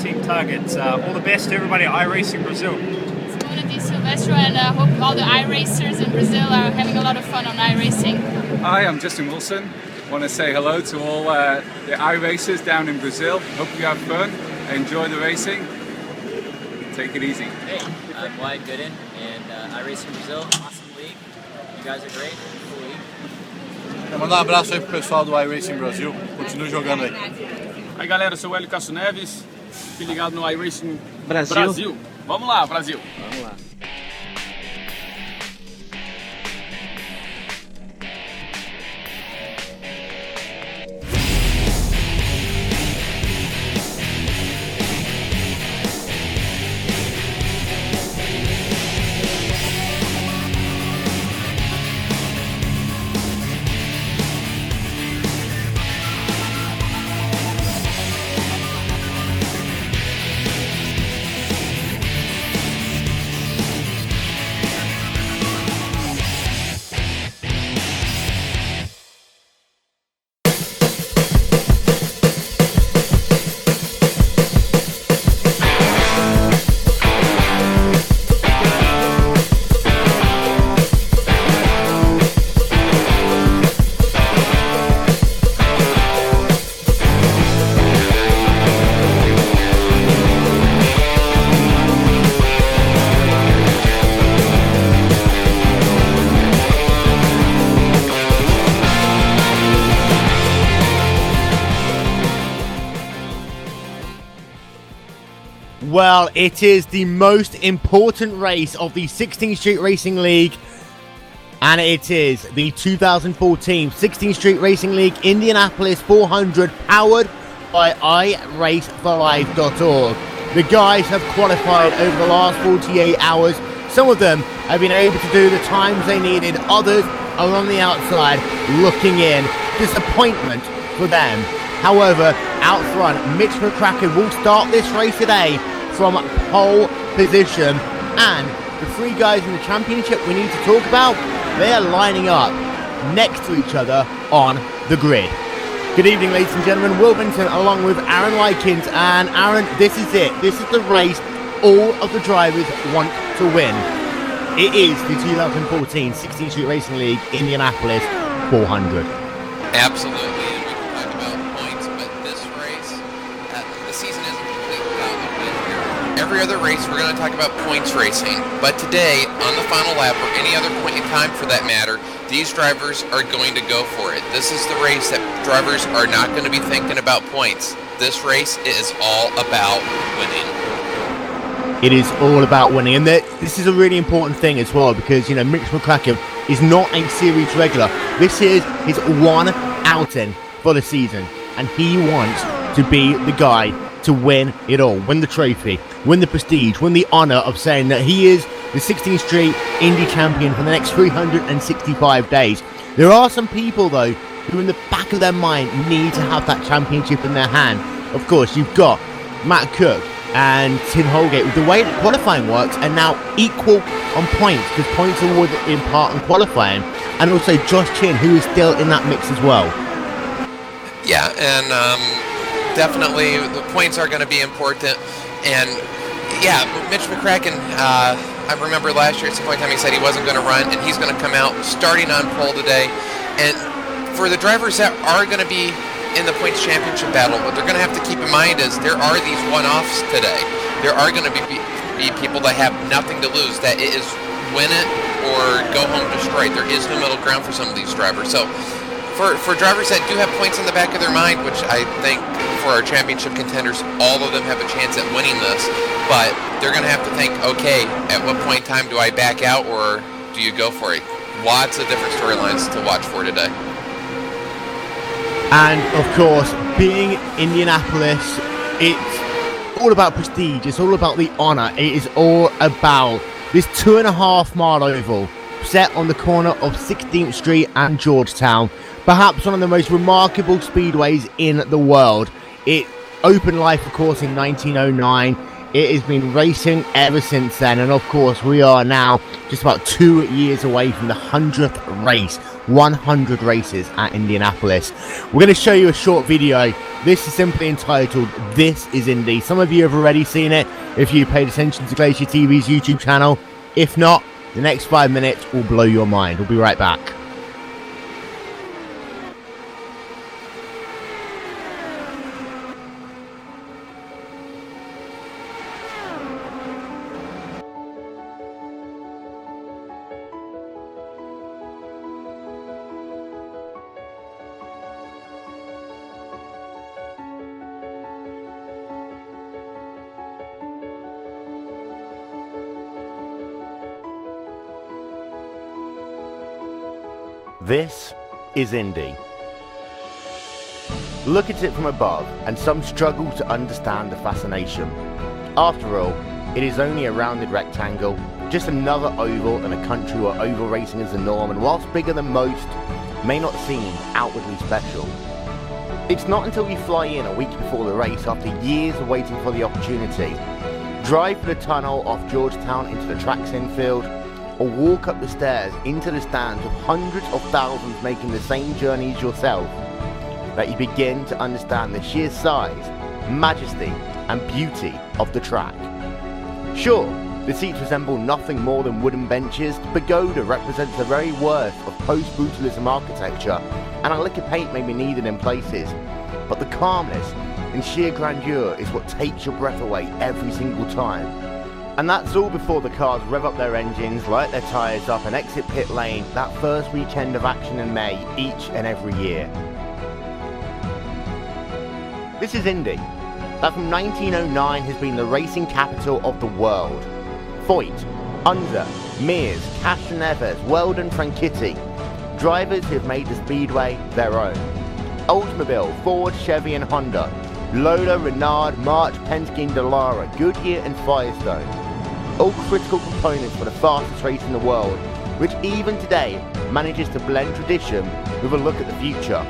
Team Target. All the best to everybody at iRacing Brazil. Simone Silvestro, and I hope all the iRacers in Brazil are having a lot of fun on iRacing. Hi, I'm Justin Wilson. Want to say hello to all the iRacers down in Brazil. Hope you have fun, enjoy the racing, take it easy. Hey, I'm Wyatt Gooden, and iRacing Brazil, awesome league. You guys are great, cool league. Mandar um abraço aí pro pessoal do iRacing Brasil, continue jogando aí. Aí galera, eu sou o Hélio Castro Neves, fique ligado no iRacing Brasil. Vamos lá, Brasil! Vamos lá. Well, it is the most important race of the 16th Street Racing League, and it is the 2014 16th Street Racing League Indianapolis 400, powered by iRaceForLife.org. The guys have qualified over the last 48 hours. Some of them have been able to do the times they needed. Others are on the outside looking in. Disappointment for them. However, out front, Mitch McCracken will start this race today from pole position. And the three guys in the championship we need to talk about, they are lining up next to each other on the grid. Good evening, ladies and gentlemen. Will Vinton along with Aaron Likins. And Aaron, this is it. This is the race all of the drivers want to win. It is the 2014 16th Street Racing League Indianapolis 400. Absolutely, and we can talk about points, but this race, the season isn't complete without a win here. Every other race, we're going to talk about points racing, but today, on the final lap, or any other point in time for that matter, these drivers are going to go for it. This is the race that drivers are not going to be thinking about points. This race is all about winning. It is all about winning, and this is a really important thing as well, because, you know, Mitch McCracken is not a series regular. This is his one outing for the season, and he wants to be the guy to win it all, win the trophy, win the prestige, win the honor of saying that he is the 16th Street Indy champion for the next 365 days. There are some people, though, who in the back of their mind need to have that championship in their hand. Of course, you've got Matt Cook and Tim Holgate. With the way that qualifying works, and now equal on points, because points are awarded in part on qualifying, and also Josh Chin, who is still in that mix as well. Yeah, and definitely the points are going to be important. And yeah, Mitch McCracken, I remember last year at some point in time he said he wasn't going to run, and he's going to come out starting on pole today. And for the drivers that are going to be in the points championship battle, what they're going to have to keep in mind is there are these one-offs today. There are going to be people that have nothing to lose, that it is win it or go home destroyed. There is no middle ground for some of these drivers. So for drivers that do have points in the back of their mind, which I think for our championship contenders, all of them have a chance at winning this, but they're going to have to think, okay, at what point in time do I back out, or do you go for it? Lots of different storylines to watch for today. And of course, being Indianapolis, it's all about prestige, it's all about the honor, it is all about this 2.5 mile oval set on the corner of 16th Street and Georgetown, perhaps one of the most remarkable speedways in the world. It opened life, of course, in 1909. It has been racing ever since then, and of course we are now just about 2 years away from the 100th race. 100 races at Indianapolis. We're going to show you a short video. This is simply entitled This is Indy. Some of you have already seen it if you paid attention to Glacier TV's YouTube channel. If not, the next 5 minutes will blow your mind. We'll be right back. This is Indy. Look at it from above, and some struggle to understand the fascination. After all, it is only a rounded rectangle, just another oval in a country where oval racing is the norm, and whilst bigger than most, may not seem outwardly special. It's not until we fly in a week before the race, after years of waiting for the opportunity, drive through the tunnel off Georgetown into the track's infield, or walk up the stairs into the stands with hundreds of thousands making the same journey as yourself, that you begin to understand the sheer size, majesty and beauty of the track. Sure, the seats resemble nothing more than wooden benches. The pagoda represents the very worst of post-brutalism architecture, and a lick of paint may be needed in places, but the calmness and sheer grandeur is what takes your breath away every single time. And that's all before the cars rev up their engines, light their tyres up and exit pit lane that first weekend of action in May each and every year. This is Indy, that from 1909 has been the racing capital of the world. Foyt, Unser, Mears, Castroneves, Weldon, Franchitti, drivers who have made the speedway their own. Oldsmobile, Ford, Chevy and Honda, Lola, Renard, March, Penske and Dallara, Goodyear and Firestone. All critical components for the fastest race in the world, which even today manages to blend tradition with a look at the future.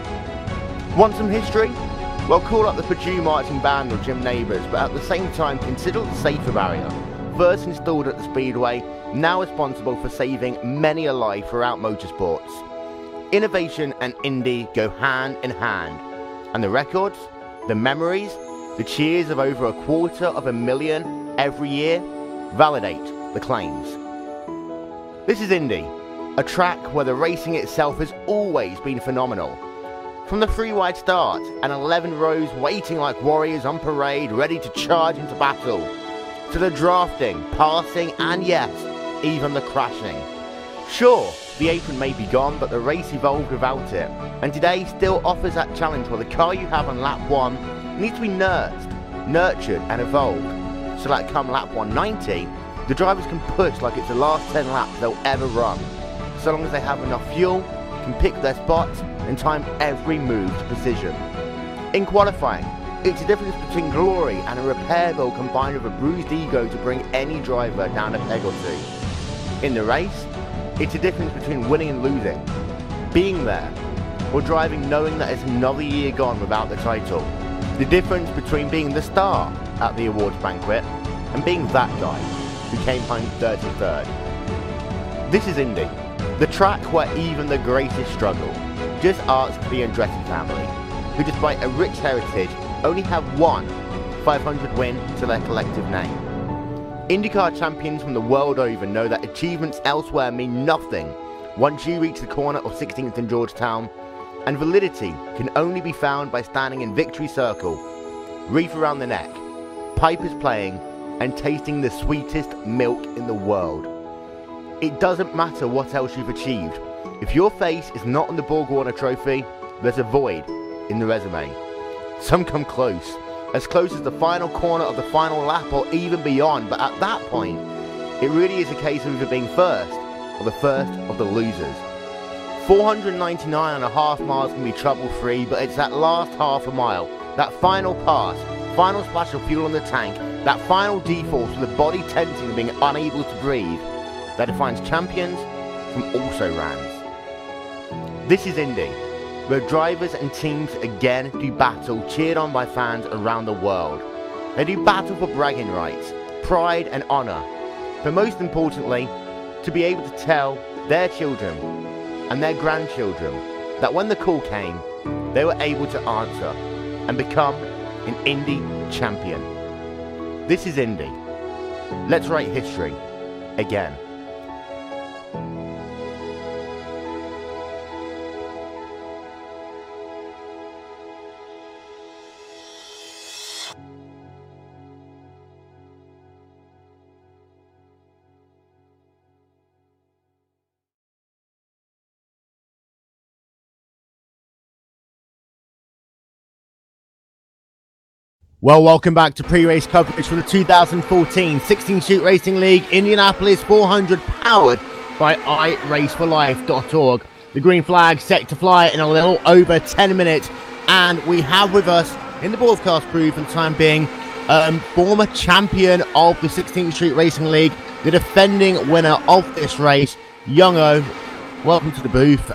Want some history? Well, call up the Purdue Marching Band or Jim Neighbours, but at the same time consider the safer barrier, first installed at the Speedway, now responsible for saving many a life throughout motorsports. Innovation and Indy go hand in hand, and the records, the memories, the cheers of over 250,000 every year validate the claims. This is Indy, a track where the racing itself has always been phenomenal. From the 3 wide start and 11 rows waiting like warriors on parade ready to charge into battle, to the drafting, passing and yes, even the crashing. Sure, the apron may be gone, but the race evolved without it, and today still offers that challenge where the car you have on lap 1 needs to be nursed, nurtured and evolved, so that come lap 190, the drivers can push like it's the last 10 laps they'll ever run, so long as they have enough fuel, can pick their spots and time every move to precision. In qualifying, it's the difference between glory and a repair bill combined with a bruised ego to bring any driver down a peg or two. In the race, it's the difference between winning and losing, being there, or driving knowing that it's another year gone without the title. The difference between being the star at the awards banquet and being that guy who came home 33rd. This is Indy, the track where even the greatest struggle. Just ask the Andretti family, who despite a rich heritage only have one 500 win to their collective name. IndyCar champions from the world over know that achievements elsewhere mean nothing once you reach the corner of 16th and Georgetown, and validity can only be found by standing in victory circle, wreath around the neck, pipers playing, and tasting the sweetest milk in the world. It doesn't matter what else you've achieved. If your face is not on the Borg Warner trophy, there's a void in the resume. Some come close as the final corner of the final lap or even beyond, but at that point, it really is a case of either being first or the first of the losers. 499.5 miles can be trouble-free, but it's that last half a mile, that final pass, final splash of fuel in the tank, that final default with the body tensing and being unable to breathe, that defines champions from also-rans. This is Indy, where drivers and teams again do battle, cheered on by fans around the world, They do battle for bragging rights, pride and honour, but most importantly, to be able to tell their children and their grandchildren that when the call came, they were able to answer and become an Indy champion. This is Indy. Let's write history again. Well, welcome back to pre-race coverage for the 2014 16 Shoot Racing League Indianapolis 400, powered by iRaceForLife.org. The green flag set to fly in a little over 10 minutes, and we have with us in the broadcast crew for the time being former champion of the 16th Street Racing League, the defending winner of this race, Youngo. Welcome to the booth.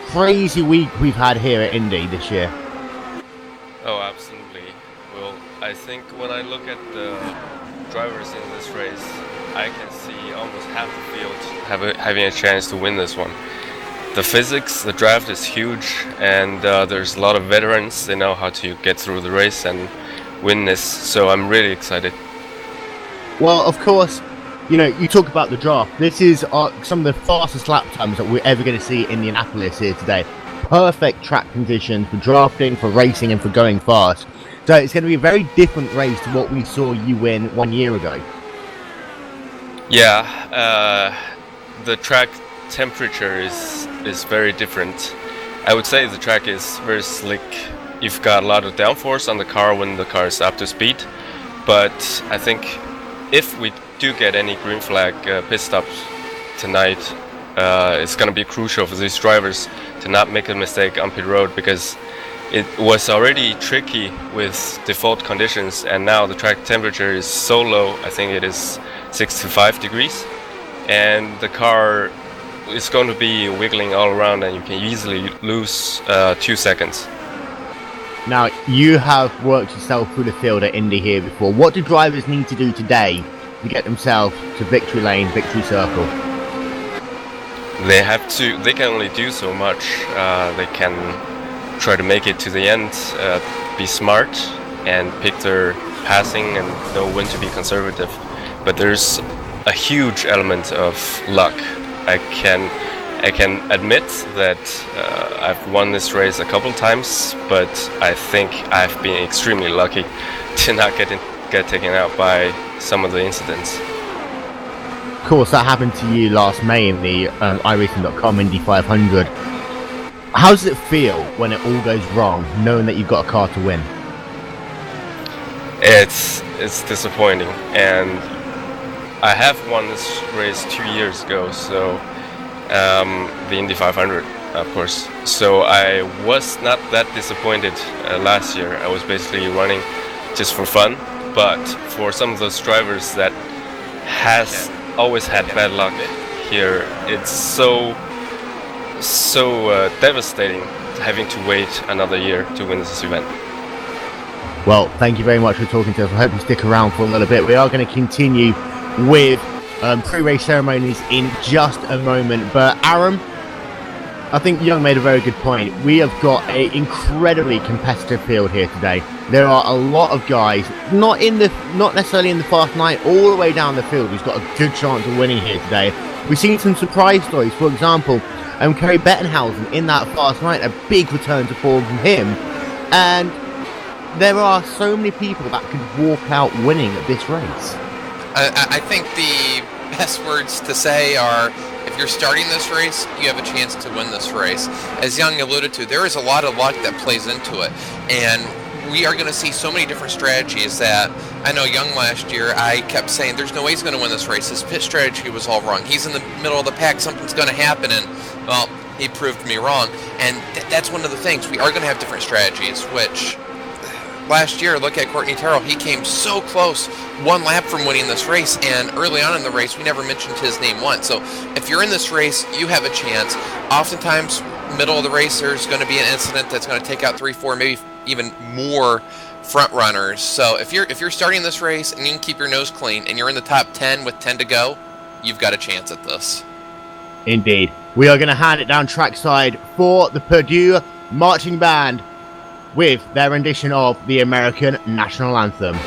Crazy week we've had here at Indy this year. Oh, absolutely. Well, I think when I look at the drivers in this race, I can see almost half the field having a chance to win this one. The physics, the draft is huge, and there's a lot of veterans. They know how to get through the race and win this, so I'm really excited. Well, of course, you know, you talk about the draft. This is some of the fastest lap times that we're ever going to see in Indianapolis here today. Perfect track conditions for drafting, for racing, and for going fast. So it's going to be a very different race to what we saw you win 1 year ago. Yeah, the track temperature is very different. I would say the track is very slick. You've got a lot of downforce on the car when the car is up to speed, but I think if we do get any green flag pit stops tonight, it's going to be crucial for these drivers to not make a mistake on pit road, because it was already tricky with default conditions, and now the track temperature is so low. I think it is 65 degrees, and the car is going to be wiggling all around, and you can easily lose 2 seconds. Now, you have worked yourself through the field at Indy here before. What do drivers need to do today to get themselves to victory lane, victory circle? They can only do so much. They can try to make it to the end, be smart, and pick their passing and know when to be conservative. But there's a huge element of luck. I can admit that I've won this race a couple times, but I think I've been extremely lucky to not get taken out by some of the incidents. Of course, that happened to you last May in the iRacing.com Indy 500. How does it feel when it all goes wrong, knowing that you've got a car to win? It's disappointing, and I have won this race 2 years ago, so the Indy 500, of course. So I was not that disappointed last year. I was basically running just for fun, but for some of those drivers that has always had bad luck here, it's so devastating having to wait another year to win this event. Well, thank you very much for talking to us. I hope you stick around for a little bit. We are going to continue with pre-race ceremonies in just a moment. But Aaron, I think Young made a very good point. We have got an incredibly competitive field here today. There are a lot of guys, not necessarily in the fast night, all the way down the field, who's got a good chance of winning here today. We've seen some surprise stories. For example, Kerry Bettenhausen in that fast night, a big return to form from him. And there are so many people that could walk out winning at this race. I think the best words to say are, if you're starting this race, you have a chance to win this race. As Young alluded to, there is a lot of luck that plays into it. And we are going to see so many different strategies that I know Young last year, I kept saying there's no way he's going to win this race. His pit strategy was all wrong. He's in the middle of the pack. Something's going to happen. And, well, he proved me wrong. And that's one of the things. We are going to have different strategies, which last year, look at Courtney Terrell. He came so close, one lap from winning this race, and early on in the race, we never mentioned his name once. So if you're in this race, you have a chance. Oftentimes, middle of the race, there's going to be an incident that's going to take out 3, 4, maybe even more front runners. So if you're starting this race and you can keep your nose clean and you're in the top 10 with 10 to go, you've got a chance at this. Indeed. We are going to hand it down trackside for the Purdue Marching Band with their rendition of the American National Anthem.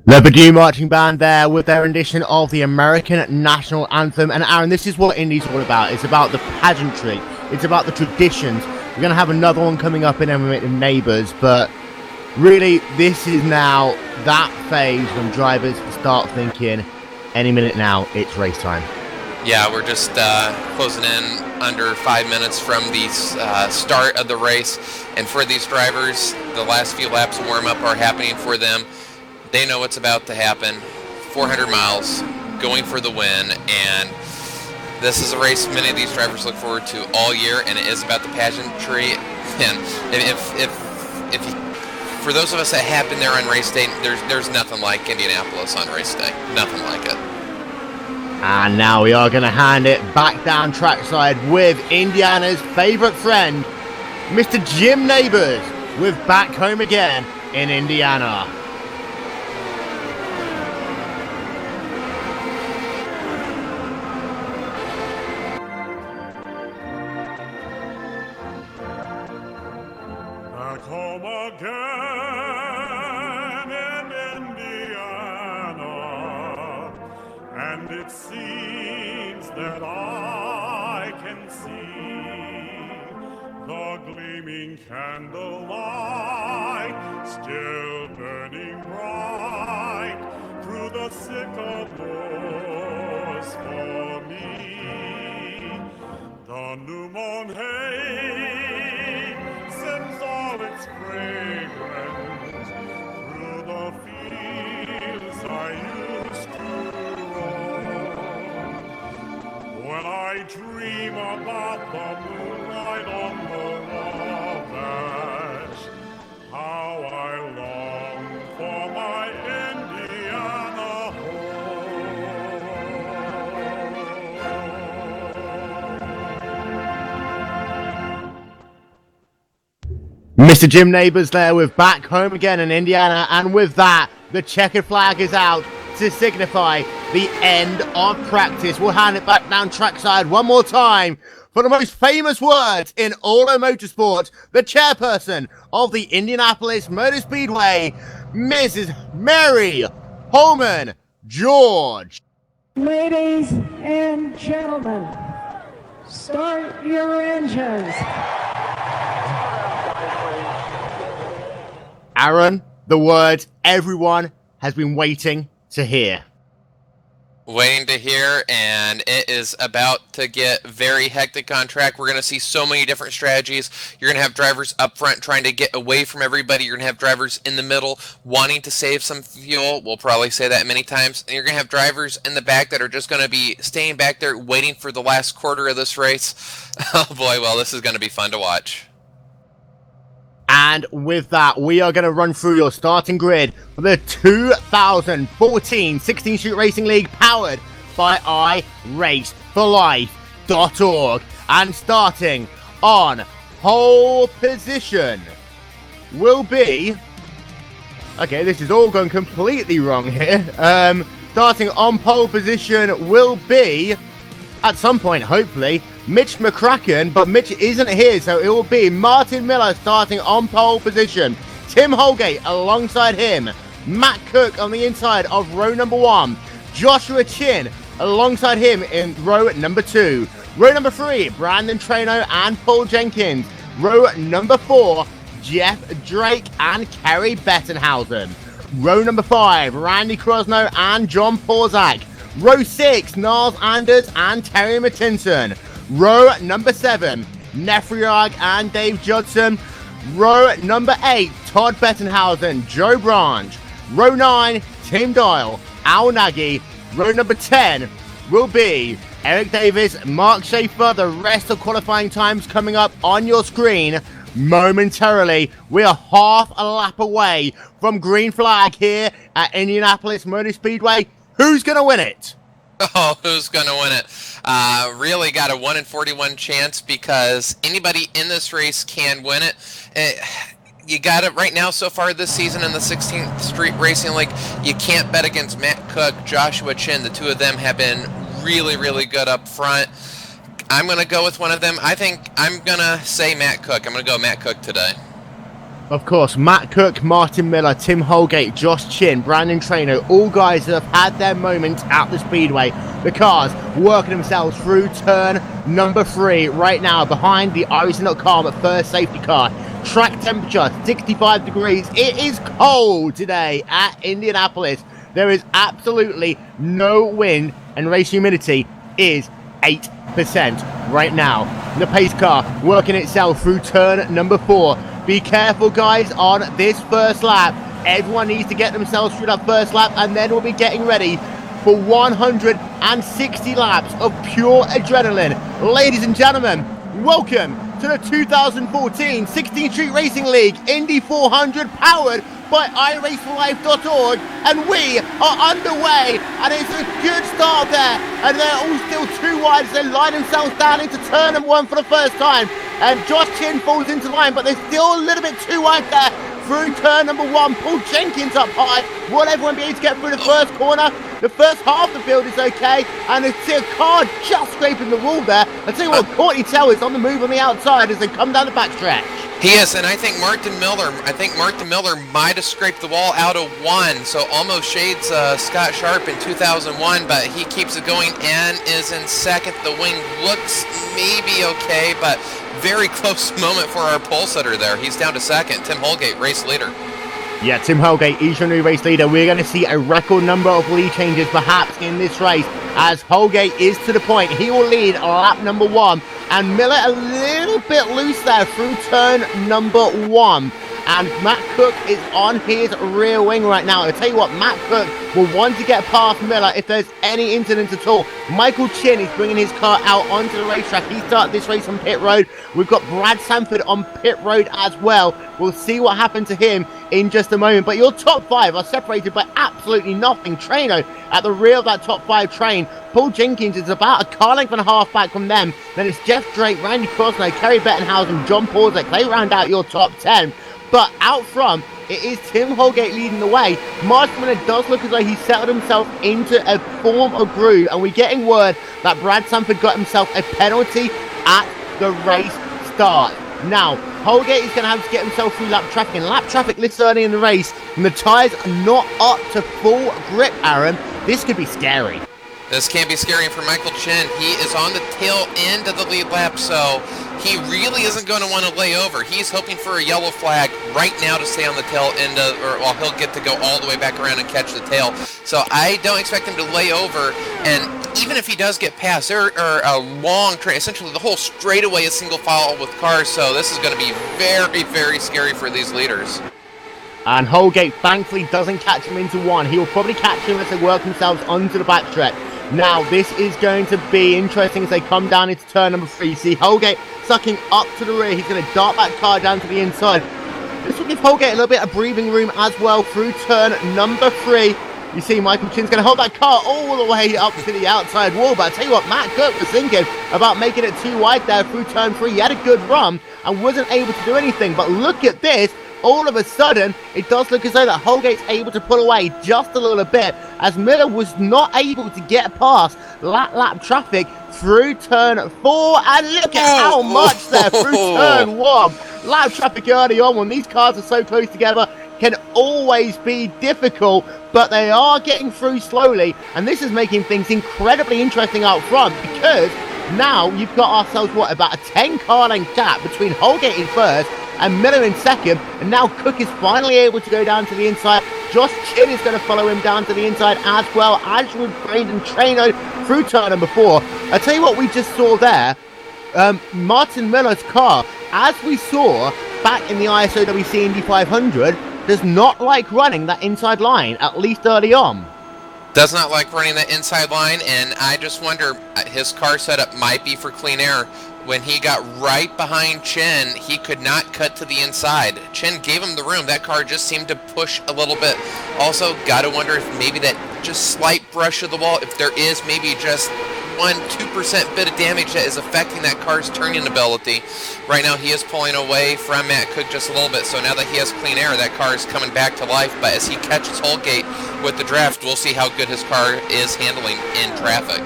The Purdue Marching Band there with their rendition of the American National Anthem. And Aaron, this is what Indy's all about. It's about the pageantry. It's about the traditions. We're going to have another one coming up in a minute in Neighbours, but really this is now that phase when drivers start thinking, any minute now, it's race time. Yeah, we're just closing in under 5 minutes from the start of the race. And for these drivers, the last few laps of warm-up are happening for them. They know what's about to happen. 400 miles, going for the win, and this is a race many of these drivers look forward to all year, and it is about the pageantry. And if for those of us that have been there on race day, there's nothing like Indianapolis on race day. Nothing like it. And now we are going to hand it back down trackside with Indiana's favourite friend, Mr. Jim Neighbours, with Back Home Again in Indiana. Back home again in Indiana, and it seems that I can see the gleaming candlelight still burning bright through the sycamores for me. The new moon hay sends all its fragrance through the fields I used to roam. When I dream about the moonlight on the Wabash, how I long for my Indiana Mr. Jim Neighbours there with Back Home Again in Indiana, and with that, the checkered flag is out to signify the end of practice. We'll hand it back down trackside one more time for the most famous words in auto motorsport, the chairperson of the Indianapolis Motor Speedway, Mrs. Mary Holman George. Ladies and gentlemen, start your engines. Aaron, the words everyone has been waiting to hear. Waiting to hear, and it is about to get very hectic on track. We're going to see so many different strategies. You're going to have drivers up front trying to get away from everybody. You're going to have drivers in the middle wanting to save some fuel. We'll probably say that many times. And you're going to have drivers in the back that are just going to be staying back there waiting for the last quarter of this race. Oh boy, well, this is going to be fun to watch. And with that, we are going to run through your starting grid for the 2014 16 Street Racing League, powered by iRaceForLife.org. And starting on pole position will be Okay, this is all gone completely wrong here. Starting on pole position will be, at some point, hopefully, Mitch McCracken, but Mitch isn't here, so it will be Martin Miller starting on pole position. Tim Holgate alongside him. Matt Cook on the inside of row number 1. Joshua Chin alongside him in row number 2. Row number 3, Brandon Traino and Paul Jenkins. Row number 4, Jeff Drake and Kerry Bettenhausen. Row number 5, Randy Krosno and John Porzak. Row 6, Niles Anders and Terry Mattinson. Row number 7, Nefriag and Dave Judson. Row number 8, Todd Bettenhausen, Joe Branch. Row 9, Tim Dial, Al Nagy. Row number 10 will be Eric Davis, Mark Schaefer. The rest of qualifying times coming up on your screen momentarily. We are half a lap away from green flag here at Indianapolis Motor Speedway. Who's going to win it? Oh, who's going to win it? Really got a 1 in 41 chance because anybody in this race can win it. You got it right now so far this season in the 16th Street Racing League. You can't bet against Matt Cook, Joshua Chin. The two of them have been really, really good up front. I'm going to go with one of them. I think I'm going to say Matt Cook. I'm going to go Matt Cook today. Of course, Matt Cook, Martin Miller, Tim Holgate, Josh Chin, Brandon Traino, all guys that have had their moment at the Speedway. The cars working themselves through turn number 3 right now behind the iRacing.com first safety car. Track temperature, 65 degrees. It is cold today at Indianapolis. There is absolutely no wind and race humidity is 8% right now. The pace car working itself through turn number 4. Be careful, guys, on this first lap. Everyone needs to get themselves through that first lap, and then we'll be getting ready for 160 laps of pure adrenaline. Ladies and gentlemen, welcome to the 2014 16th Street Racing League Indy 400, powered by iRaceForLife.org, and we are underway, and it's a good start there, and they're all still too wide as they line themselves down into turn number 1 for the first time, and Josh Chin falls into line, but they're still a little bit too wide there through turn number 1. Paul Jenkins up high. Will everyone be able to get through the first corner? The first half of the field is okay, and it's a car just scraping the wall there. I tell you what, Courtney Tell is on the move on the outside as they come down the backstretch. He is, and I think Martin Miller might have scraped the wall out of 1, so almost shades Scott Sharp in 2001, but he keeps it going and is in second. The wing looks maybe okay, but very close moment for our pole sitter there. He's down to second. Tim Holgate, race leader. Yeah, Tim Holgate is your new race leader. We're going to see a record number of lead changes perhaps in this race, as Holgate is to the point. He will lead lap number 1, and Miller a little bit loose there through turn number 1. And Matt Cook is on his rear wing right now. I'll tell you what, Matt Cook will want to get past Miller if there's any incidents at all. Michael Chin is bringing his car out onto the racetrack. He started this race on pit road. We've got Brad Sanford on pit road as well. We'll see what happened to him in just a moment. But your top 5 are separated by absolutely nothing. Traino at the rear of that top 5 train. Paul Jenkins is about a car length and a half back from them. Then it's Jeff Drake, Randy Krosno, Kerry Bettenhausen, John Porzak. They round out your top 10. But out front, it is Tim Holgate leading the way. Martin Miller does look as though he's settled himself into a form of groove, and we're getting word that Brad Sanford got himself a penalty at the race start. Now, Holgate is going to have to get himself through lap traffic, and lap traffic this early in the race, and the tyres are not up to full grip, Aaron. This could be scary. This can't be scary for Michael Chin. He is on the tail end of the lead lap, so he really isn't going to want to lay over. He's hoping for a yellow flag right now to stay on the tail end of, or he'll get to go all the way back around and catch the tail. So I don't expect him to lay over, and even if he does get past, there are a long train, essentially the whole straightaway is single file with cars, so this is going to be very, very scary for these leaders. And Holgate thankfully doesn't catch him into 1. He will probably catch him as they work themselves onto the backstretch. Now, this is going to be interesting as they come down into turn number 3. You see Holgate sucking up to the rear. He's going to dart that car down to the inside. This will give Holgate a little bit of breathing room as well through turn number 3. You see Michael Chin's going to hold that car all the way up to the outside wall. But I tell you what, Matt Cook was thinking about making it too wide there through turn 3. He had a good run and wasn't able to do anything. But look at this. all of a sudden, it does look as though that Holgate's able to pull away just a little bit, as Miller was not able to get past that lap traffic through turn 4, and look at how much there through turn 1. Lap traffic early on, when these cars are so close together, can always be difficult, but they are getting through slowly, and this is making things incredibly interesting out front, because now you've got ourselves, about a 10 car length gap between Holgate in first and Miller in second, and now Cook is finally able to go down to the inside. Josh Chin is going to follow him down to the inside as well, as would Braden Traino through turn number 4. I tell you what we just saw there, Martin Miller's car, as we saw back in the ISOWC Indy 500, does not like running that inside line, at least early on. Does not like running that inside line, and I just wonder, his car setup might be for clean air. When he got right behind Chin, he could not cut to the inside. Chin gave him the room. That car just seemed to push a little bit. Also, got to wonder if maybe that just slight brush of the wall, if there is maybe just 1-2% bit of damage that is affecting that car's turning ability. Right now he is pulling away from Matt Cook just a little bit, so now that he has clean air, that car is coming back to life. But as he catches Holgate with the draft, we'll see how good his car is handling in traffic.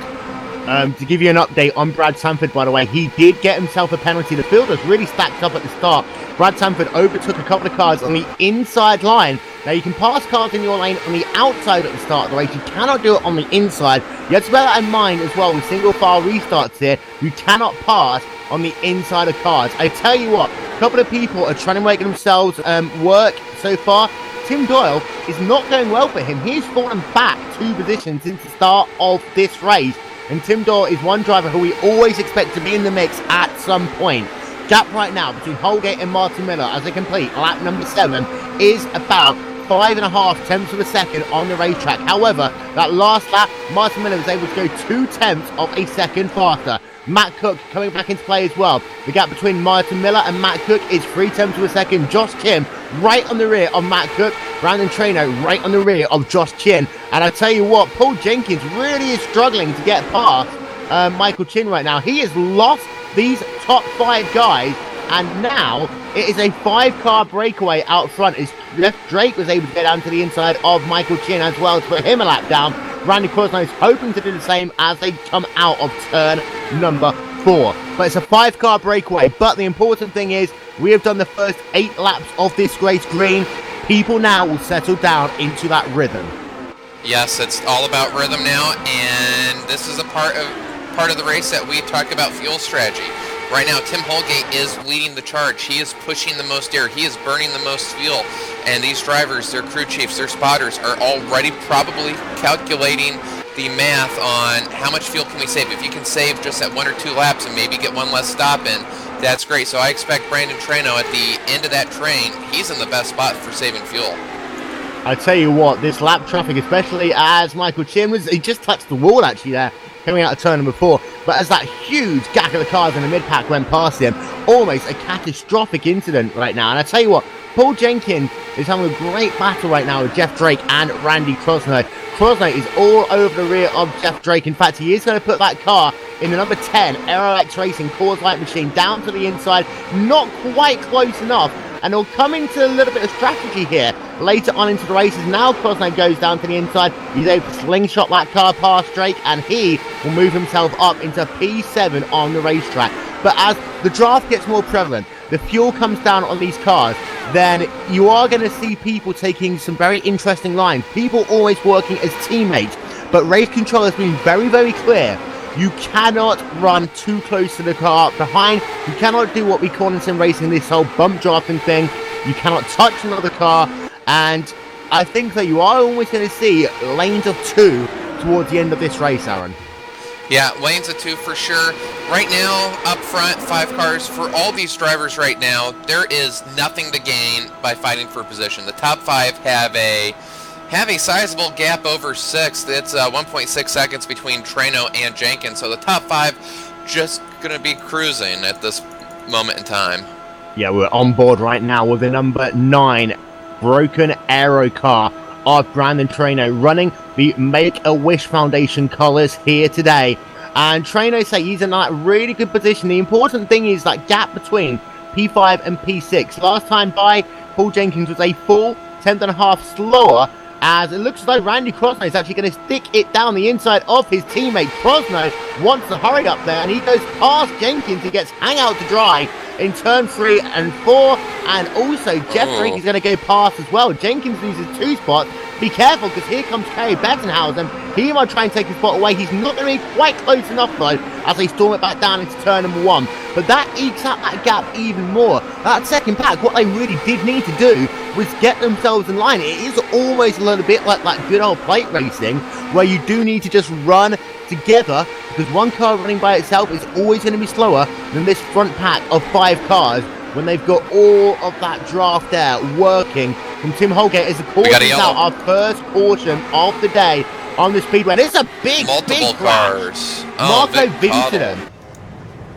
To give you an update on Brad Sanford, by the way, he did get himself a penalty. The field was really stacked up at the start. Brad Sanford overtook a couple of cars on the inside line. Now, you can pass cars in your lane on the outside at the start of the race. You cannot do it on the inside. You have to bear that in mind as well with single file restarts here. You cannot pass on the inside of cars. I tell you what, a couple of people are trying to make themselves work so far. Tim Doyle is not going well for him. He's fallen back 2 positions since the start of this race. And Tim Doyle is one driver who we always expect to be in the mix at some point. Gap right now between Holgate and Martin Miller as they complete lap number 7 is about 5.5 tenths of a second on the racetrack. However, that last lap, Martin Miller was able to go 2 tenths of a second faster. Matt Cook coming back into play as well. The gap between Martin Miller and Matt Cook is 3 tenths of a second. Josh Chin right on the rear of Matt Cook. Brandon Traino right on the rear of Josh Chin. And I tell you what, Paul Jenkins really is struggling to get past Michael Chin right now. He has lost these top 5 guys, and now it is a 5-car breakaway out front as Jeff Drake was able to get down to the inside of Michael Chin as well to put him a lap down. Randy Crosno is hoping to do the same as they come out of turn number 4. But it's a 5-car breakaway. But the important thing is we have done the first 8 laps of this race green. People now will settle down into that rhythm. Yes, it's all about rhythm now, and this is a part of the race that we talk about fuel strategy. Right now, Tim Holgate is leading the charge. He is pushing the most air. He is burning the most fuel. And these drivers, their crew chiefs, their spotters are already probably calculating the math on how much fuel can we save. If you can save just at 1 or 2 laps and maybe get one less stop in, that's great. So I expect Brandon Traino at the end of that train, he's in the best spot for saving fuel. I tell you what, this lap traffic, especially as Michael Chin he just touched the wall actually there, coming out of turn number 4, but as that huge gap of the cars in the mid-pack went past him, almost a catastrophic incident right now. And I tell you what, Paul Jenkins is having a great battle right now with Jeff Drake and Randy Crosno. Crosno is all over the rear of Jeff Drake. In fact, he is going to put that car in the number 10 AeroX Racing Coors Light machine down to the inside, not quite close enough. And he'll come into a little bit of strategy here later on into the races. Now Crosno goes down to the inside. He's able to slingshot that car past Drake, and he will move himself up into P7 on the racetrack. But as the draft gets more prevalent, the fuel comes down on these cars, then you are going to see people taking some very interesting lines. People always working as teammates. But race control has been very, very clear. You cannot run too close to the car behind. You cannot do what we call in sim racing, this whole bump drafting thing. You cannot touch another car. And I think that you are always going to see lanes of 2 towards the end of this race, Aaron. Yeah, lanes of 2 for sure. Right now, up front, 5 cars. For all these drivers right now, there is nothing to gain by fighting for position. The top 5 have a sizable gap over 6th. It's 1.6 seconds between Traino and Jenkins. So the top 5 just going to be cruising at this moment in time. Yeah, we're on board right now with the number 9 Broken Arrow car of Brandon Traino, running the Make-A-Wish Foundation colours here today. And Traino say he's in that really good position. The important thing is that gap between P5 and P6. Last time by, Paul Jenkins was a full 10.5 slower, as it looks as though Randy Crosno is actually going to stick it down the inside of his teammate. Crosno wants to hurry up there, and he goes past Jenkins. He gets hang out to dry in turn 3 and 4, and also Jeff Drake is going to go past as well. Jenkins loses 2 spots. Be careful, because here comes Kerry Bettenhausen. He might try and take his spot away. He's not going to be quite close enough, though, as they storm it back down into turn number 1. But that ekes out that gap even more. That second pack, what they really did need to do was get themselves in line. It is almost a little bit like that good old plate racing, where you do need to just run together, because one car running by itself is always going to be slower than this front pack of 5 cars when they've got all of that draft there working from Tim Holgate as the caution out our first caution of the day on the speedway. And it's a big cars. Marco Viitanen.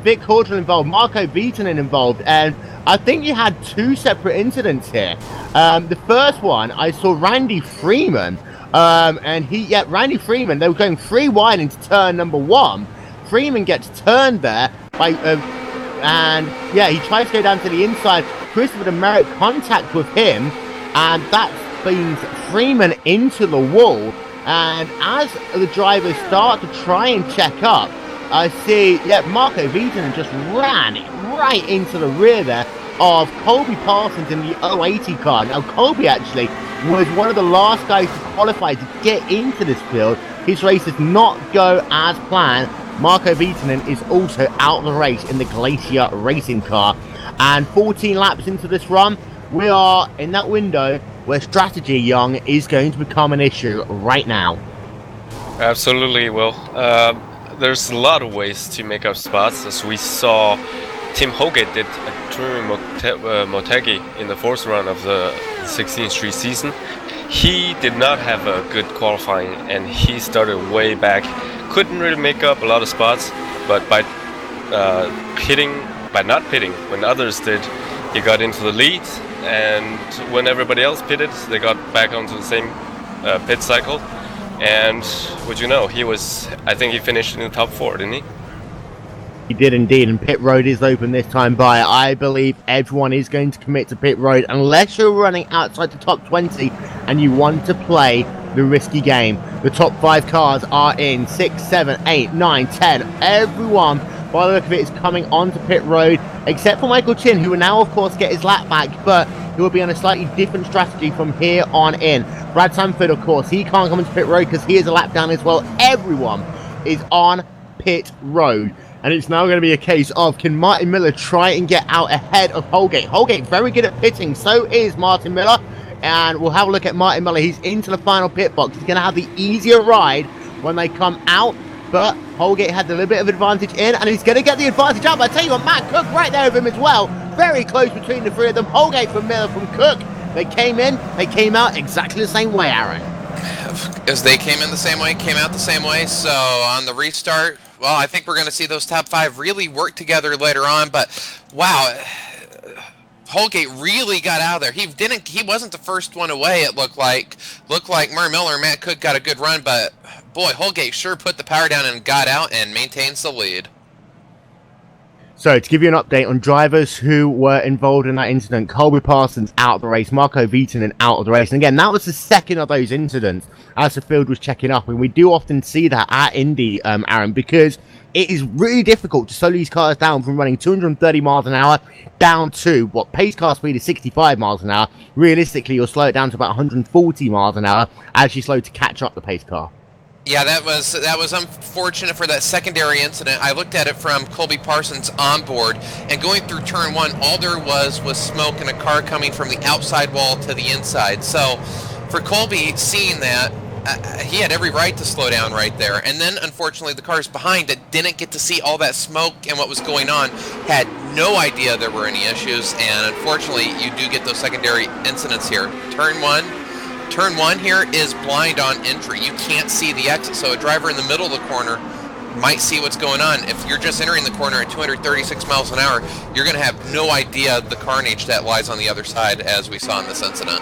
Vic Cordell involved, Marco Viitanen involved, and I think you had 2 separate incidents here. The first one, I saw Randy Freeman, Randy Freeman, they were going 3 wide into turn number 1. Freeman gets turned there by, he tries to go down to the inside. Christopher Demeritt contact with him, and that brings Freeman into the wall. And as the drivers start to try and check up, I see, Marco Viitanen just ran right into the rear there of Colby Parsons in the 080 car. Now, Colby actually was one of the last guys to qualify to get into this field. His race did not go as planned. Marco Viitanen is also out of the race in the Glacier racing car. And 14 laps into this run, we are in that window where strategy, Young, is going to become an issue right now. Absolutely. Well, there's a lot of ways to make up spots, as we saw Tim Holgate did at Turi Motegi in the 4th run of the 16th Street season. He did not have a good qualifying, and he started way back. Couldn't really make up a lot of spots, but by not pitting when others did, he got into the lead, and when everybody else pitted, they got back onto the same pit cycle. And would you know, I think he finished in the top 4, didn't he? He did indeed, and pit road is open this time by. I believe everyone is going to commit to pit road unless you're running outside the top 20 and you want to play the risky game. The top 5 cars are in. 6, 7, 8, 9, 10. Everyone, by the look of it, is coming onto pit road, except for Michael Chin, who will now, of course, get his lap back, but he will be on a slightly different strategy from here on in. Brad Sanford, of course, he can't come into pit road because he is a lap down as well. Everyone is on pit road. And it's now going to be a case of, can Martin Miller try and get out ahead of Holgate? Holgate very good at pitting, so is Martin Miller. And we'll have a look at Martin Miller. He's into the final pit box. He's going to have the easier ride when they come out. But Holgate had a little bit of advantage in, and he's going to get the advantage out. But I tell you what, Matt Cook right there with him as well. Very close between the 3 of them. Holgate from Miller from Cook. They came in, they came out exactly the same way, Aaron. As they came in the same way, came out the same way. So on the restart, well, I think we're going to see those top 5 really work together later on. But wow, Holgate really got out of there. He wasn't the first one away. It looked like Murray Miller and Matt Cook got a good run, but boy, Holgate sure put the power down and got out and maintains the lead. So, to give you an update on drivers who were involved in that incident, Colby Parsons out of the race, Marco Viitanen out of the race. And again, that was the second of those incidents as the field was checking up. And we do often see that at Indy, Aaron, because it is really difficult to slow these cars down from running 230 miles an hour down to what pace car speed is 65 miles an hour. Realistically, you'll slow it down to about 140 miles an hour as you slow to catch up the pace car. Yeah, that was unfortunate for that secondary incident. I looked at it from Colby Parsons' onboard, and going through turn 1, all there was smoke and a car coming from the outside wall to the inside. So for Colby, seeing that, he had every right to slow down right there. And then, unfortunately, the cars behind that didn't get to see all that smoke and what was going on had no idea there were any issues. And unfortunately, you do get those secondary incidents here. Turn 1 here is blind on entry. You can't see the exit, so a driver in the middle of the corner might see what's going on. If you're just entering the corner at 236 miles an hour, you're going to have no idea the carnage that lies on the other side, as we saw in this incident.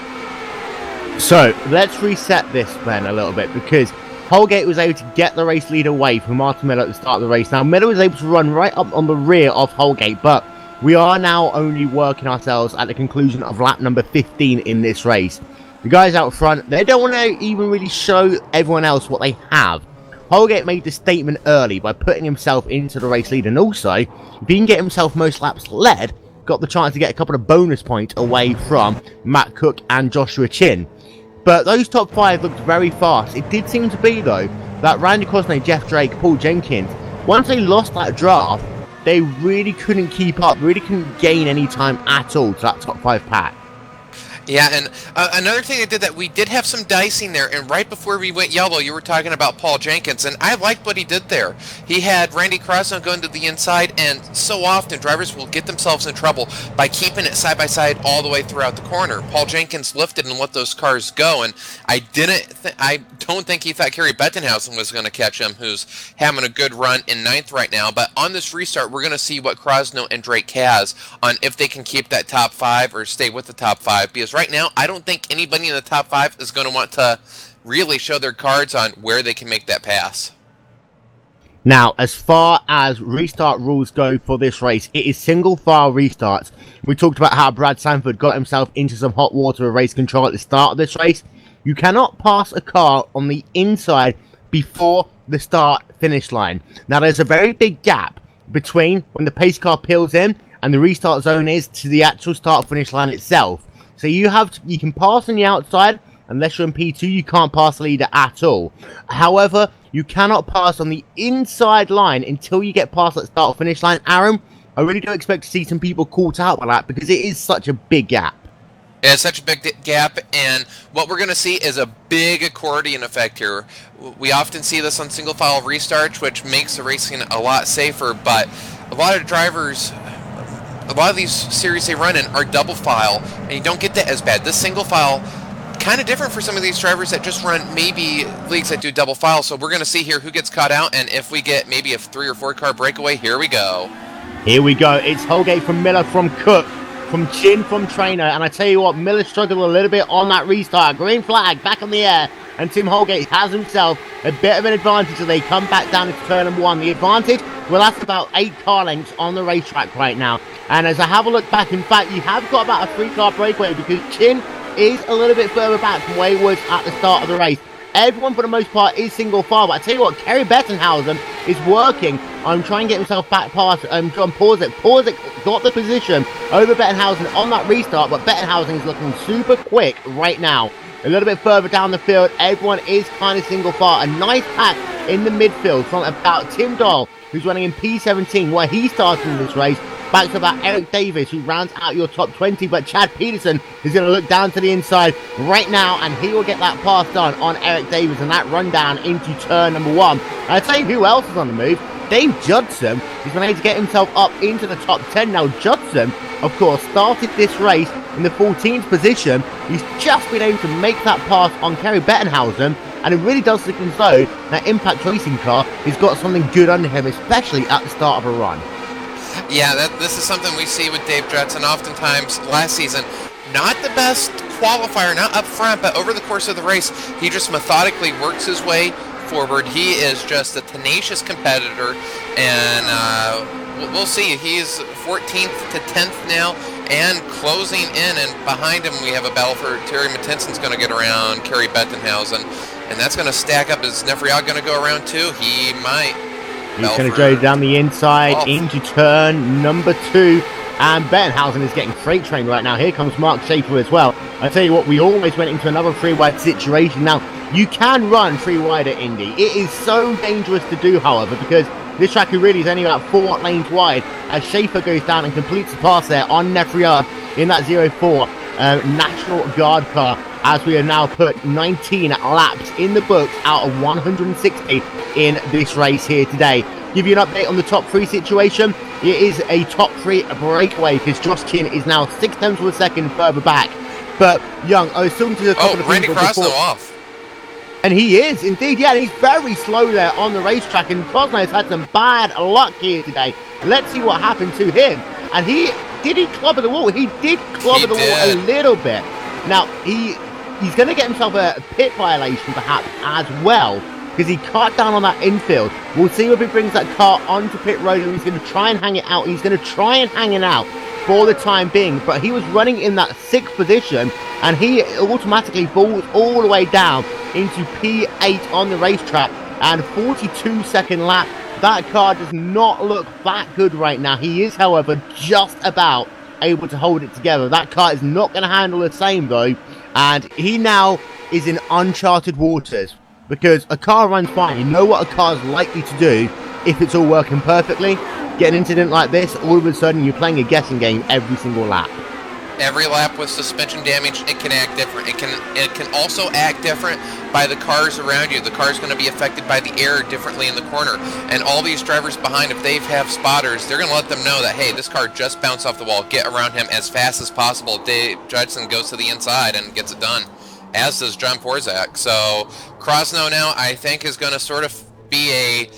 So, let's reset this then a little bit, because Holgate was able to get the race lead away from Martin Miller at the start of the race. Now, Miller was able to run right up on the rear of Holgate, but we are now only working ourselves at the conclusion of lap number 15 in this race. The guys out front, they don't want to even really show everyone else what they have. Holgate made the statement early by putting himself into the race lead, and also, if he can get himself most laps led, got the chance to get a couple of bonus points away from Matt Cook and Joshua Chin. But those top 5 looked very fast. It did seem to be, though, that Randy Cosney, Jeff Drake, Paul Jenkins, once they lost that draft, they really couldn't keep up, really couldn't gain any time at all to that top 5 pack. Yeah, and another thing they did, that we did have some dicing there, and right before we went yellow, you were talking about Paul Jenkins, and I liked what he did there. He had Randy Crosno going to the inside, and so often drivers will get themselves in trouble by keeping it side by side all the way throughout the corner. Paul Jenkins lifted and let those cars go, and I don't think he thought Kerry Bettenhausen was going to catch him, who's having a good run in 9th right now. But on this restart, we're going to see what Crosno and Drake has on if they can keep that top 5 or stay with the top 5, because right now, I don't think anybody in the top 5 is going to want to really show their cards on where they can make that pass. Now, as far as restart rules go for this race, it is single file restarts. We talked about how Brad Sanford got himself into some hot water with race control at the start of this race. You cannot pass a car on the inside before the start finish line. Now, there's a very big gap between when the pace car peels in and the restart zone is to the actual start finish line itself. So you can pass on the outside. Unless you're in P2, you can't pass the leader at all. However, you cannot pass on the inside line until you get past that start finish line. Aaron, I really do expect to see some people caught out by that, because it is such a big gap. Yeah, it's such a big gap, and what we're going to see is a big accordion effect here. We often see this on single file restarts, which makes the racing a lot safer, but a lot of drivers, a lot of these series they run in are double file, and you don't get that as bad. This single file, kind of different for some of these drivers that just run maybe leagues that do double file. So we're going to see here who gets caught out, and if we get maybe a 3 or 4 car breakaway, here we go. Here we go. It's Holgate from Miller, from Cook, from Chin, from Trainer, and I tell you what, Miller struggled a little bit on that restart. Green flag back on the air, and Tim Holgate has himself a bit of an advantage as they come back down into turn number 1. The advantage, well, that's about 8 car lengths on the racetrack right now. And as I have a look back, in fact, you have got about a 3-car breakaway, because Chin is a little bit further back from where he was at the start of the race. Everyone, for the most part, is single file, but I tell you what, Kerry Bettenhausen is working on trying to get himself back past John Porzic. Porzic got the position over Bettenhausen on that restart, but Bettenhausen is looking super quick right now. A little bit further down the field, everyone is kind of single file. A nice pack in the midfield from about Tim Dahl, who's running in P17, where he started in this race. Back to about Eric Davis, who rounds out your top 20, but Chad Peterson is going to look down to the inside right now, and he will get that pass done on Eric Davis and that run down into turn number 1. And I tell you who else is on the move. Dave Judson has been able to get himself up into the top 10. Now, Judson, of course, started this race in the 14th position. He's just been able to make that pass on Kerry Bettenhausen, and it really does look as though that Impact Racing car has got something good under him, especially at the start of a run. Yeah, this is something we see with Dave Judson oftentimes last season. Not the best qualifier, not up front, but over the course of the race, he just methodically works his way forward. He is just a tenacious competitor, and we'll see. He's 14th to 10th now, and closing in, and behind him we have a battle for Terry Mattinson's going to get around Kerry Bettenhausen, and that's going to stack up. Is Nefriot going to go around too? He might. He's going to go down the inside into turn number 2. And Bettenhausen is getting freight trained right now. Here comes Mark Schaefer as well. I tell you what, we almost went into another free wide situation. Now, you can run free wide at Indy. It is so dangerous to do, however, because this track really is only about 4 lanes wide, as Schaefer goes down and completes the pass there on Nefriot in that 04 National Guard car, as we have now put 19 laps in the books out of 160 in this race here today. Give you an update on the top 3 situation. It is a top 3 breakaway, because Josh Chin is now 6 tenths of a second further back. But, Young, I was talking to a couple of Randy people Crosno before. off. And he is, indeed, yeah, he's very slow there on the racetrack, and Crosno has had some bad luck here today. Let's see what happened to him. And did he clobber the wall? He did clobber the wall a little bit. Now, he's going to get himself a pit violation, perhaps, as well. because he cut down on that infield. We'll see if he brings that car onto pit road, and he's going to try and hang it out. He's going to try and hang it out for the time being, but he was running in that 6th position, and he automatically falls all the way down into P8 on the racetrack, and 42-second lap. That car does not look that good right now. He is, however, just about able to hold it together. That car is not going to handle the same, though, and he now is in uncharted waters, because a car runs fine. You know what a car is likely to do if it's all working perfectly. Get an incident like this, all of a sudden you're playing a guessing game every single lap. Every lap with suspension damage, it can act different. It can also act different by the cars around you. The car's going to be affected by the air differently in the corner. And all these drivers behind, if they have spotters, they're going to let them know that, hey, this car just bounced off the wall. Get around him as fast as possible. Dave Judson goes to the inside and gets it done, as does John Porzak. So Krosno now, I think, is going to sort of be a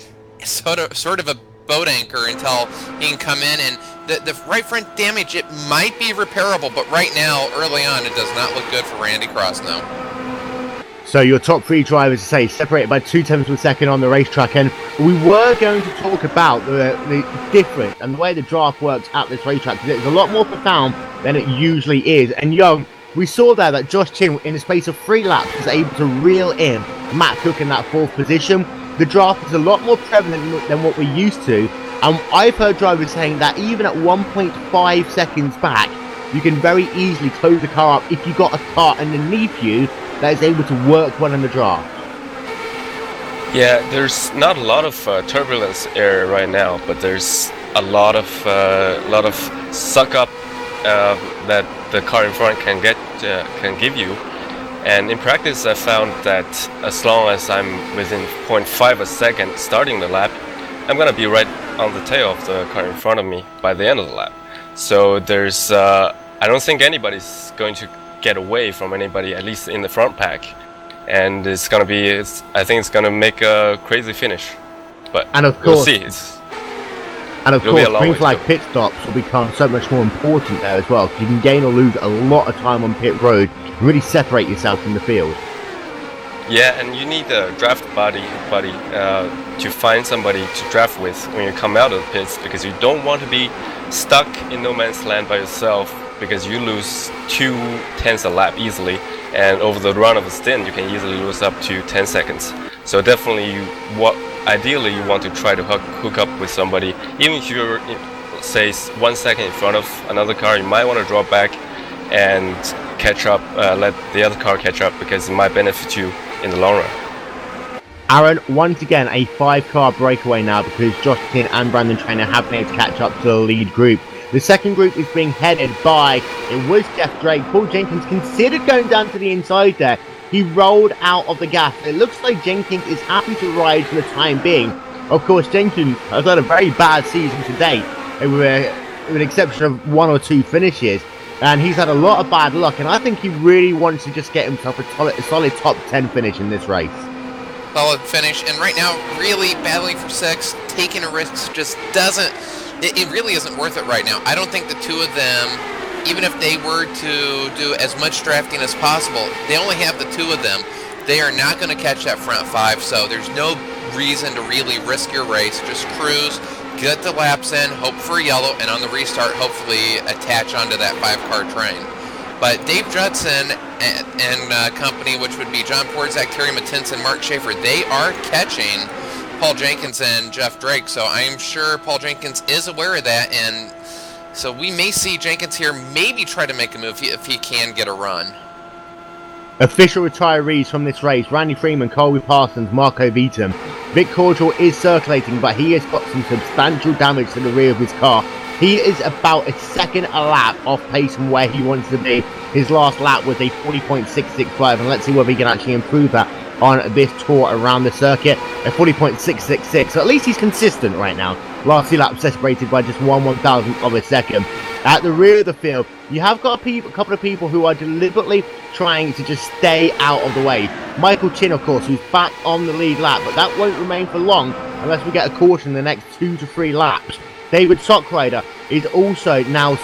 sort of a boat anchor until he can come in, and the right front damage, it might be repairable, but right now, early on, it does not look good for Randy Krosno. So your top 3 drivers, say, separated by 0.2 of a second on the racetrack, and we were going to talk about the difference and the way the draft works at this racetrack, because it's a lot more profound than it usually is. And we saw there that Josh Chin, in the space of 3 laps, was able to reel in Matt Cook in that 4th position. The draft is a lot more prevalent than what we're used to, and I've heard drivers saying that even at 1.5 seconds back, you can very easily close the car up if you got a car underneath you that is able to work well in the draft. Yeah, there's not a lot of turbulence area right now, but there's a lot of suck up that the car in front can give you. And in practice, I found that as long as I'm within 0.5 a second starting the lap, I'm gonna be right on the tail of the car in front of me by the end of the lap. So there's, I don't think anybody's going to get away from anybody, at least in the front pack. And it's gonna be, I think it's gonna make a crazy finish. But we'll see. And of course, things like pit stops will become so much more important there as well, because you can gain or lose a lot of time on pit road and really separate yourself from the field. Yeah, and you need a draft buddy to find somebody to draft with when you come out of the pits, because you don't want to be stuck in no man's land by yourself, because you lose 0.2 a lap easily, and over the run of a stint you can easily lose up to 10 seconds. So definitely ideally you want to try to hook up with somebody. Even if you're, say, 1 second in front of another car, you might want to drop back and catch up, let the other car catch up, because it might benefit you in the long run. Aaron, once again, a 5-car breakaway now, because Josh Tin and Brandon Trainer have been able to catch up to the lead group. The second group is being headed by, it was Jeff Drake. Paul Jenkins considered going down to the inside there. He rolled out of the gas. It looks like Jenkins is happy to ride for the time being. Of course, Jenkins has had a very bad season to date, with an exception of 1 or 2 finishes. And he's had a lot of bad luck, and I think he really wants to just get himself a solid top 10 finish in this race. Solid finish, and right now, really battling for 6, taking a risk just doesn't, it really isn't worth it right now. I don't think the 2 of them, even if they were to do as much drafting as possible, they only have the 2 of them. They are not going to catch that front 5, so there's no reason to really risk your race. Just cruise, get the laps in, hope for a yellow, and on the restart, hopefully attach onto that 5-car train. But Dave Judson and company, which would be John Porzak, Terry Mattinson, Mark Schaefer, they are catching Paul Jenkins and Jeff Drake, so I'm sure Paul Jenkins is aware of that, and so we may see Jenkins here maybe try to make a move if he can get a run. Official retirees from this race: Randy Freeman, Colby Parsons, Marco Vitam. Vic Cordial is circulating, but he has got some substantial damage to the rear of his car. He is about a second a lap off pace from where he wants to be. His last lap was a 40.665, and let's see whether he can actually improve that on this tour around the circuit. A 40.666, so at least he's consistent right now. Last 2 laps separated by just 1/1000th of a second. At the rear of the field, you have got a couple of people who are deliberately trying to just stay out of the way. Michael Chin, of course, who's back on the lead lap, but that won't remain for long unless we get a caution in the next 2 to 3 laps. David Sockrider is also now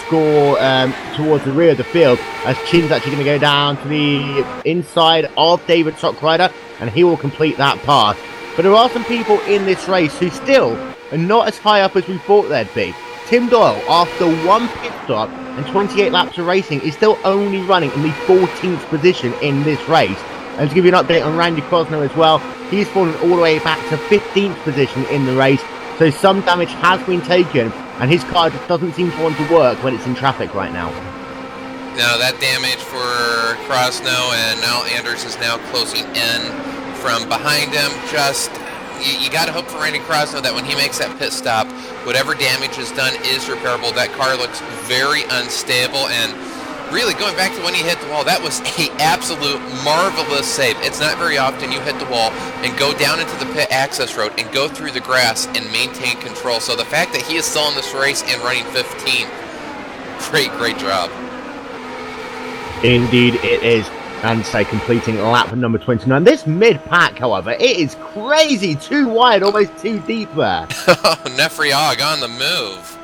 towards the rear of the field, as Chin's actually going to go down to the inside of David Sockrider, and he will complete that pass. But there are some people in this race who still are not as high up as we thought they'd be. Tim Doyle, after one pit stop and 28 laps of racing, is still only running in the 14th position in this race. And to give you an update on Randy Cosno as well, he's fallen all the way back to 15th position in the race. So some damage has been taken, and his car just doesn't seem to want to work when it's in traffic right now. Now that damage for Krosno, and now Anders is now closing in from behind him. Just, you got to hope for Randy Krosno that when he makes that pit stop, whatever damage is done is repairable. That car looks very unstable, and really going back to when he hit the wall, that was an absolute marvelous save. It's not very often you hit the wall and go down into the pit access road and go through the grass and maintain control. So the fact that he is still in this race and running 15, great job. Indeed it is. And say completing lap number 29. This mid-pack, however, it is crazy. Too wide, almost too deep there. Nefriog on the move.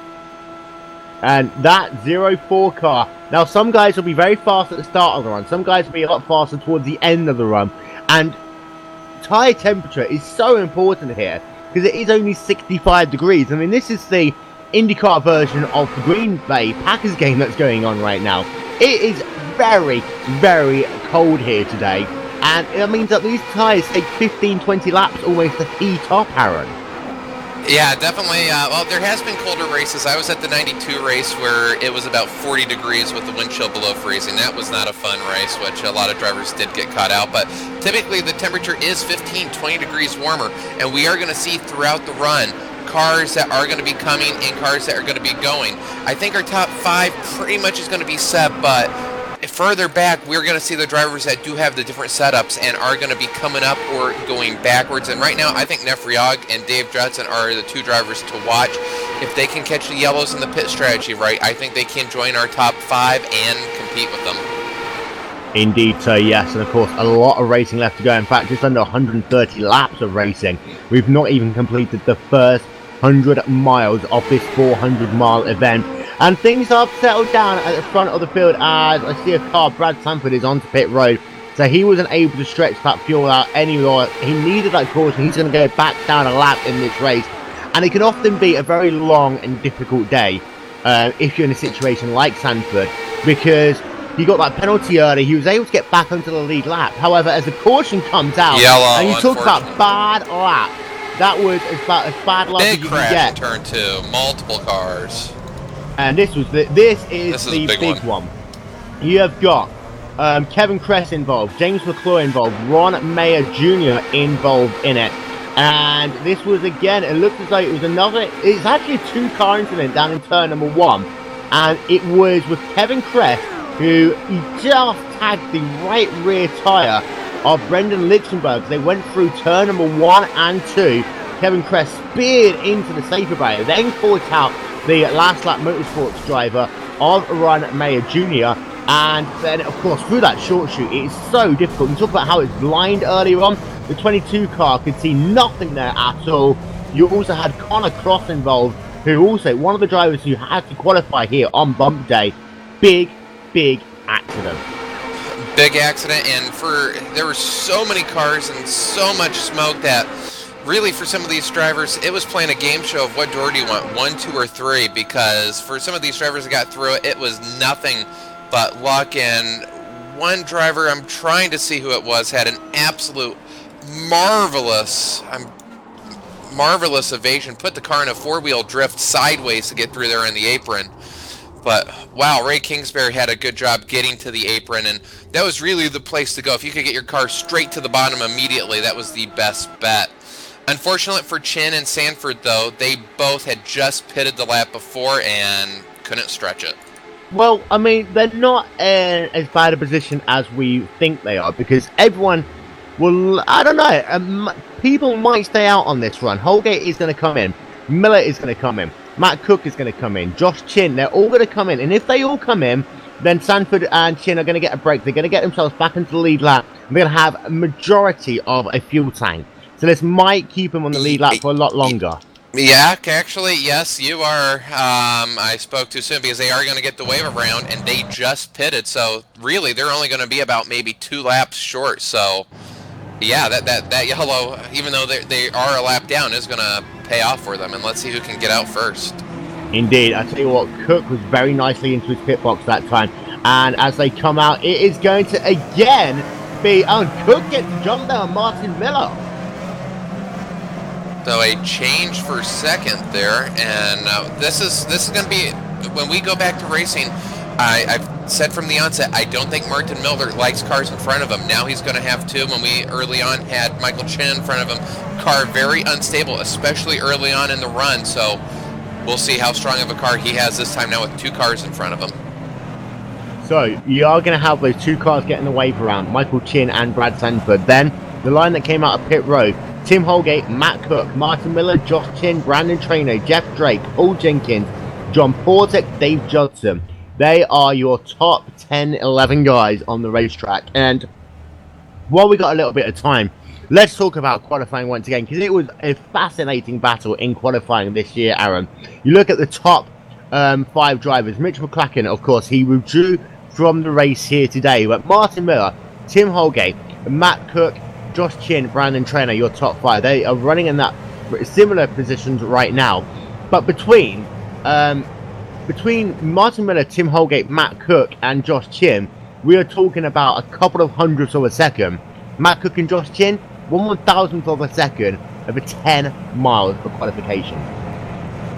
And that 0-4 car. Now, some guys will be very fast at the start of the run. Some guys will be a lot faster towards the end of the run. And tyre temperature is so important here because it is only 65 degrees. I mean, this is the IndyCar version of the Green Bay Packers game that's going on right now. It is very cold here today, and it means that these tyres take 15-20 laps almost to heat up, Aaron. Yeah, definitely. Well, there has been colder races. I was at the 92 race where it was about 40 degrees with the wind chill below freezing. That was not a fun race, which a lot of drivers did get caught out. But typically the temperature is 15-20 degrees warmer, and we are going to see throughout the run cars that are going to be coming and cars that are going to be going. I think our top 5 pretty much is going to be set, but further back, we're going to see the drivers that do have the different setups and are going to be coming up or going backwards. And right now, I think Nefriog and Dave Judson are the 2 drivers to watch. If they can catch the yellows in the pit strategy right, I think they can join our top 5 and compete with them. Indeed, so yes, and of course, a lot of racing left to go. In fact, just under 130 laps of racing. We've not even completed the first 100 miles of this 400-mile event. And things have settled down at the front of the field as I see a car. Brad Sanford is onto pit road. So he wasn't able to stretch that fuel out anymore. He needed that caution. He's going to go back down a lap in this race. And it can often be a very long and difficult day if you're in a situation like Sanford, because he got that penalty early. He was able to get back onto the lead lap. However, as the caution comes out, yellow, and you talk about bad lap, that was about as bad luck as you can get. Big crash in turn 2, multiple cars. And this is the big one. You have got Kevin Kress involved, James McClure involved, Ron Mayer Jr. involved in it. And this was, again, it looked as though it was it's actually a 2-car incident down in turn number 1. And it was with Kevin Kress, who he just tagged the right rear tyre of Brendan Lichtenberg. They went through turn number 1 and 2. Kevin Kress speared into the safety barrier, then caught out the last lap motorsports driver of Ron Mayer Jr. And then, of course, through that short shoot, it is so difficult. You talk about how it's blind earlier on. The 22 car could see nothing there at all. You also had Connor Cross involved, who also, one of the drivers who had to qualify here on bump day. Big accident. Big accident, and there were so many cars and so much smoke that really, for some of these drivers, it was playing a game show of what door do you want, 1, 2, or 3, because for some of these drivers that got through it, it was nothing but luck. And one driver, I'm trying to see who it was, had an absolute marvelous evasion, put the car in a 4-wheel drift sideways to get through there in the apron. But wow, Ray Kingsbury had a good job getting to the apron, and that was really the place to go. If you could get your car straight to the bottom immediately, that was the best bet. Unfortunate for Chin and Sanford, though, they both had just pitted the lap before and couldn't stretch it. Well, I mean, they're not in as bad a position as we think they are, because everyone will, I don't know, people might stay out on this run. Holgate is going to come in. Miller is going to come in. Matt Cook is going to come in. Josh Chin, they're all going to come in. And if they all come in, then Sanford and Chin are going to get a break. They're going to get themselves back into the lead lap. They're going to have a majority of a fuel tank. So this might keep them on the lead lap for a lot longer. Yeah, actually, yes, you are. I spoke too soon because they are going to get the wave around, and they just pitted. So really, they're only going to be about maybe 2 laps short. So Yeah, that yellow, even though they are a lap down, is going to pay off for them. And let's see who can get out first. Indeed, I tell you what, Cook was very nicely into his pit box that time. And as they come out, it is going to again be, Cook gets jumped down Martin Miller. So a change for second there, and this is going to be, when we go back to racing, I've said from the onset, I don't think Martin Miller likes cars in front of him. Now he's going to have two. When we early on had Michael Chin in front of him, car very unstable, especially early on in the run. So we'll see how strong of a car he has this time now with two cars in front of him. So you are going to have those two cars getting the wave around, Michael Chin and Brad Sanford. Then the line that came out of pit road, Tim Holgate, Matt Cook, Martin Miller, Josh Chin, Brandon Traynor, Jeff Drake, Paul Jenkins, John Portek, Dave Judson. They are your top 10, 11 guys on the racetrack. And while we got a little bit of time, let's talk about qualifying once again, because it was a fascinating battle in qualifying this year, Aaron. You look at the top 5 drivers. Mitch McCracken, of course, he withdrew from the race here today. But Martin Miller, Tim Holgate, Matt Cook, Josh Chin, Brandon Traynor, your top 5. They are running in that similar positions right now. But between Martin Miller, Tim Holgate, Matt Cook, and Josh Chin, we are talking about a couple of hundredths of a second. Matt Cook and Josh Chin, 1/1000th of a second over 10 miles for qualification.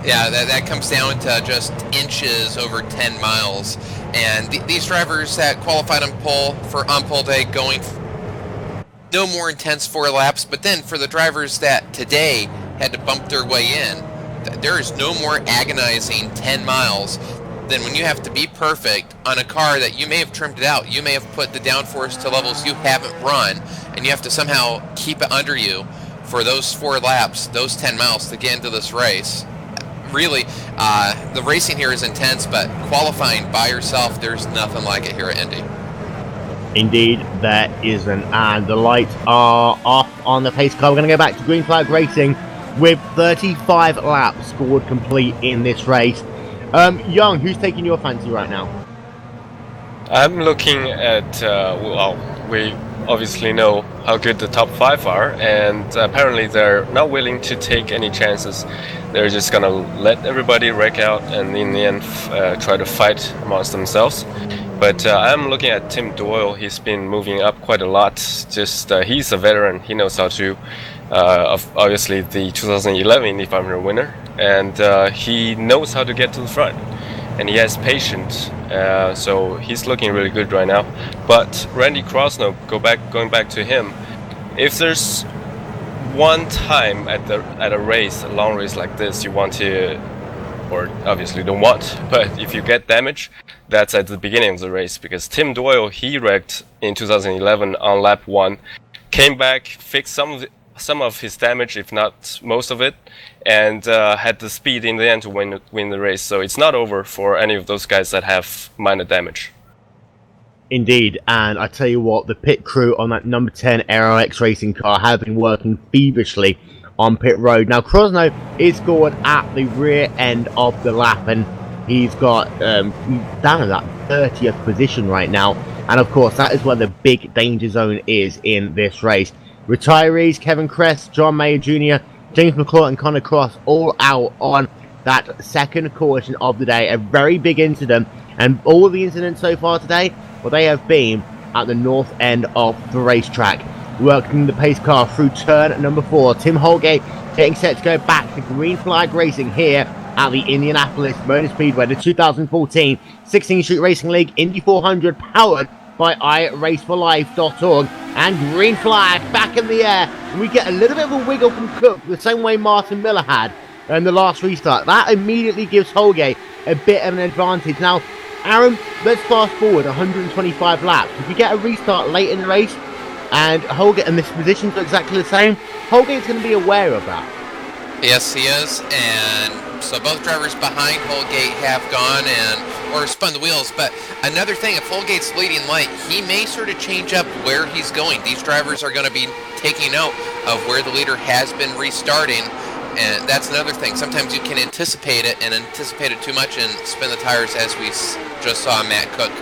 Yeah, that comes down to just inches over 10 miles. And these drivers that qualified on pole day going no more intense 4 laps, but then for the drivers that today had to bump their way in, there is no more agonizing 10 miles than when you have to be perfect on a car that you may have trimmed it out. You may have put the downforce to levels you haven't run, and you have to somehow keep it under you for those 4 laps, those 10 miles to get into this race. Really, the racing here is intense, but qualifying by yourself, there's nothing like it here at Indy. Indeed, there isn't. And the lights are off on the pace car. We're going to go back to green flag racing with 35 laps scored complete in this race. Young, who's taking your fancy right now? I'm looking at, well, we obviously know how good the top 5 are, and apparently they're not willing to take any chances. They're just gonna let everybody wreck out and in the end try to fight amongst themselves. But I'm looking at Tim Doyle. He's been moving up quite a lot. Just he's a veteran. He knows how to, obviously the 2011 Indy 500 winner, and he knows how to get to the front. And he has patience, so he's looking really good right now. But Randy Krosno, going back to him, if there's one time at a race, a long race like this, you want to, or obviously don't want, but if you get damage, that's at the beginning of the race, because Tim Doyle, he wrecked in 2011 on lap 1, came back, fixed some of his damage, if not most of it, and had the speed in the end to win the race. So it's not over for any of those guys that have minor damage. Indeed, and I tell you what, the pit crew on that number 10 Aero X Racing car have been working feverishly on pit road. Now, Krosno is scored at the rear end of the lap, and he's got he's down in that 30th position right now. And of course, that is where the big danger zone is in this race. Retirees, Kevin Kress, John Mayer Jr., James McClure and Connor Cross all out on that second caution of the day. A very big incident, and all of the incidents so far today, well, they have been at the north end of the racetrack. Working the pace car through turn number 4. Tim Holgate getting set to go back to green flag racing here at the Indianapolis Motor Speedway, the 2014 16th Street Racing League Indy 400, powered by iRaceForLife.org. And green flag back in the air. And we get a little bit of a wiggle from Cook, the same way Martin Miller had in the last restart. That immediately gives Holgate a bit of an advantage. Now, Aaron, let's fast forward 125 laps. If you get a restart late in the race, and Holgate and this positions are exactly the same, Holgate's going to be aware of that. Yes, he is, and so both drivers behind Holgate have gone or spun the wheels. But another thing, if Holgate's leading light, he may sort of change up where he's going. These drivers are going to be taking note of where the leader has been restarting, and that's another thing. Sometimes you can anticipate it and anticipate it too much and spin the tires, as we just saw Matt Cook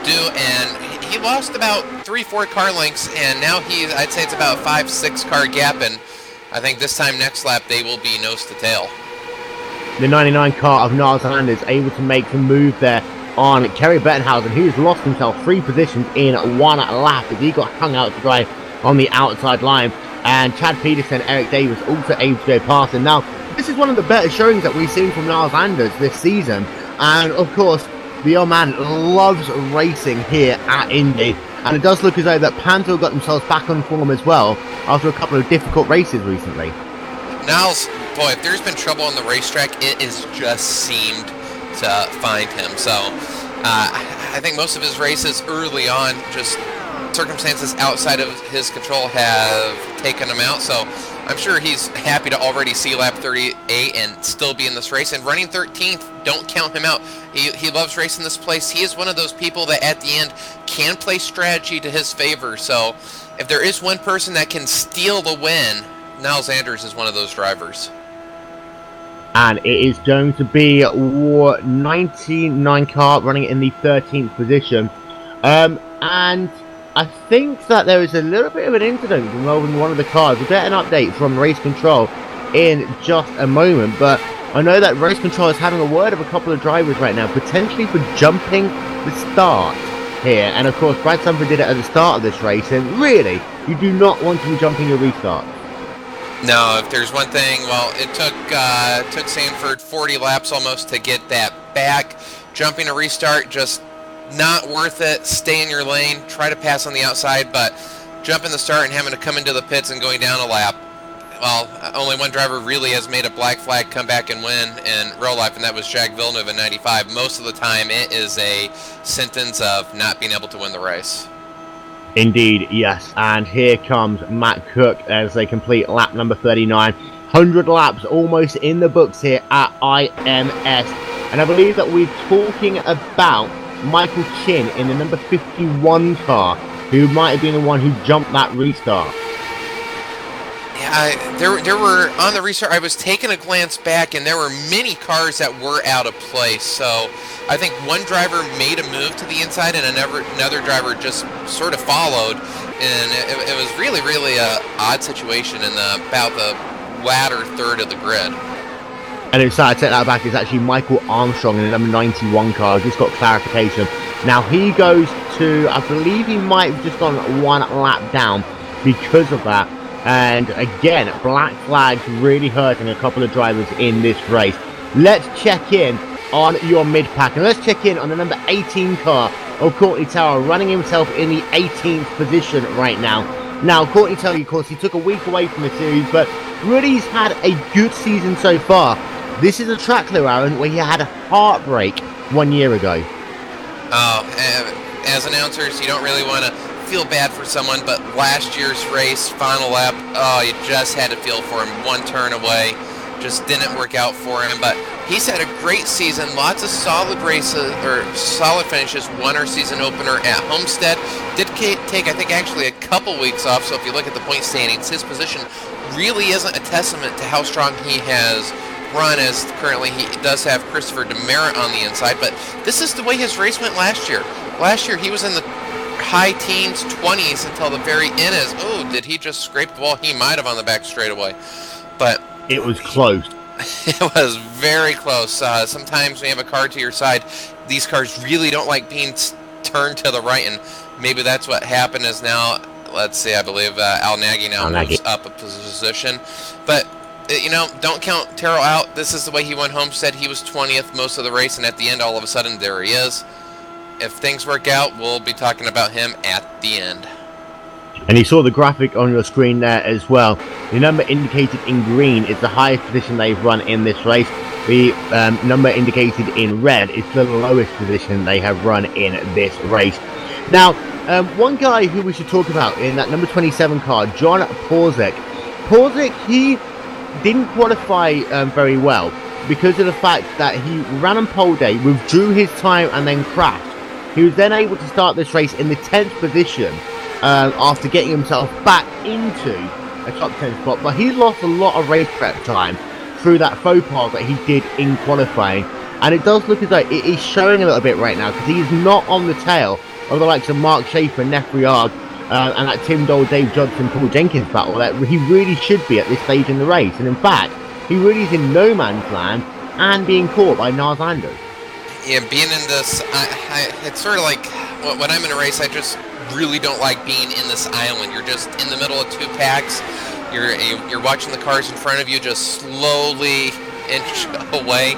do, and he lost about 3-4 car lengths, and now I'd say it's about 5-6 car gap, and I think this time next lap they will be nose to tail. The 99 car of Niles Landers able to make the move there on Kerry Bettenhausen, who's lost himself 3 positions in 1 lap as he got hung out to dry on the outside line. And Chad Peterson, Eric Davis also able to go past. And now, this is one of the better showings that we've seen from Niles Landers this season. And of course, the old man loves racing here at Indy. And it does look as though that Panto got themselves back on form as well after a couple of difficult races recently. Niles, boy, if there's been trouble on the racetrack, it has just seemed to find him. So I think most of his races early on, just circumstances outside of his control have taken him out. So I'm sure he's happy to already see lap 38 and still be in this race. And running 13th, don't count him out. He loves racing this place. He is one of those people that at the end can play strategy to his favor. So if there is one person that can steal the win, Niles Landers is one of those drivers. And it is going to be War 99 car running in the 13th position. And I think that there is a little bit of an incident involving one of the cars. We'll get an update from Race Control in just a moment. But I know that Race Control is having a word of a couple of drivers right now, potentially for jumping the start here. And of course, Brad Sumford did it at the start of this race. And really, you do not want to be jumping a restart. No, if there's one thing, well, it took Sanford 40 laps almost to get that back. Jumping a restart, just not worth it. Stay in your lane, try to pass on the outside, but jumping the start and having to come into the pits and going down a lap, well, only one driver really has made a black flag come back and win in real life, and that was Jacques Villeneuve in 95. Most of the time, it is a sentence of not being able to win the race. Indeed, yes. And here comes Matt Cook as they complete lap number 39. 100 laps almost in the books here at IMS. And I believe that we're talking about Michael Chin in the number 51 car, who might have been the one who jumped that restart. Yeah, there were, on the restart, I was taking a glance back, and there were many cars that were out of place. So I think one driver made a move to the inside, and another driver just sort of followed. And it was really, really an odd situation in about the latter third of the grid. And inside, I take that back, it's actually Michael Armstrong in the number 91 car. Just got clarification. Now he goes to, I believe he might have just gone 1 lap down because of that. And again, black flags really hurting a couple of drivers in this race. Let's check in on your mid-pack. And let's check in on the number 18 car of Courtney Tower, running himself in the 18th position right now. Now, Courtney Tower, of course, he took a week away from the series, but Rudy's had a good season so far. This is a track, though, Aaron, where he had a heartbreak 1 year ago. Oh, as announcers, you don't really want to feel bad for someone, but last year's race, final lap, oh, you just had to feel for him. One turn away, just didn't work out for him, but he's had a great season, lots of solid races, or solid finishes, won our season opener at Homestead, did take, I think, actually a couple weeks off, so if you look at the point standings, his position really isn't a testament to how strong he has run, as currently he does have Christopher Demerit on the inside, but this is the way his race went last year. Last year, he was in the high teens, 20s until the very end. As did he just scrape the wall? He might have on the back straightaway, but it was close. It was very close. Sometimes when you have a car to your side, these cars really don't like being turned to the right, and maybe that's what happened. Is now, let's see, I believe Al Nagy now moves up a position, but you know, don't count Terrell out. This is the way he went Homestead. He was 20th most of the race, and at the end, all of a sudden, there he is. If things work out, we'll be talking about him at the end. And you saw the graphic on your screen there as well. The number indicated in green is the highest position they've run in this race. The number indicated in red is the lowest position they have run in this race. Now, one guy who we should talk about in that number 27 car, John Porzek. Porzek, he didn't qualify very well because of the fact that he ran on pole day, withdrew his time, and then crashed. He was then able to start this race in the 10th position after getting himself back into a top 10 spot. But he lost a lot of race prep time through that faux pas that he did in qualifying. And it does look as though it is showing a little bit right now because he is not on the tail of the likes of Mark Schaefer, Neff Riard, and that Tim Dole, Dave Judson, Paul Jenkins battle, that he really should be at this stage in the race. And in fact, he really is in no man's land and being caught by Nars Anders. Yeah, being in this, it's sort of like when I'm in a race, I just really don't like being in this island. You're just in the middle of two packs. You're watching the cars in front of you just slowly inch away,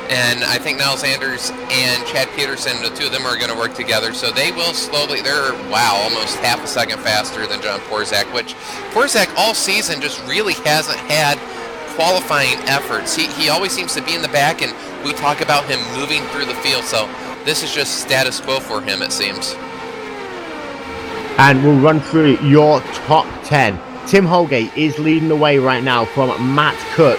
and I think Niles Anders and Chad Peterson, the two of them are going to work together, so they will slowly, they're, almost half a second faster than John Porzak, which Porzak all season just really hasn't had qualifying efforts. He always seems to be in the back, and we talk about him moving through the field, so this is just status quo for him, it seems. And we'll run through your top 10. Tim Holgate is leading the way right now from Matt Cook,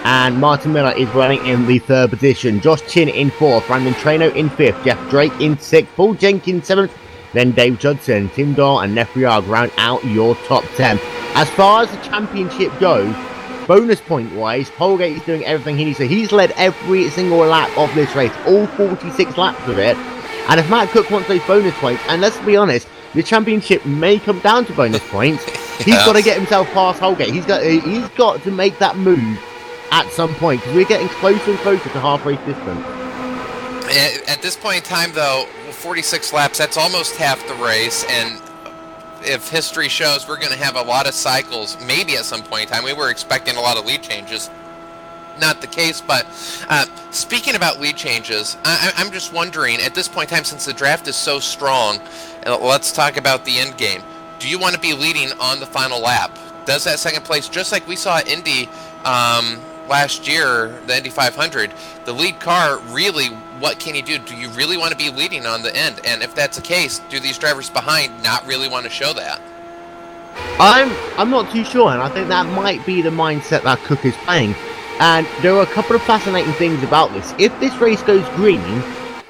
and Martin Miller is running in the third position. Josh Chin in fourth, Brandon Treno in fifth, Jeff Drake in sixth, Paul Jenkins seventh, then Dave Judson, Tim Dole and Neff Riard round out your top 10. As far as the championship goes, bonus point wise, Holgate is doing everything he needs to. He's led every single lap of this race, all 46 laps of it. And if Matt Cook wants those bonus points, and let's be honest, the championship may come down to bonus points, he's got to get himself past Holgate. He's got to make that move at some point, because we're getting closer and closer to half-race distance. At this point in time, though, 46 laps, that's almost half the race, and if history shows, we're going to have a lot of cycles, maybe at some point in time. We were expecting a lot of lead changes. Not the case, but speaking about lead changes, I'm just wondering, at this point in time, since the draft is so strong, let's talk about the end game. Do you want to be leading on the final lap? Does that second place, just like we saw at Indy last year, the Indy 500, the lead car, really, what can you do? Do you really want to be leading on the end? And if that's the case, do these drivers behind not really want to show that? I'm not too sure, and I think that might be the mindset that Cook is playing. And there are a couple of fascinating things about this. If this race goes green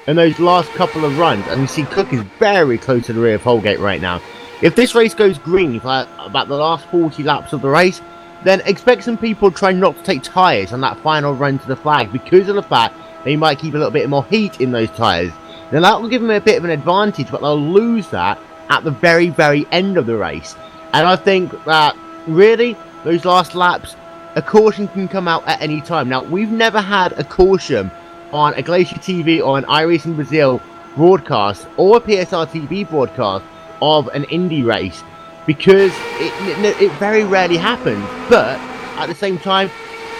in those last couple of runs, and you see Cook is very close to the rear of Holgate right now. If this race goes green for about the last 40 laps of the race, then expect some people trying not to take tyres on that final run to the flag because of the fact they might keep a little bit more heat in those tyres. Now that will give them a bit of an advantage, but they'll lose that at the very, very end of the race. And I think that really, those last laps, a caution can come out at any time. Now, we've never had a caution on a Glacier TV or an iRacing Brazil broadcast or a PSR TV broadcast of an Indy race, because it very rarely happens. But at the same time,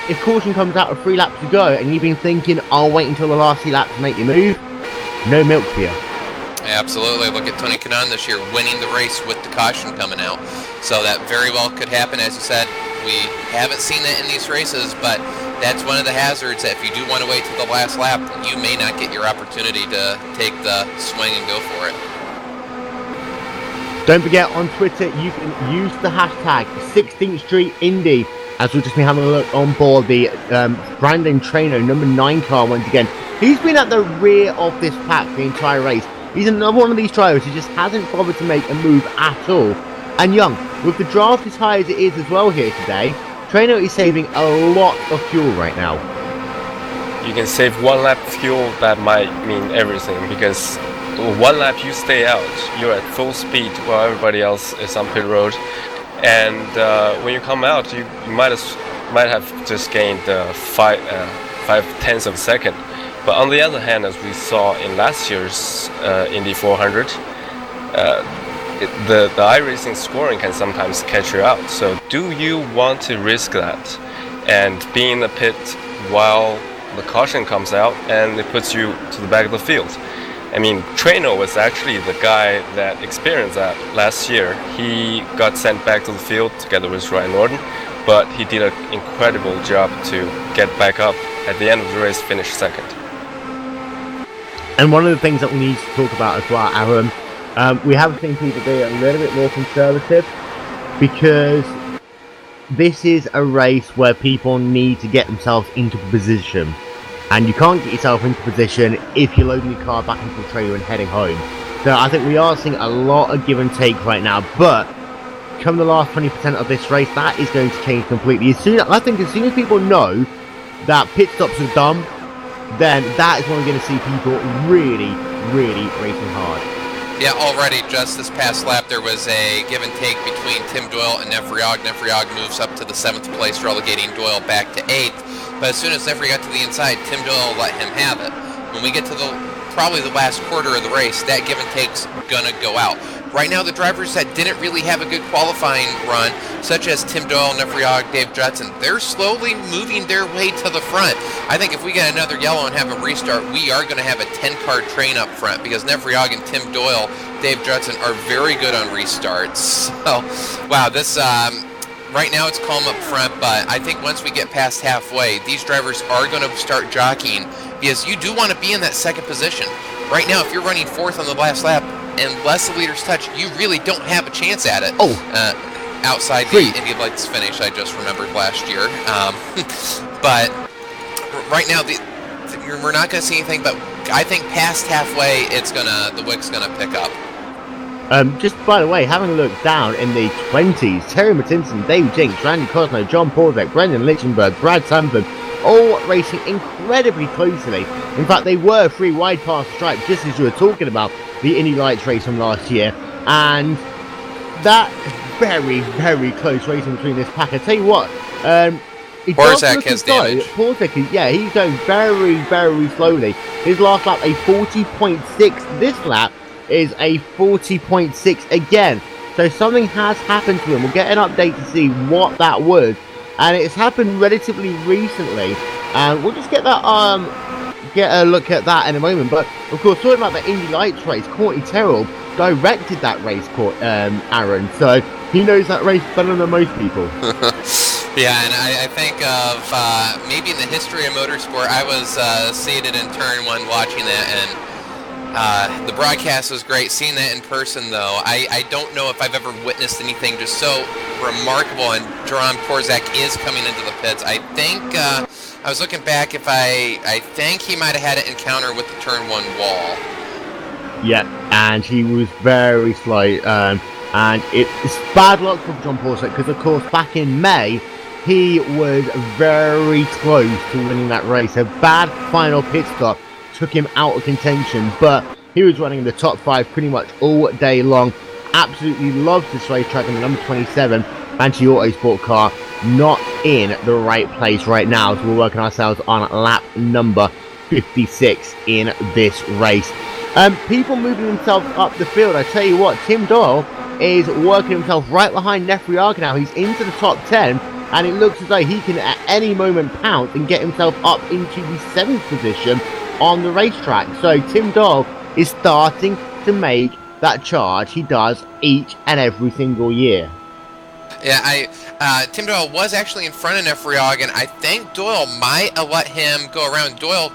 if caution comes out with 3 laps to go and you've been thinking, I'll wait until the last 3 laps to make your move, no milk for you. Absolutely. Look at Tony Kanaan this year winning the race with the caution coming out. So that very well could happen. As you said, we haven't seen that in these races, but that's one of the hazards that if you do want to wait till the last lap, you may not get your opportunity to take the swing and go for it. Don't forget, on Twitter, you can use the hashtag 16th Street Indy, as we've just been having a look on board the Brandon Treno number 9 car once again. He's been at the rear of this pack the entire race. He's another one of these drivers who just hasn't bothered to make a move at all. And Young, with the draft as high as it is as well here today, Treno is saving a lot of fuel right now. You can save 1 lap fuel, that might mean everything, because 1 lap you stay out, you're at full speed while everybody else is on pit road, and when you come out, you might have just gained 5/10 of a second. But on the other hand, as we saw in last year's Indy 400, the iRacing scoring can sometimes catch you out. So do you want to risk that and be in the pit while the caution comes out and it puts you to the back of the field? I mean, Treno was actually the guy that experienced that last year. He got sent back to the field together with Ryan Norton, but he did an incredible job to get back up at the end of the race, finish second. And one of the things that we need to talk about as well, Aaron, we have seen people be a little bit more conservative, because this is a race where people need to get themselves into position. And you can't get yourself into position if you're loading your car back into the trailer and heading home. So I think we are seeing a lot of give and take right now, but come the last 20% of this race, that is going to change completely. I think as soon as people know that pit stops are dumb, then that is when we're going to see people really, really racing hard. Yeah, already just this past lap there was a give and take between Tim Doyle and Nefriog. Nefriog moves up to the 7th place, relegating Doyle back to 8th. But as soon as Nefriog got to the inside, Tim Doyle let him have it. When we get to probably the last quarter of the race, that give and take's gonna go out. Right now, the drivers that didn't really have a good qualifying run, such as Tim Doyle, Nefriog, Dave Judson, they're slowly moving their way to the front. I think if we get another yellow and have a restart, we are going to have a 10-car train up front because Nefriog and Tim Doyle, Dave Judson are very good on restarts. So, wow, this right now it's calm up front, but I think once we get past halfway, these drivers are going to start jockeying because you do want to be in that second position. Right now, if you're running 4th on the last lap, unless the leaders touch, you really don't have a chance at it. Outside the Indy Lights finish, I just remembered last year. But right now, we're not going to see anything. But I think past halfway, the wick's gonna pick up. Just by the way, having a look down in the 20s, Terry Mattinson, Dave Jinks, Randy Cosno, John Paulbeck, Brendan Lichtenberg, Brad Sanford, all racing incredibly closely. In fact, they were 3 wide past the stripe, just as you were talking about the Indy Lights race from last year. And that very, very close racing between this pack. I tell you what, Borzak has damage. Borzak, yeah, he's going very, very slowly. His last lap, a 40.6. This lap is a 40.6 again. So something has happened to him. We'll get an update to see what that was. And it's happened relatively recently. And we'll just get that get a look at that in a moment. But of course, talking about the Indy Lights race, Courtney Terrell directed that race, Aaron. So he knows that race better than most people. Yeah, and I think of maybe in the history of motorsport, I was seated in turn 1 watching that, and the broadcast was great. Seeing that in person, though, I don't know if I've ever witnessed anything just so remarkable. And Jerome Borzak is coming into the pits. I think I was looking back. I think he might have had an encounter with the turn 1 wall. Yeah, and he was very slow. And it's bad luck for John Borzak because, of course, back in May, he was very close to winning that race. A bad final pit stop took him out of contention, but he was running in the top 5 pretty much all day long. Absolutely loves this racetrack, and the number 27 Banshee Autosport car not in the right place right now. So we're working ourselves on lap number 56 in this race. People moving themselves up the field. I tell you what, Tim Doyle is working himself right behind Nefriog now. He's into the top 10, and it looks as though he can at any moment pounce and get himself up into the 7th position on the racetrack. So Tim Doyle is starting to make that charge he does each and every single year. Yeah, Tim Doyle was actually in front of Nefriog, and I think Doyle might have let him go around. Doyle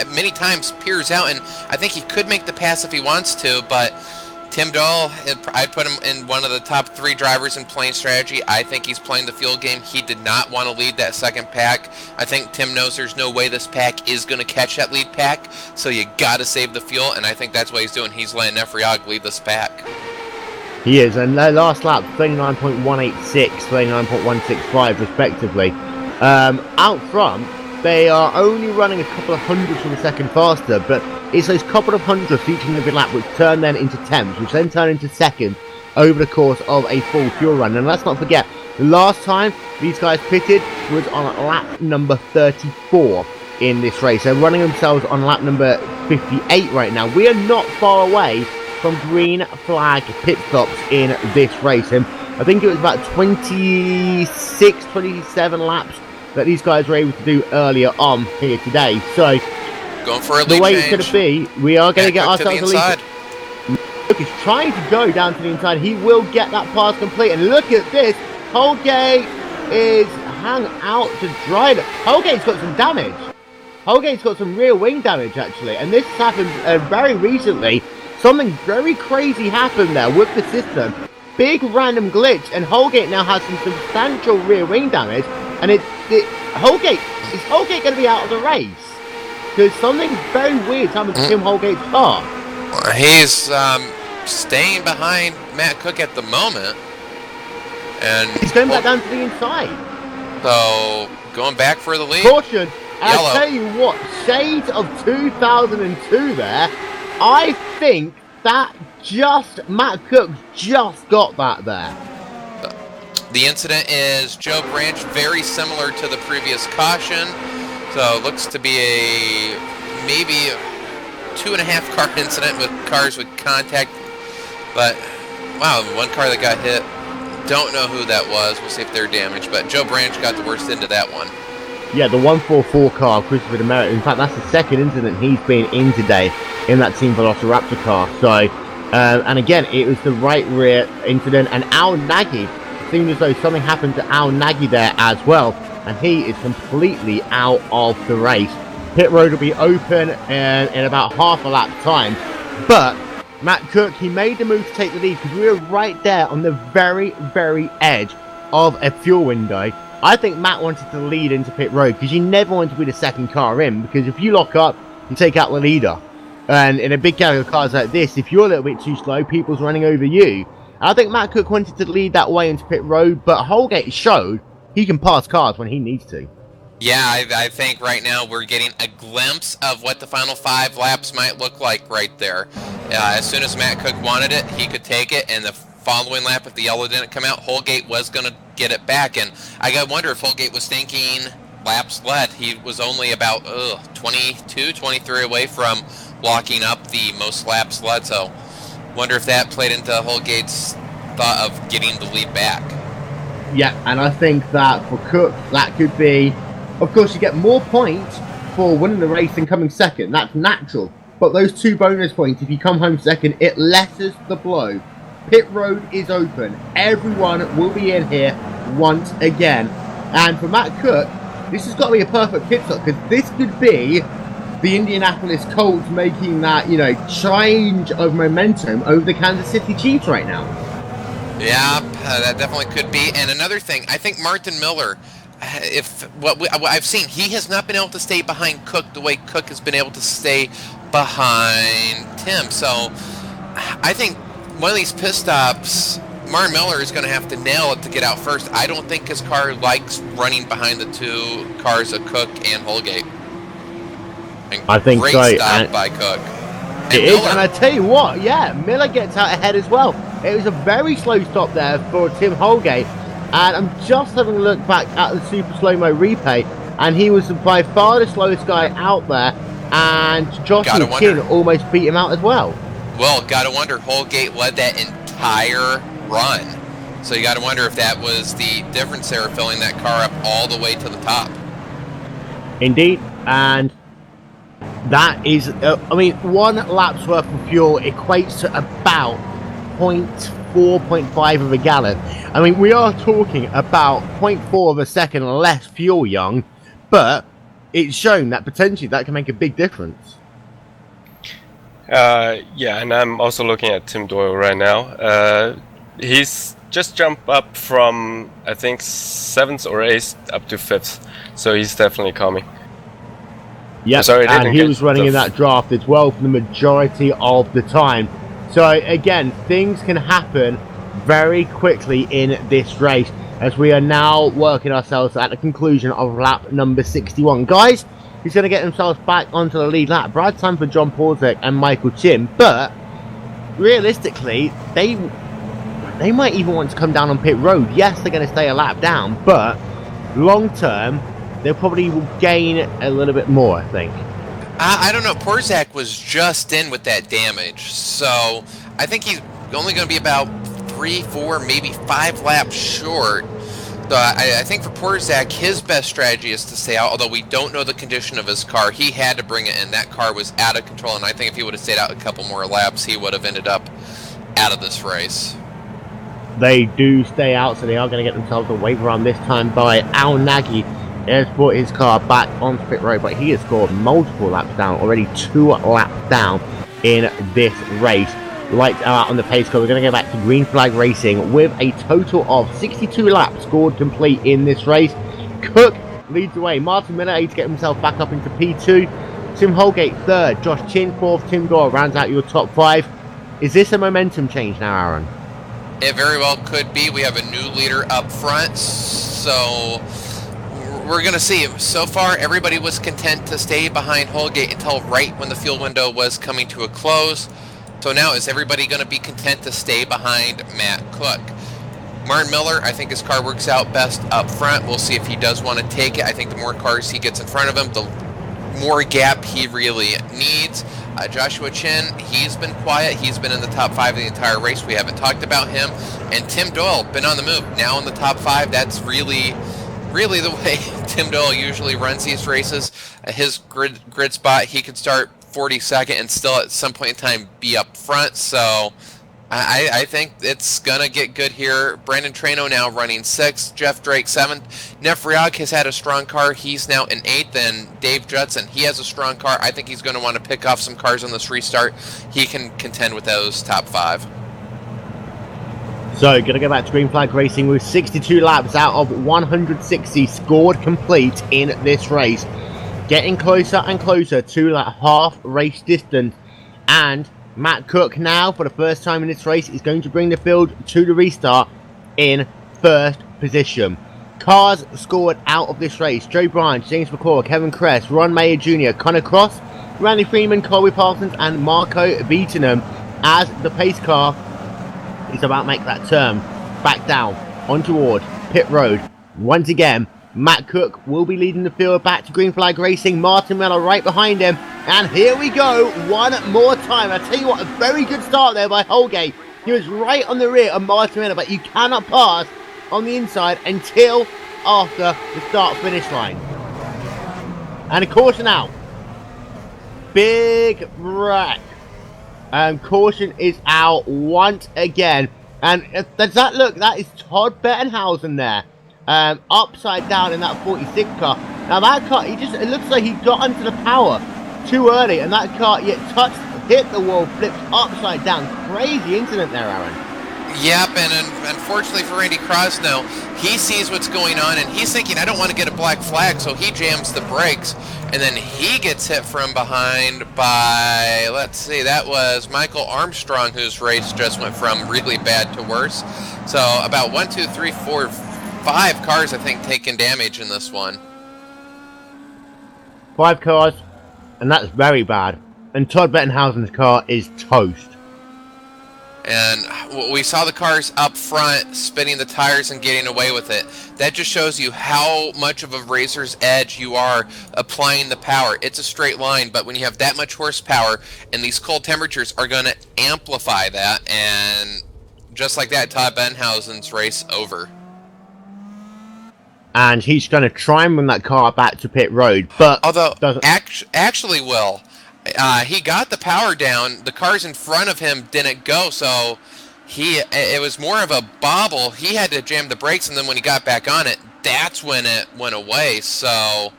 many times peers out, and I think he could make the pass if he wants to, but Tim Doyle, I'd put him in one of the top 3 drivers in playing strategy. I think he's playing the field game. He did not want to lead that second pack. I think Tim knows there's no way this pack is going to catch that lead pack, so you got to save the fuel, and I think that's what he's doing. He's letting Nefriog lead this pack. He is, and their last lap, 39.186, 39.165 respectively. Out front, they are only running a couple of hundredths of a second faster, but it's those couple of hundredths each and every lap which turn then into tenths, which then turn into seconds over the course of a full fuel run. And let's not forget, the last time these guys pitted was on lap number 34 in this race. They're running themselves on lap number 58 right now. We are not far away from green flag pit stops in this race. And I think it was about 26, 27 laps that these guys were able to do earlier on here today. So going for a lead the way change. It's going to be, we are going to get ourselves a lead. Look, he's trying to go down to the inside. He will get that pass complete. And look at this. Holgate is hung out to dry. Holgate's got some damage. Holgate's got some rear wing damage, actually. And this happened very recently. Something very crazy happened there with the system. Big random glitch. And Holgate now has some substantial rear wing damage. And is Holgate going to be out of the race? Because something very weird happened to Tim Holgate's car. He's staying behind Matt Cook at the moment. And he's going back down to the inside. So, going back for the lead. Caution. Yellow. I'll tell you what, shades of 2002 there. I think Matt Cook just got that there. The incident is Joe Branch, very similar to the previous caution. So it looks to be a maybe 2.5 car incident with cars with contact. But wow, one car that got hit, don't know who that was. We'll see if they're damaged. But Joe Branch got the worst end of that one. Yeah, the 144 car, Christopher DeMeritt. In fact, that's the second incident he's been in today in that Team Velociraptor car. So, and again, it was the right rear incident. And Al Nagy, it seemed as though something happened to Al Nagy there as well. And he is completely out of the race. Pit road will be open in about half a lap time. But Matt Cook, he made the move to take the lead because we were right there on the very, very edge of a fuel window. I think Matt wanted to lead into pit road because you never want to be the second car in, because if you lock up, you take out the leader. And in a big category of cars like this, if you're a little bit too slow, people's running over you. I think Matt Cook wanted to lead that way into pit road, but Holgate showed he can pass cars when he needs to. Yeah, I think right now we're getting a glimpse of what the final 5 laps might look like right there. As soon as Matt Cook wanted it, he could take it, and the following lap, if the yellow didn't come out, Holgate was going to get it back. And I got to wonder if Holgate was thinking laps led. He was only about 22, 23 away from locking up the most laps led. So wonder if that played into Holgate's thought of getting the lead back. Yeah, and I think that for Cook, that could be, of course, you get more points for winning the race than coming second. That's natural. But those 2 bonus points, if you come home second, it lessens the blow. Pit road is open. Everyone will be in here once again. And for Matt Cook, this has got to be a perfect pit stop, because this could be the Indianapolis Colts making that, change of momentum over the Kansas City Chiefs right now. Yeah, that definitely could be. And another thing, I think Martin Miller, what I've seen, he has not been able to stay behind Cook the way Cook has been able to stay behind Tim. So I think one of these pit stops, Martin Miller is going to have to nail it to get out first. I don't think his car likes running behind the 2 cars of Cook and Holgate. And I think great so. Stop by Cook. It is, and I tell you what, yeah, Miller gets out ahead as well. It was a very slow stop there for Tim Holgate, and I'm just having a look back at the super slow-mo replay, and he was by far the slowest guy out there, and Joshua Kin almost beat him out as well. Well, gotta wonder, Holgate led that entire run. So you gotta wonder if that was the difference there, filling that car up all the way to the top. Indeed, and that is, 1 lap's worth of fuel equates to about 0.5 of a gallon. I mean, we are talking about 0.4 of a second less fuel, Young, but it's shown that potentially that can make a big difference. Yeah, and I'm also looking at Tim Doyle right now. He's just jumped up from, I think, 7th or 8th up to 5th, so he's definitely coming. Yep, and he was running in that draft as well for the majority of the time. So again, things can happen very quickly in this race, as we are now working ourselves at the conclusion of lap number 61. Guys, he's going to get themselves back onto the lead lap. Brad Sanford, John Porzek and Michael Chim, but realistically, they might even want to come down on pit road. Yes, they're going to stay a lap down, but long term, they probably will gain a little bit more, I think. I don't know. Porzak was just in with that damage, so I think he's only going to be about 3, 4, maybe 5 laps short. So I think for Porzak, his best strategy is to stay out, although we don't know the condition of his car. He had to bring it in. That car was out of control, and I think if he would have stayed out a couple more laps, he would have ended up out of this race. They do stay out, so they are going to get themselves a wave run this time by Al Nagy. He has brought his car back onto pit road, but he has scored multiple laps down, already 2 laps down in this race. Lights out on the pace car. We're going to go back to Green Flag Racing with a total of 62 laps scored complete in this race. Cook leads the way. Martin Miller aids to get himself back up into P2. Tim Holgate 3rd. Josh Chin 4th. Tim Gore rounds out your top 5. Is this a momentum change now, Aaron? It very well could be. We have a new leader up front, so we're going to see. So far, everybody was content to stay behind Holgate until right when the fuel window was coming to a close. So now, is everybody going to be content to stay behind Matt Cook? Martin Miller, I think his car works out best up front. We'll see if he does want to take it. I think the more cars he gets in front of him, the more gap he really needs. Joshua Chin, he's been quiet. He's been in the top 5 of the entire race. We haven't talked about him. And Tim Doyle, been on the move. Now in the top 5. That's really the way Tim Doyle usually runs these races. His grid spot, he could start 42nd and still at some point in time be up front. So I think it's going to get good here. Brandon Trano now running 6th. Jeff Drake 7th. Neff Riag has had a strong car. He's now in 8th. And Dave Judson, he has a strong car. I think he's going to want to pick off some cars on this restart. He can contend with those top 5. So, going to go back to Green Flag Racing with 62 laps out of 160 scored complete in this race. Getting closer and closer to that half race distance. And Matt Cook now, for the first time in this race, is going to bring the field to the restart in first position. Cars scored out of this race: Joe Bryant, James McCall, Kevin Kress, Ron Mayer Jr., Connor Cross, Randy Freeman, Corey Parsons, and Marco Beatenham, as the pace car is about to make that turn back down on toward pit road. Once again, Matt Cook will be leading the field back to Green Flag Racing. Martin Miller right behind him. And here we go, one more time. I tell you what, a very good start there by Holgate. He was right on the rear of Martin Miller, but you cannot pass on the inside until after the start-finish line. And a caution out. Big wreck. Caution is out once again. And does that look? That is Todd Bettenhausen there. Upside down in that 46 car. Now that car, it looks like he got onto the power too early, and that car hit the wall, flipped upside down. Crazy incident there, Aaron. Yep, and unfortunately for Randy Crosno, he sees what's going on, and he's thinking, I don't want to get a black flag, so he jams the brakes, and then he gets hit from behind by, let's see, that was Michael Armstrong, whose race just went from really bad to worse. So about 1, 2, 3, 4, 5 cars, I think, taking damage in this one. 5 cars, and that's very bad. And Todd Bettenhausen's car is toast. And we saw the cars up front spinning the tires and getting away with it. That just shows you how much of a racer's edge you are applying the power. It's a straight line, but when you have that much horsepower and these cold temperatures are going to amplify that, and just like that, Todd Bettenhausen's race over. And he's going to try and bring that car back to pit road, but although actually, Will, he got the power down. The cars in front of him didn't go, so it was more of a bobble. He had to jam the brakes, and then when he got back on it, that's when it went away. So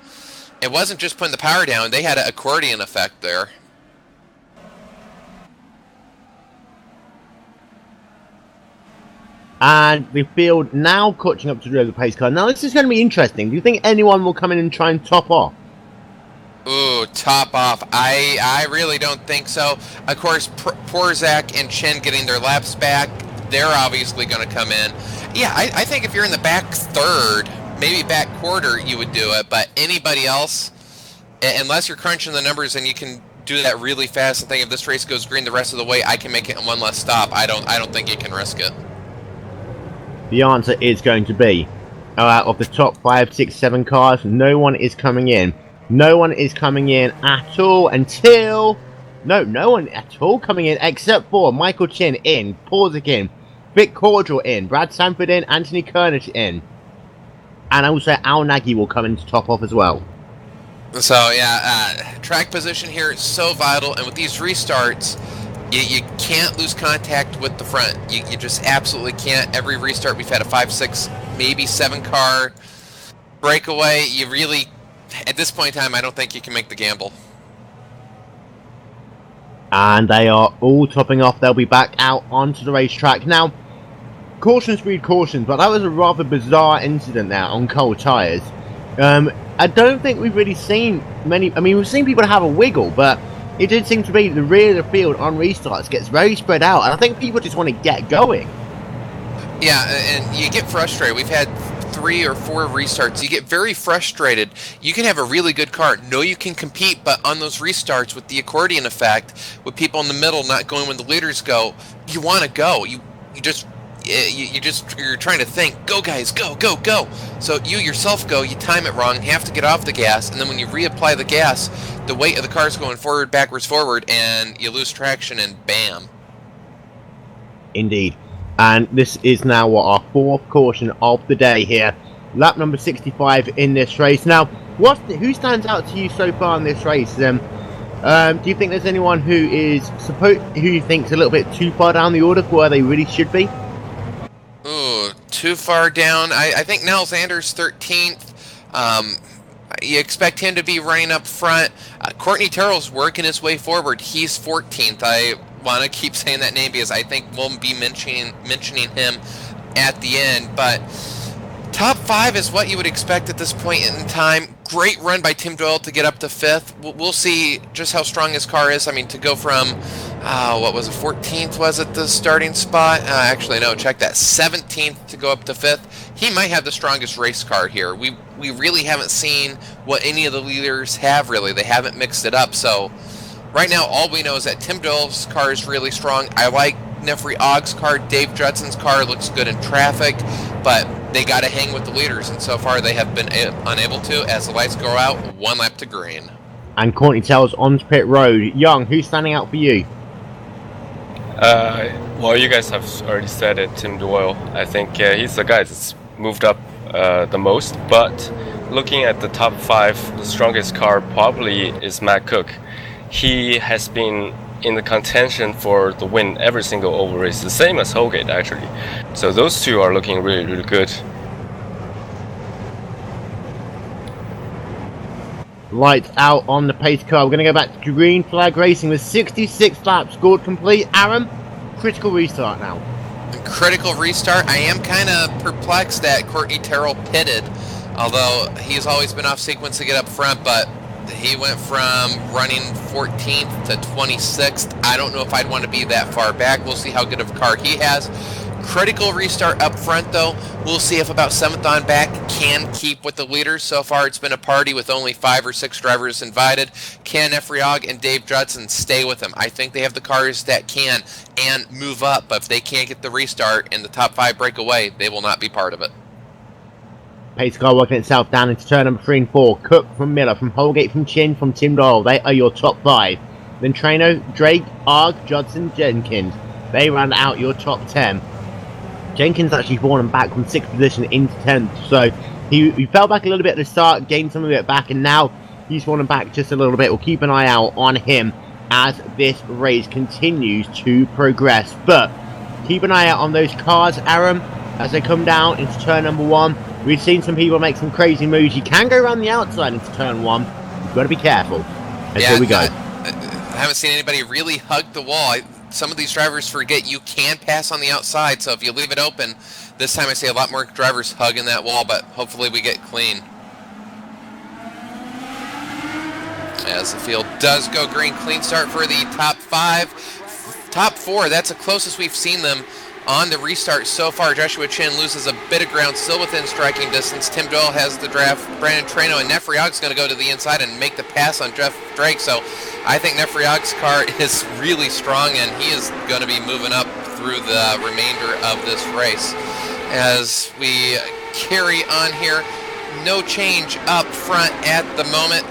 it wasn't just putting the power down. They had an accordion effect there. And the field now catching up to the pace car. Now this is going to be interesting. Do you think anyone will come in and try and top off? Ooh, top off. I really don't think so. Of course, Porzak and Chin getting their laps back, they're obviously going to come in. Yeah, I think if you're in the back third, maybe back quarter, you would do it. But anybody else, unless you're crunching the numbers and you can do that really fast and think if this race goes green the rest of the way, I can make it in one less stop. I don't think you can risk it. The answer is going to be, out of the top 5, 6, 7 cars, no one is coming in. No one is coming in at all until... No one at all coming in except for Michael Chin in, Porzak in, Vic Cordial in, Brad Sanford in, Anthony Kernish in. And also Al Nagy will come in to top off as well. So yeah, track position here is so vital, and with these restarts, you can't lose contact with the front. You just absolutely can't. Every restart we've had a 5, 6, maybe 7 car breakaway. You really, at this point in time, I don't think you can make the gamble. And they are all topping off. They'll be back out onto the racetrack. Now, cautions breed cautions, but that was a rather bizarre incident there on cold tyres. I don't think we've really seen many... I mean, we've seen people have a wiggle, but it did seem to be the rear of the field on restarts gets very spread out, and I think people just want to get going. Yeah, and you get frustrated. We've had 3 or 4 restarts, you get very frustrated. You can have a really good car, know you can compete, but on those restarts with the accordion effect, with people in the middle not going when the leaders go, you want to go. You're trying to think, go guys, go, go, go. So you yourself go, you time it wrong, have to get off the gas, and then when you reapply the gas, the weight of the car is going forward, backwards, forward, and you lose traction, and bam. Indeed. And this is now what, our 4th caution of the day here. Lap number 65 in this race. Now, who stands out to you so far in this race? Do you think there's anyone who you think's a little bit too far down the order for where they really should be? Ooh, too far down. I think Nels Anders 13th. You expect him to be running up front. Courtney Terrell's working his way forward. He's 14th. I want to keep saying that name because I think we'll be mentioning him at the end. But top 5 is what you would expect at this point in time. Great run by Tim Doyle to get up to 5th. We'll see just how strong his car is. I mean, to go from, what was it, 14th was it the starting spot? Actually, no, check that. 17th to go up to 5th. He might have the strongest race car here. We really haven't seen what any of the leaders have, really. They haven't mixed it up. So right now, all we know is that Tim Doyle's car is really strong. I like Nefri Ogg's car. Dave Judson's car looks good in traffic, but they got to hang with the leaders, and so far they have been unable to. As the lights go out, 1 lap to green. And Courtney Tell's on pit road. Young, who's standing out for you? Well, you guys have already said it, Tim Doyle. I think he's the guy that's moved up the most, but looking at the top 5, the strongest car probably is Matt Cook. He has been in the contention for the win every single oval race, the same as Holgate actually. So those two are looking really, really good. Lights out on the pace car. We're going to go back to green flag racing with 66 laps scored complete. Aaron, critical restart now. Critical restart. I am kind of perplexed that Courtney Terrell pitted, although he's always been off sequence to get up front, but he went from running 14th to 26th. I don't know if I'd want to be that far back. We'll see how good of a car he has. Critical restart up front, though. We'll see if about 7th on back can keep with the leaders. So far, it's been a party with only 5 or 6 drivers invited. Can Nefri Ogg and Dave Judson stay with them? I think they have the cars that can and move up, but if they can't get the restart and the top 5 break away, they will not be part of it. Pace car working itself down into turn number 3 and 4. Cook from Miller, from Holgate, from Chin, from Tim Doyle. They are your top 5. Then Trano, Drake, Ogg, Judson, Jenkins. They round out your top 10. Jenkins actually fallen back from 6th position into 10th. So he fell back a little bit at the start, gained some of it back, and now he's fallen back just a little bit. We'll keep an eye out on him as this race continues to progress. But keep an eye out on those cars, Aaron, as they come down into turn number 1. We've seen some people make some crazy moves. You can go around the outside into turn 1. You've got to be careful. And here we go. I haven't seen anybody really hug the wall. Some of these drivers forget you can pass on the outside, so if you leave it open, this time I see a lot more drivers hugging that wall, but hopefully we get clean. As the field does go green, clean start for the top 5. Top 4, that's the closest we've seen them on the restart so far. Joshua Chin loses a bit of ground, still within striking distance. Tim Doyle has the draft. Brandon Trano and Nefri Ogg's going to go to the inside and make the pass on Jeff Drake. So I think Nefri Ogg's car is really strong, and he is going to be moving up through the remainder of this race. As we carry on here, no change up front at the moment.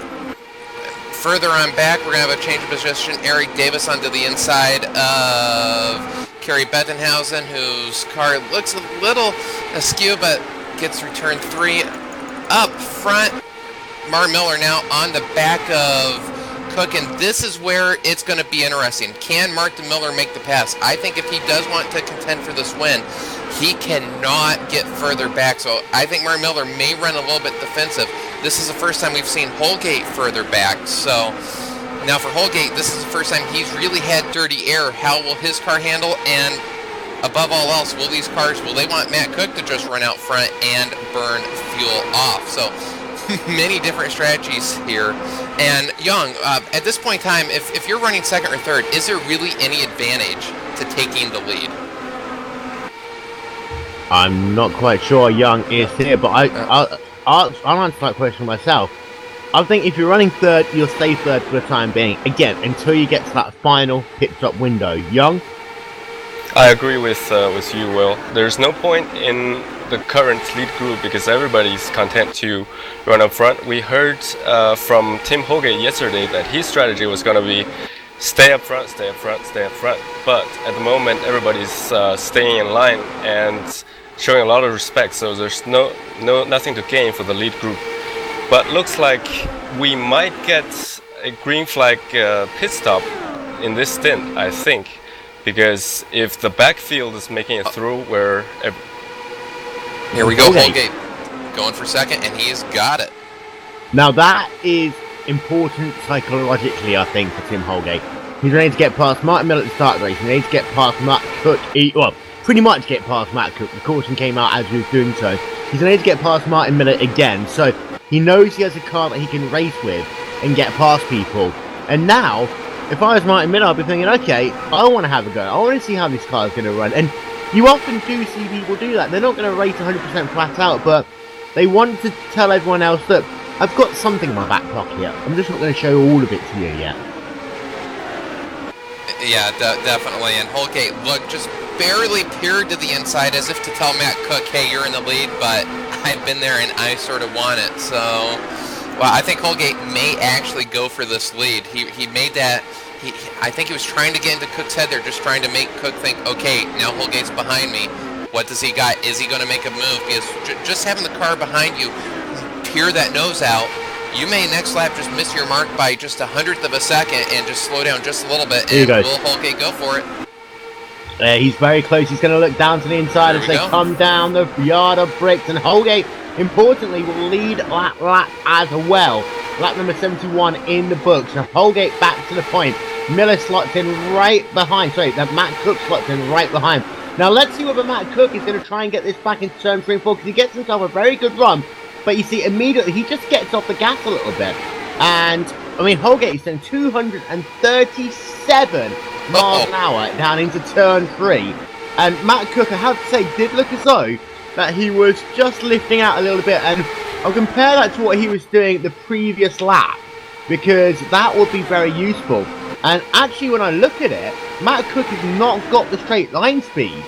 Further on back, we're going to have a change of position. Eric Davis onto the inside of Kerry Bettenhausen, whose car looks a little askew, but gets return 3. Up front, Mar Miller now on the back of Cook, and this is where it's going to be interesting. Can Martin Miller make the pass? I think if he does want to contend for this win, he cannot get further back, so I think Mar Miller may run a little bit defensive. This is the first time we've seen Holgate further back, so now for Holgate, this is the first time he's really had dirty air. How will his car handle? And above all else, will they want Matt Cook to just run out front and burn fuel off? So many different strategies here. And Young, at this point in time, if you're running 2nd or 3rd, is there really any advantage to taking the lead? I'm not quite sure Young is here, but I'll answer that question myself. I think if you're running third, you'll stay third for the time being. Again, until you get to that final pit stop window. Young? I agree with you, Will. There's no point in the current lead group because everybody's content to run up front. We heard from Tim Holgate yesterday that his strategy was going to be stay up front, stay up front, stay up front. But at the moment, everybody's staying in line and showing a lot of respect. So there's nothing to gain for the lead group. But looks like we might get a green flag pit stop in this stint, I think. Because if the backfield is making it through where... Here we go, Holgate going for second, and he's got it. Now that is important psychologically, I think, for Tim Holgate. He's going to get past Martin Miller at the start of the race. He needs to get past Matt Cook. Well, pretty much get past Matt Cook. The caution came out as he was doing so. He's going to need to get past Martin Miller again. So he knows he has a car that he can race with and get past people. And now, if I was Martin Miller, I'd be thinking, okay, I want to have a go. I want to see how this car is going to run. And you often do see people do that. They're not going to race 100% flat out, but they want to tell everyone else that I've got something in my back pocket here. I'm just not going to show all of it to you yet. Yeah, definitely. And Holgate, look, just barely peered to the inside as if to tell Matt Cook, hey, you're in the lead, but I've been there and I sort of want it. So, well, I think Holgate may actually go for this lead. He made that. I think he was trying to get into Cook's head there, just trying to make Cook think, okay, now Holgate's behind me. What does he got? Is he going to make a move? Because just having the car behind you, peer that nose out, you may next lap just miss your mark by just 1/100 of a second and just slow down just a little bit. And will Holgate go for it? He's very close. He's going to look down to the inside as they come down the yard of bricks. And Holgate, importantly, will lead lap as well. Lap number 71 in the books. So Holgate back to the point. Miller slots in right behind. Sorry, Matt Cook slots in right behind. Now let's see whether Matt Cook is going to try and get this back into turn 3 and 4, because he gets himself a very good run. But you see, immediately he just gets off the gas a little bit. And, I mean, Holgate is doing 237 miles an hour down into turn 3. And Matt Cook, I have to say, did look as though that he was just lifting out a little bit. And I'll compare that to what he was doing the previous lap, because that would be very useful. And actually, when I look at it, Matt Cook has not got the straight line speed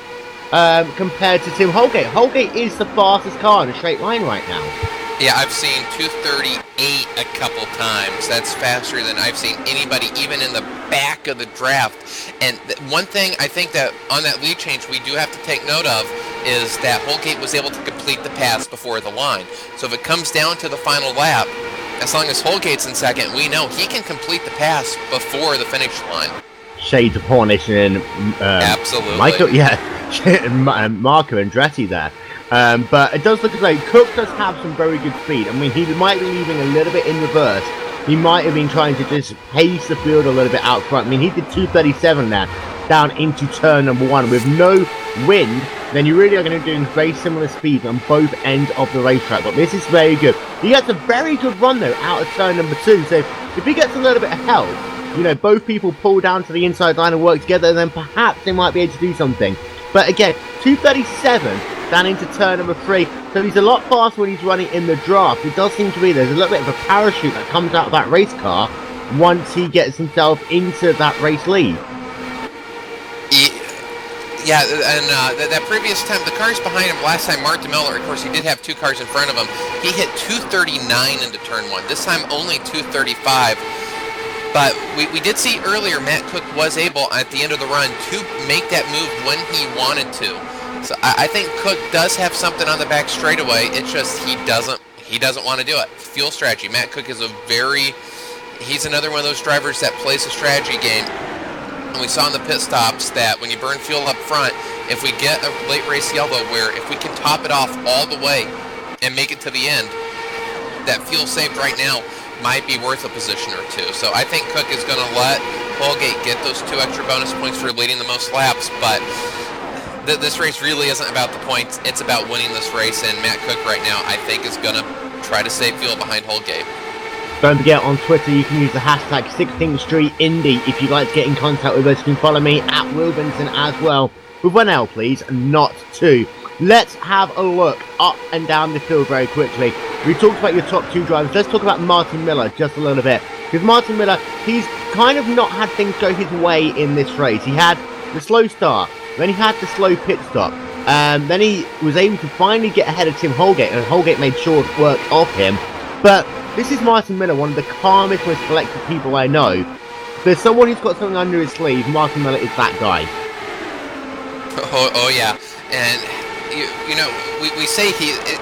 compared to Tim Holgate. Holgate is the fastest car in a straight line right now. Yeah, I've seen 238 a couple times. That's faster than I've seen anybody, even in the back of the draft. And one thing I think that on that lead change we do have to take note of is that Holgate was able to complete the pass before the line. So if it comes down to the final lap, as long as Holgate's in second, we know he can complete the pass before the finish line. Shades of Hornish and absolutely. Michael, yeah, Marco Andretti there. But it does look as though Cook does have some very good speed. I mean, he might be leaving a little bit in reverse. He might have been trying to just pace the field a little bit out front. I mean, he did 237 there, down into turn number 1 with no wind. Then you really are going to be doing very similar speed on both ends of the racetrack. But this is very good. He gets a very good run, though, out of turn number 2. So if he gets a little bit of help, you know, both people pull down to the inside line and work together, then perhaps they might be able to do something. But again, 237 down into turn number 3. So he's a lot faster when he's running in the draft. It does seem to be there's a little bit of a parachute that comes out of that race car once he gets himself into that race lead. Yeah, and that previous time, the cars behind him last time, Martin Miller, of course, he did have 2 cars in front of him. He hit 239 into turn 1. This time only 235. But we did see earlier Matt Cook was able, at the end of the run, to make that move when he wanted to. So I think Cook does have something on the back straightaway. It's just he doesn't want to do it. Fuel strategy. Matt Cook is he's another one of those drivers that plays a strategy game. And we saw in the pit stops that when you burn fuel up front, if we get a late race yellow where if we can top it off all the way and make it to the end, that fuel saved right now might be worth a position or 2. So I think Cook is going to let Holgate get those 2 extra bonus points for leading the most laps, but this race really isn't about the points. It's about winning this race, and Matt Cook right now I think is going to try to save fuel behind Holgate. Don't forget, on Twitter you can use the hashtag 16th Street Indy if you'd like to get in contact with us. You can follow me at Wilbinson as well, with 1 L please, and not 2. let's have a look up and down the field very quickly. We talked about your top 2 drivers. Let's talk about Martin Miller just a little bit. Because Martin Miller, he's kind of not had things go his way in this race. He had the slow start, then he had the slow pit stop. Then he was able to finally get ahead of Tim Holgate, and Holgate made short work of him. But this is Martin Miller, one of the calmest, most collected people I know. If there's someone who's got something under his sleeve, Martin Miller is that guy. Oh yeah, and you know, we say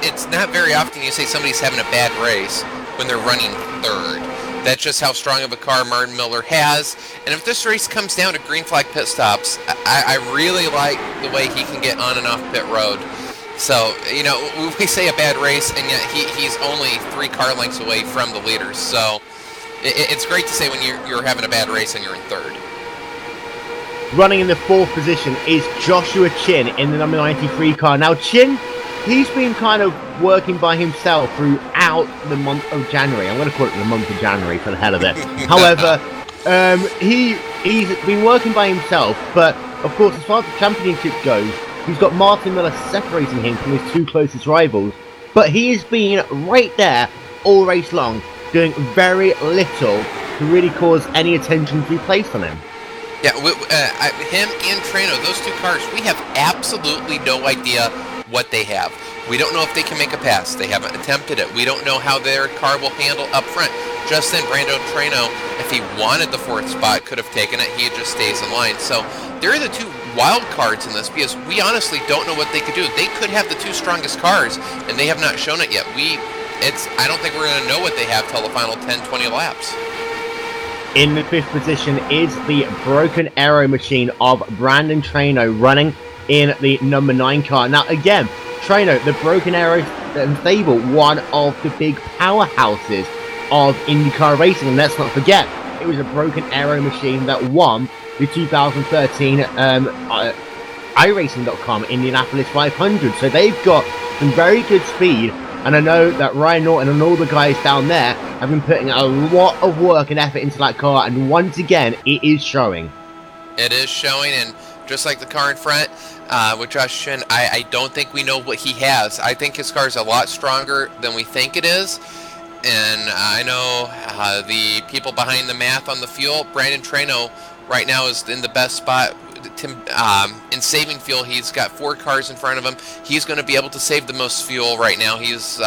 it's not very often you say somebody's having a bad race when they're running third. That's just how strong of a car Martin Miller has. And if this race comes down to green flag pit stops, I really like the way he can get on and off pit road. So, you know, we say a bad race, and yet he's only 3 car lengths away from the leaders. So it's great to say when you're having a bad race and you're in third. Running in the 4th position is Joshua Chin in the number 93 car. Now, Chin, he's been kind of working by himself throughout the month of January. I'm going to call it the month of January for the hell of it. However, he's been working by himself, but of course, as far as the championship goes, he's got Martin Miller separating him from his 2 closest rivals. But he has been right there all race long, doing very little to really cause any attention to be placed on him. Yeah, him and Trano, those 2 cars, we have absolutely no idea what they have. We don't know if they can make a pass. They haven't attempted it. We don't know how their car will handle up front. Just then, Brando Trano, if he wanted the 4th spot, could have taken it. He just stays in line. So they're the 2 wild cards in this because we honestly don't know what they could do. They could have the 2 strongest cars, and they have not shown it yet. I don't think we're going to know what they have till the final 10, 20 laps. In the 5th position is the Broken Arrow machine of Brandon Trano running in the number 9 car. Now again, Trano, the Broken Arrow stable, one of the big powerhouses of IndyCar racing, and let's not forget, it was a Broken Arrow machine that won the 2013 iRacing.com Indianapolis 500. So they've got some very good speed. And I know that Ryan Norton and all the guys down there have been putting a lot of work and effort into that car, and once again, it is showing. It is showing, and just like the car in front with Josh Chin, I don't think we know what he has. I think his car is a lot stronger than we think it is, and I know the people behind the math on the fuel, Brandon Trano right now is in the best spot. In saving fuel, he's got 4 cars in front of him. He's going to be able to save the most fuel right now. He's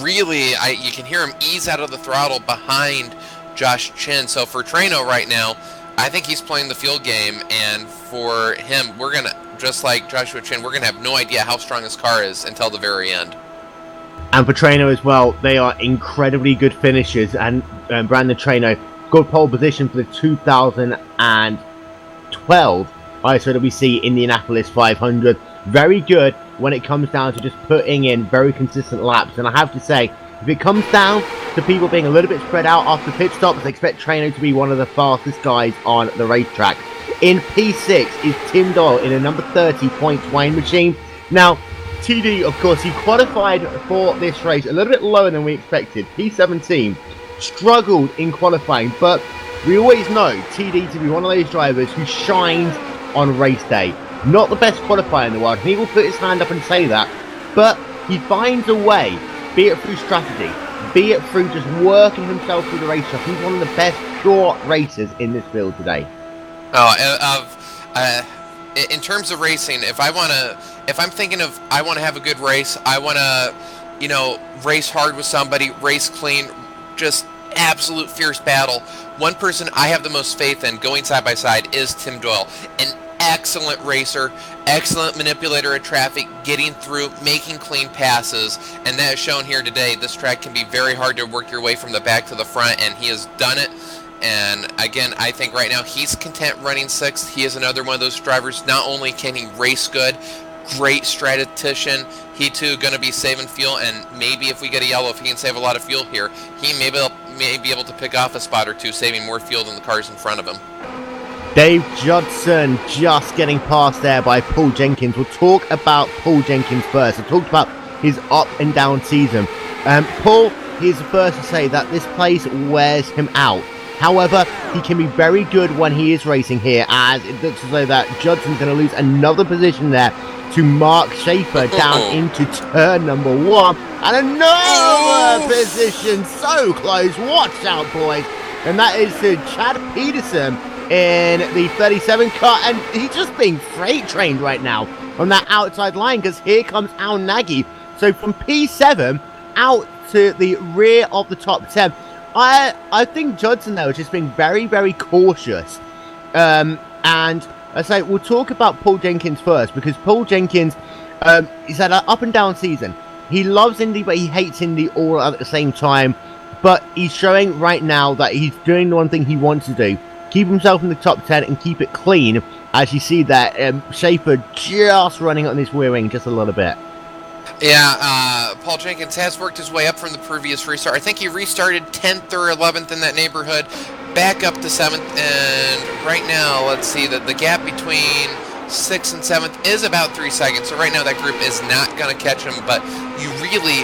really, you can hear him ease out of the throttle behind Josh Chin. So for Trano right now, I think he's playing the fuel game. And for him, we're going to, just like Joshua Chin, we're going to have no idea how strong his car is until the very end. And for Trano as well, they are incredibly good finishers. And Brandon Trano got pole position for the 2012 ISWC Indianapolis 500. Very good when it comes down to just putting in very consistent laps. And I have to say, if it comes down to people being a little bit spread out after pit stops, I expect Trano to be one of the fastest guys on the racetrack. In P6 is Tim Doyle in a number 30 points Wayne machine. Now, TD, of course, he qualified for this race a little bit lower than we expected. P17 struggled in qualifying, but we always know TD to be one of those drivers who shines on race day. Not the best qualifier in the world, and he will put his hand up and say that, but he finds a way, be it through strategy, be it through just working himself through the racetrack. He's one of the best short racers in this field today. In terms of racing, if I'm thinking of, I want to have a good race, I want to, race hard with somebody, race clean, just absolute fierce battle. One person I have the most faith in going side by side is Tim Doyle. An excellent racer, excellent manipulator of traffic, getting through, making clean passes, and that is shown here today. This track can be very hard to work your way from the back to the front, and he has done it. And again, I think right now he's content running 6th. He is another one of those drivers. Not only can he race good, great strategician, he too going to be saving fuel, and maybe if we get a yellow, if he can save a lot of fuel here, he may be able to pick off a spot or two, saving more fuel than the cars in front of him. Dave Judson just getting passed there by Paul Jenkins. We'll talk about Paul Jenkins first. I talked about his up and down season. Paul, he's the first to say that this place wears him out. However, he can be very good when he is racing here, as it looks as though that Judson's going to lose another position there to Mark Schaefer down into turn number 1. And another position so close. Watch out, boys. And that is to Chad Peterson in the 37 car. And he's just being freight trained right now on that outside line, because here comes Al Nagy. So from P7 out to the rear of the top 10. I think Judson, though, is just being very, very cautious. And I say we'll talk about Paul Jenkins first, because Paul Jenkins, he's had an up and down season. He loves Indy, but he hates Indy all at the same time. But he's showing right now that he's doing the one thing he wants to do. Keep himself in the top 10 and keep it clean. As you see that Schaefer just running on his rear wing just a little bit. Yeah, Paul Jenkins has worked his way up from the previous restart. I think he restarted 10th or 11th in that neighborhood, back up to 7th, and right now, let's see, the gap between 6th and 7th is about 3 seconds. So right now that group is not going to catch him, but you really...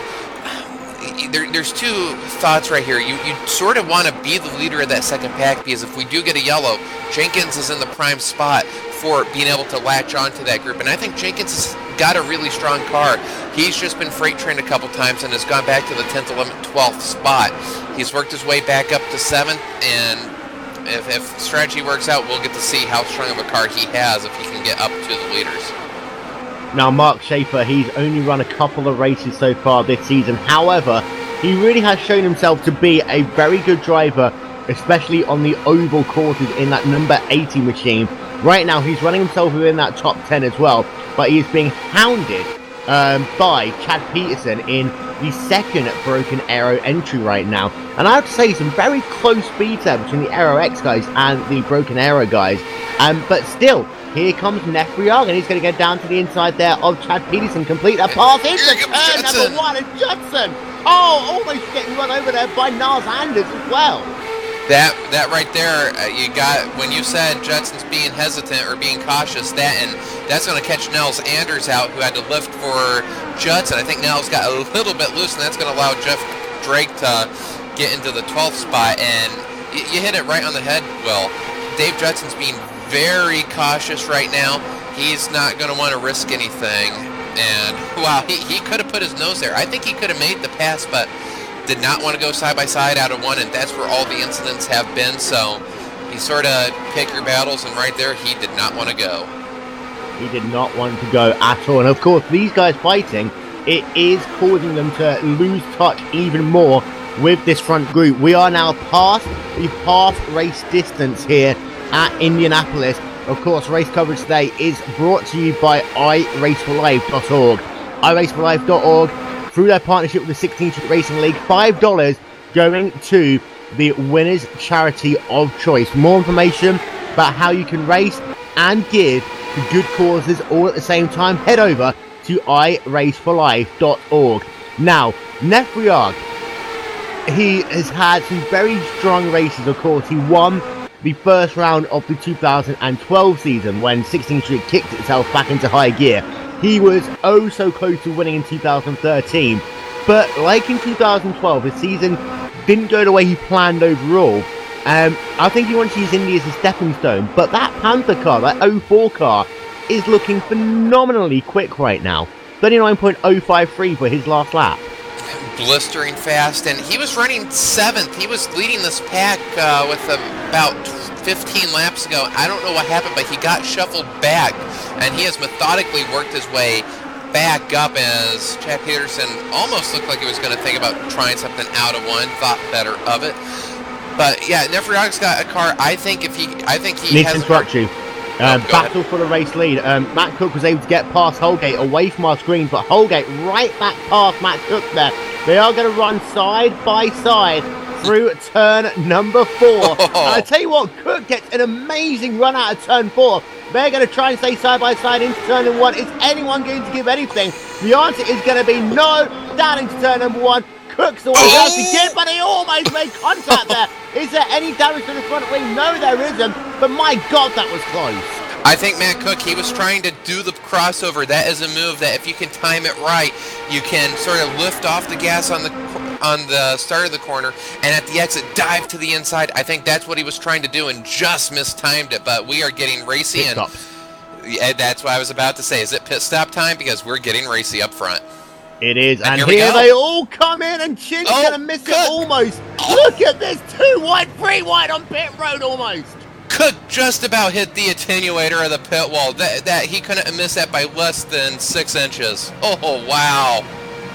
There's two thoughts right here. You sort of want to be the leader of that second pack, because if we do get a yellow, Jenkins is in the prime spot for being able to latch onto that group. And I think Jenkins has got a really strong car. He's just been freight trained a couple times and has gone back to the 10th, 11th, 12th spot. He's worked his way back up to 7th, and if strategy works out, we'll get to see how strong of a car he has if he can get up to the leaders. Now, Mark Schaefer, he's only run a couple of races so far this season. However, he really has shown himself to be a very good driver, especially on the oval courses in that number 80 machine. Right now, he's running himself within that top 10 as well, but he is being hounded by Chad Peterson in the second Broken Arrow entry right now. And I have to say, some very close speeds there between the Aero X guys and the Broken Arrow guys. But still, here comes Nefriag, and he's going to get down to the inside there of Chad Peterson, complete a pass into turn number 1, and Judson, almost getting run over there by Niles Anders as well. That right there, you got, when you said Judson's being hesitant or being cautious, that's going to catch Niles Anders out, who had to lift for Judson. I think Niles got a little bit loose, and that's going to allow Jeff Drake to get into the 12th spot, and you hit it right on the head, Will. Dave Judson's being very cautious right now. He's not going to want to risk anything, and wow, he could have put his nose there. I think he could have made the pass, but did not want to go side by side out of 1, and that's where all the incidents have been. So you sort of pick your battles, and right there, he did not want to go. He did not want to go at all, and of course, these guys fighting, it is causing them to lose touch even more with this front group. We are now past the half race distance here at Indianapolis. Of course, race coverage today is brought to you by iRaceForLife.org. iRaceForLife.org, through their partnership with the 16th Street Racing League, $5 going to the winner's charity of choice. More information about how you can race and give to good causes all at the same time, head over to iRaceForLife.org. Now, Nefriag, he has had some very strong races. Of course, he won the first round of the 2012 season when 16th Street kicked itself back into high gear. He was oh so close to winning in 2013, but like in 2012, his season didn't go the way he planned overall. I think he wants to use Indy as a stepping stone, but that Panther car, that 04 car, is looking phenomenally quick right now. 39.053 for his last lap. Blistering fast, and he was running 7th. He was leading this pack with about 15 laps ago. I don't know what happened, but he got shuffled back, and he has methodically worked his way back up as Chad Peterson almost looked like he was going to think about trying something out of 1, thought better of it. But yeah, Nefriag's got a car. I think he needs to interrupt you. Battle for the race lead. Matt Cook was able to get past Holgate away from our screens, but Holgate right back past Matt Cook there. They are going to run side by side through turn number 4. I tell you what, Cook gets an amazing run out of turn 4. They're going to try and stay side by side into turn number 1. Is anyone going to give anything? The answer is going to be no. Down into turn number 1. Cook's the one who has to get, but he almost made contact there. Is there any damage to the front wing? No, there isn't. But my God, that was close. I think Matt Cook, he was trying to do the crossover. That is a move that if you can time it right, you can sort of lift off the gas on the start of the corner, and at the exit, dive to the inside. I think that's what he was trying to do and just mistimed it, but we are getting racy. And Yeah, that's what I was about to say. Is it pit stop time? Because we're getting racy up front. It is, and here we here go. they all come in, and Chin's gonna miss it almost. Look at this, 2 wide, 3 wide on pit road almost. Cook just about hit the attenuator of the pit wall. That he couldn't have missed that by less than 6 inches. Oh, wow.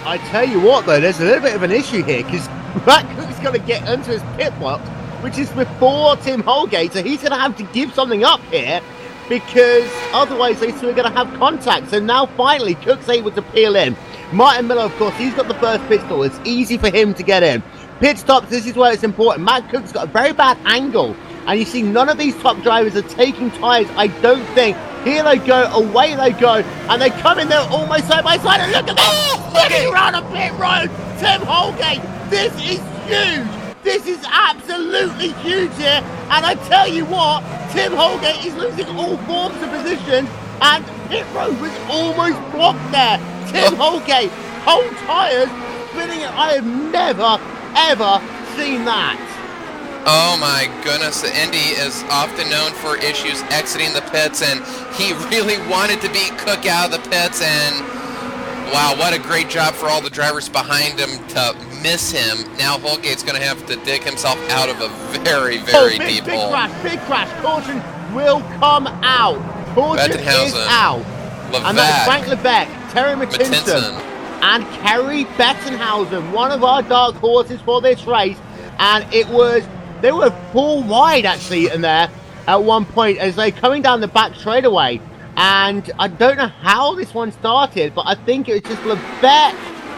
I tell you what, though, there's a little bit of an issue here, because Matt Cook's going to get into his pit block, which is before Tim Holgate, so he's going to have to give something up here, because otherwise they two are going to have contact. So now, finally, Cook's able to peel in. Martin Miller, of course, he's got the first pit stop. It's easy for him to get in. Pit stops, this is where it's important. Matt Cook's got a very bad angle, and you see none of these top drivers are taking tyres, I don't think. Here they go, away they go, and they come in there almost side by side, and look at this! Spinning around a pit road! Tim Holgate, this is huge! This is absolutely huge here, and I tell you what, Tim Holgate is losing all forms of position, and pit road was almost blocked there. Tim Holgate, whole tyres, spinning it. I have never, ever seen that. Oh my goodness, Indy is often known for issues exiting the pits, and he really wanted to beat Cook out of the pits, and wow, what a great job for all the drivers behind him to miss him. Now Holgate's going to have to dig himself out of a very, very deep hole. Big crash, caution will come out. Caution is out. And that's Frank Lebec, Terry Mattinson, and Kerry Bettenhausen, one of our dark horses for this race, and they were 4 wide actually in there at one point as they're coming down the back straightaway. And I don't know how this one started, but I think it was just Lebec.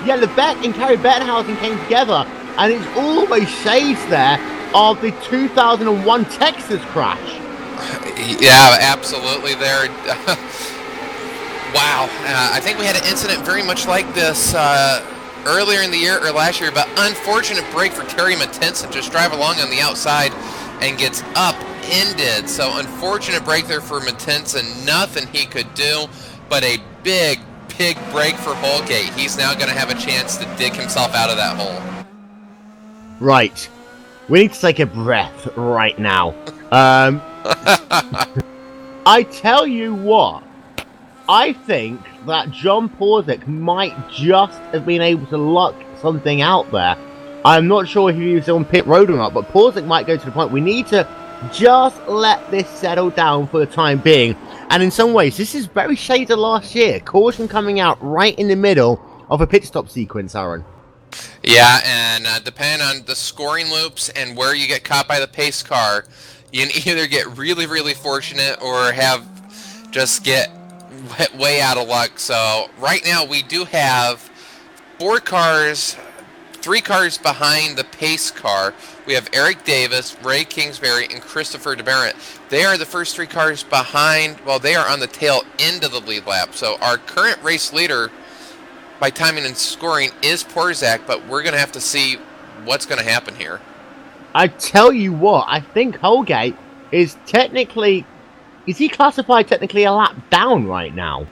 Yeah, Lebec and Kerry Bettenhausen came together, and it's almost shades there of the 2001 Texas crash. Yeah, absolutely there. Wow. I think we had an incident very much like this earlier in the year or last year, but unfortunate break for Terry Mattinson, just drive along on the outside and gets upended. So unfortunate break there for Mattinson, nothing he could do, but a big break for Holgate. He's now going to have a chance to dig himself out of that hole. Right. We need to take a breath right now. I tell you what, I think that John Porzik might just have been able to luck something out there. I'm not sure if he was on pit road or not, but Porzik might go to the point. We need to just let this settle down for the time being. And in some ways, this is very shades of last year. Caution coming out right in the middle of a pit stop sequence, Aaron. Yeah, and depending on the scoring loops and where you get caught by the pace car, you can either get really, really fortunate or just get way out of luck. So right now we do have 3 cars behind the pace car. We have Eric Davis, Ray Kingsbury, and Christopher DeBarrett. They are the first 3 cars behind. Well, they are on the tail end of the lead lap. So our current race leader by timing and scoring is Porzak, but we're going to have to see what's going to happen here. I tell you what, I think Holgate is technically... Is he classified technically a lap down right now?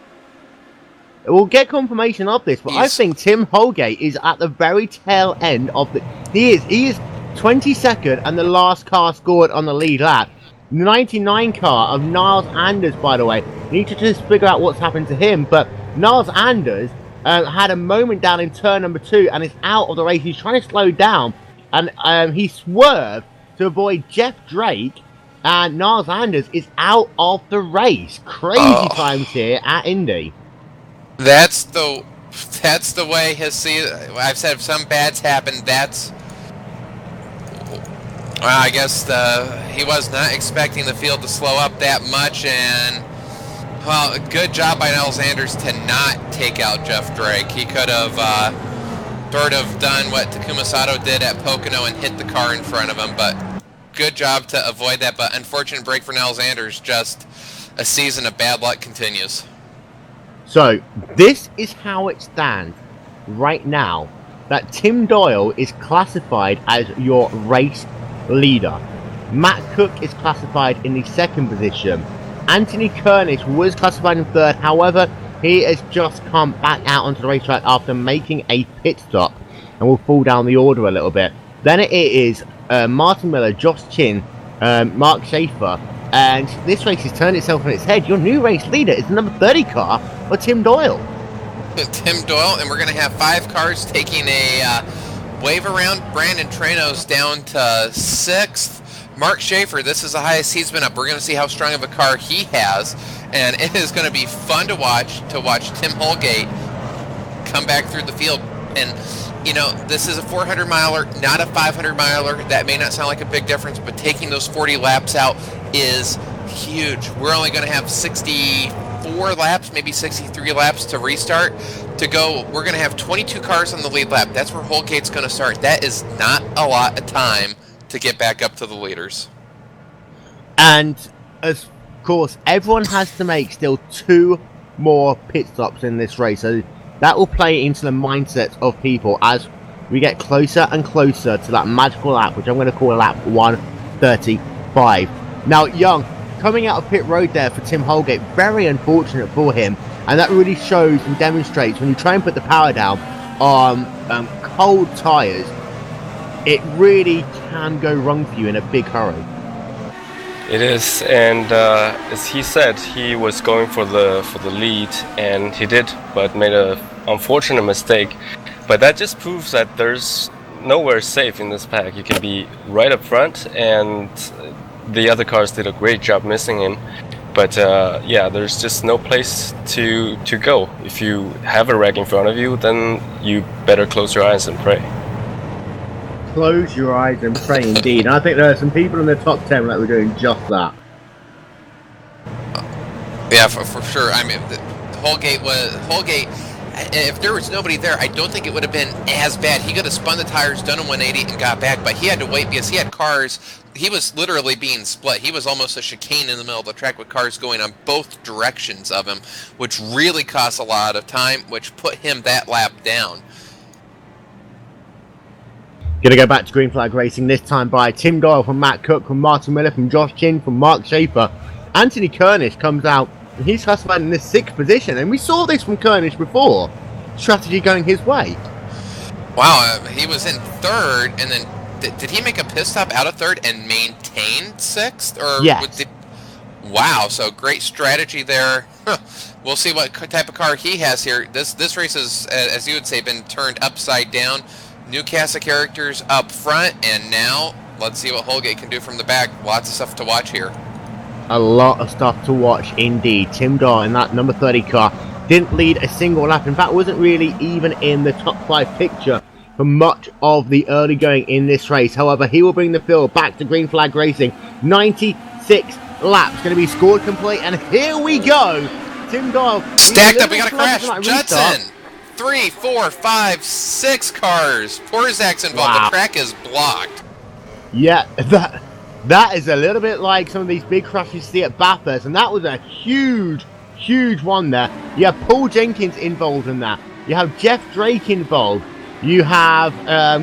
We'll get confirmation of this, but I think Tim Holgate is at the very tail end of the... He is 22nd and the last car scored on the lead lap. 99 car of Niles Anders, by the way. We need to just figure out what's happened to him, but Niles Anders had a moment down in turn number 2 and is out of the race. He's trying to slow down, and he swerved to avoid Jeff Drake, and Niles Anders is out of the race. Crazy times here at Indy. That's the way his season. I've said if some bads happen, that's. Well, I guess he was not expecting the field to slow up that much, and well, good job by Niles Anders to not take out Jeff Drake. He could have sort of done what Takuma Sato did at Pocono and hit the car in front of him, but good job to avoid that. But unfortunate break for Niles Anders. Just a season of bad luck continues. So, this is how it stands right now, that Tim Doyle is classified as your race leader. Matt Cook is classified in the 2nd position. Anthony Kernish was classified in 3rd, however, he has just come back out onto the racetrack after making a pit stop, and will fall down the order a little bit. Then it is Martin Miller, Josh Chin, Mark Schaefer, And this race has turned itself on its head. Your new race leader is the number 30 car for Tim Doyle. Tim Doyle, and we're going to have 5 cars taking a wave around. Brandon Tranos down to 6th. Mark Schaefer, this is the highest he's been up. We're going to see how strong of a car he has, and it is going to be fun to watch Tim Holgate come back through the field. And you know, this is a 400 miler, not a 500 miler. That may not sound like a big difference, but taking those 40 laps out is huge. We're only going to have 64 laps, maybe 63 laps to restart to go. We're going to have 22 cars on the lead lap. That's where Holgate's going to start. That is not a lot of time to get back up to the leaders. And of course, everyone has to make still 2 more pit stops in this race. So that will play into the mindset of people as we get closer and closer to that magical lap, which I'm going to call lap 135. Now, Young, coming out of pit road there for Tim Holgate, very unfortunate for him. And that really shows and demonstrates when you try and put the power down on cold tyres, it really can go wrong for you in a big hurry. It is, and as he said, he was going for the lead, and he did, but made a unfortunate mistake. But that just proves that there's nowhere safe in this pack. You can be right up front, and the other cars did a great job missing him. But yeah, there's just no place to go. If you have a wreck in front of you, then you better close your eyes and pray. Close your eyes and pray, indeed. And I think there are some people in the top 10 that were doing just that. Yeah, for sure. I mean, Holgate, if there was nobody there, I don't think it would have been as bad. He could have spun the tires, done a 180, and got back, but he had to wait because he had cars. He was literally being split. He was almost a chicane in the middle of the track with cars going on both directions of him, which really cost a lot of time, which put him that lap down. Going to go back to Green Flag Racing, this time by Tim Doyle from Matt Cook, from Martin Miller, from Josh Chin, from Mark Schaefer. Anthony Kernish comes out, and he's classified in the 6th position. And we saw this from Kernish before. Strategy going his way. Wow, he was in 3rd, and then did he make a pit stop out of 3rd and maintain 6th? Or yes. Wow, so great strategy there. We'll see what type of car he has here. This race is, as you would say, been turned upside down. New cast of characters up front, and now let's see what Holgate can do from the back. Lots of stuff to watch here. A lot of stuff to watch indeed. Tim Doyle in that number 30 car didn't lead a single lap. In fact, wasn't really even in the top 5 picture for much of the early going in this race. However, he will bring the field back to Green Flag Racing. 96 laps going to be scored complete, and here we go. Tim Doyle stacked up. We got a crash. Judson. 3, 4, 5, 6 cars. Poor Zach's involved. Wow. The track is blocked. Yeah, that is a little bit like some of these big crashes you see at Bathurst, and that was a huge one there. You have Paul Jenkins involved in that. You have Jeff Drake involved. You have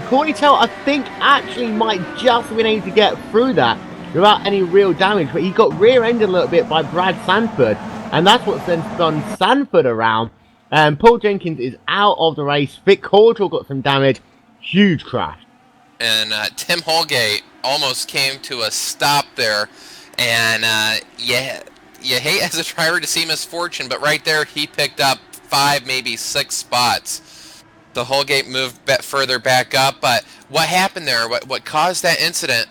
Courtney Tell, I think, actually might just have been able to get through that without any real damage, but he got rear-ended a little bit by Brad Sanford, and that's what's then spun Sanford around. Paul Jenkins is out of the race. Vic Cordrell got some damage. Huge crash. And Tim Holgate almost came to a stop there. And you hate as a driver to see misfortune, but right there he picked up 5, maybe 6 spots. The Holgate moved further back up. But what happened there, what caused that incident,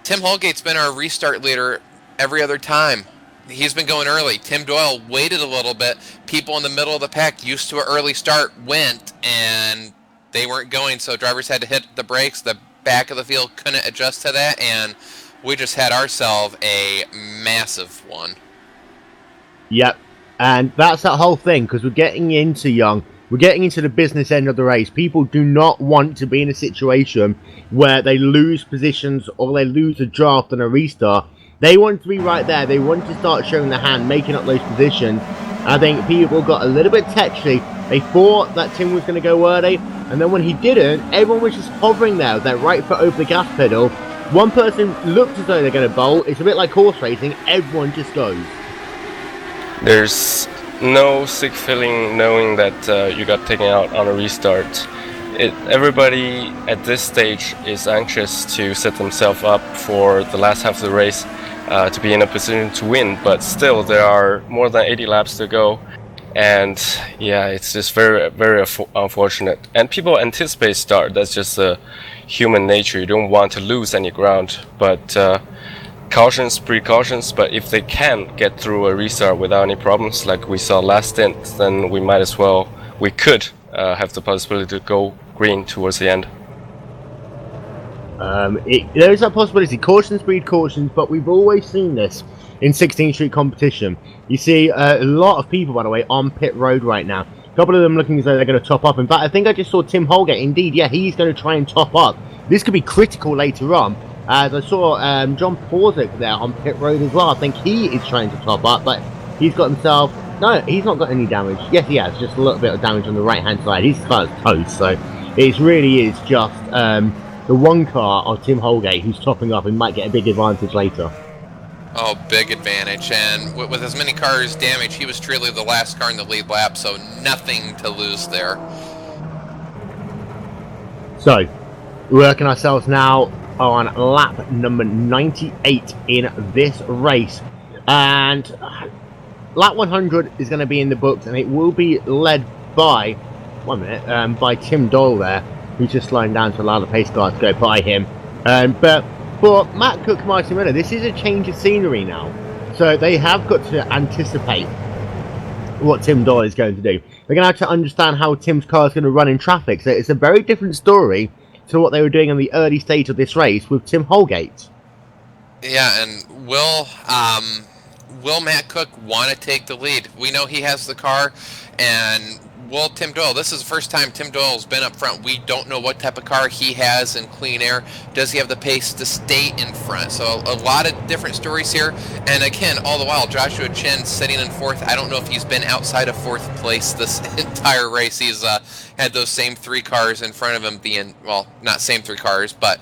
Tim Holgate's been our restart leader every other time. He's been going early. Tim Doyle waited a little bit. People in the middle of the pack used to an early start went, and they weren't going, so drivers had to hit the brakes. The back of the field couldn't adjust to that, and we just had ourselves a massive one. Yep, and that's that whole thing, because we're getting into we're getting into the business end of the race. People do not want to be in a situation where they lose positions or they lose a draft and a restart. They want to be right there. They want to start showing their hand, making up those positions. I think people got a little bit tetchy. They thought that Tim was going to go early, and then when he didn't, everyone was just hovering there with their right foot over the gas pedal. One person looked as though they're going to bolt. It's a bit like horse racing. Everyone just goes. There's no sick feeling knowing that you got taken out on a restart. Everybody at this stage is anxious to set themselves up for the last half of the race. to be in a position to win. But still, there are more than 80 laps to go, and yeah, it's just very, very unfortunate. And people anticipate start. That's just human nature. You don't want to lose any ground, but cautions, precautions. But if they can get through a restart without any problems, like we saw last stint, then we might as well. We could have the possibility to go green towards the end. There is that possibility. Cautions breed cautions, but we've always seen this in 16th Street competition. You see a lot of people, by the way, on pit road right now. A couple of them looking as though they're going to top up. In fact, I think I just saw Tim Holgate. Indeed, yeah, he's going to try and top up. This could be critical later on. As I saw John Porzick there on pit road as well. I think he is trying to top up, but he's got himself... No, he's not got any damage. Yes, he has. Just a little bit of damage on the right-hand side. His car's toast, so it really is just the one car of Tim Holgate who's topping up and might get a big advantage later. Oh, big advantage. And with as many cars damaged, he was truly the last car in the lead lap, so nothing to lose there. So, we're working ourselves now on lap number 98 in this race. And lap 100 is going to be in the books, and it will be led by, by Tim Doyle there, who's just slowing down to allow the pace car to go by him. But for Matt Cook, Martin Miller, this is a change of scenery now. So they have got to anticipate what Tim Doyle is going to do. They're going to have to understand how Tim's car is going to run in traffic. So it's a very different story to what they were doing in the early stage of this race with Tim Holgate. Yeah, and will Matt Cook want to take the lead? We know he has the car, and will Tim Doyle? This is the first time Tim Doyle's been up front. We don't know what type of car he has in clean air. Does he have the pace to stay in front? So a lot of different stories here. And again, all the while, Joshua Chin sitting in fourth. I don't know if he's been outside of fourth place this entire race. He's had those same three cars in front of him well, not same three cars, but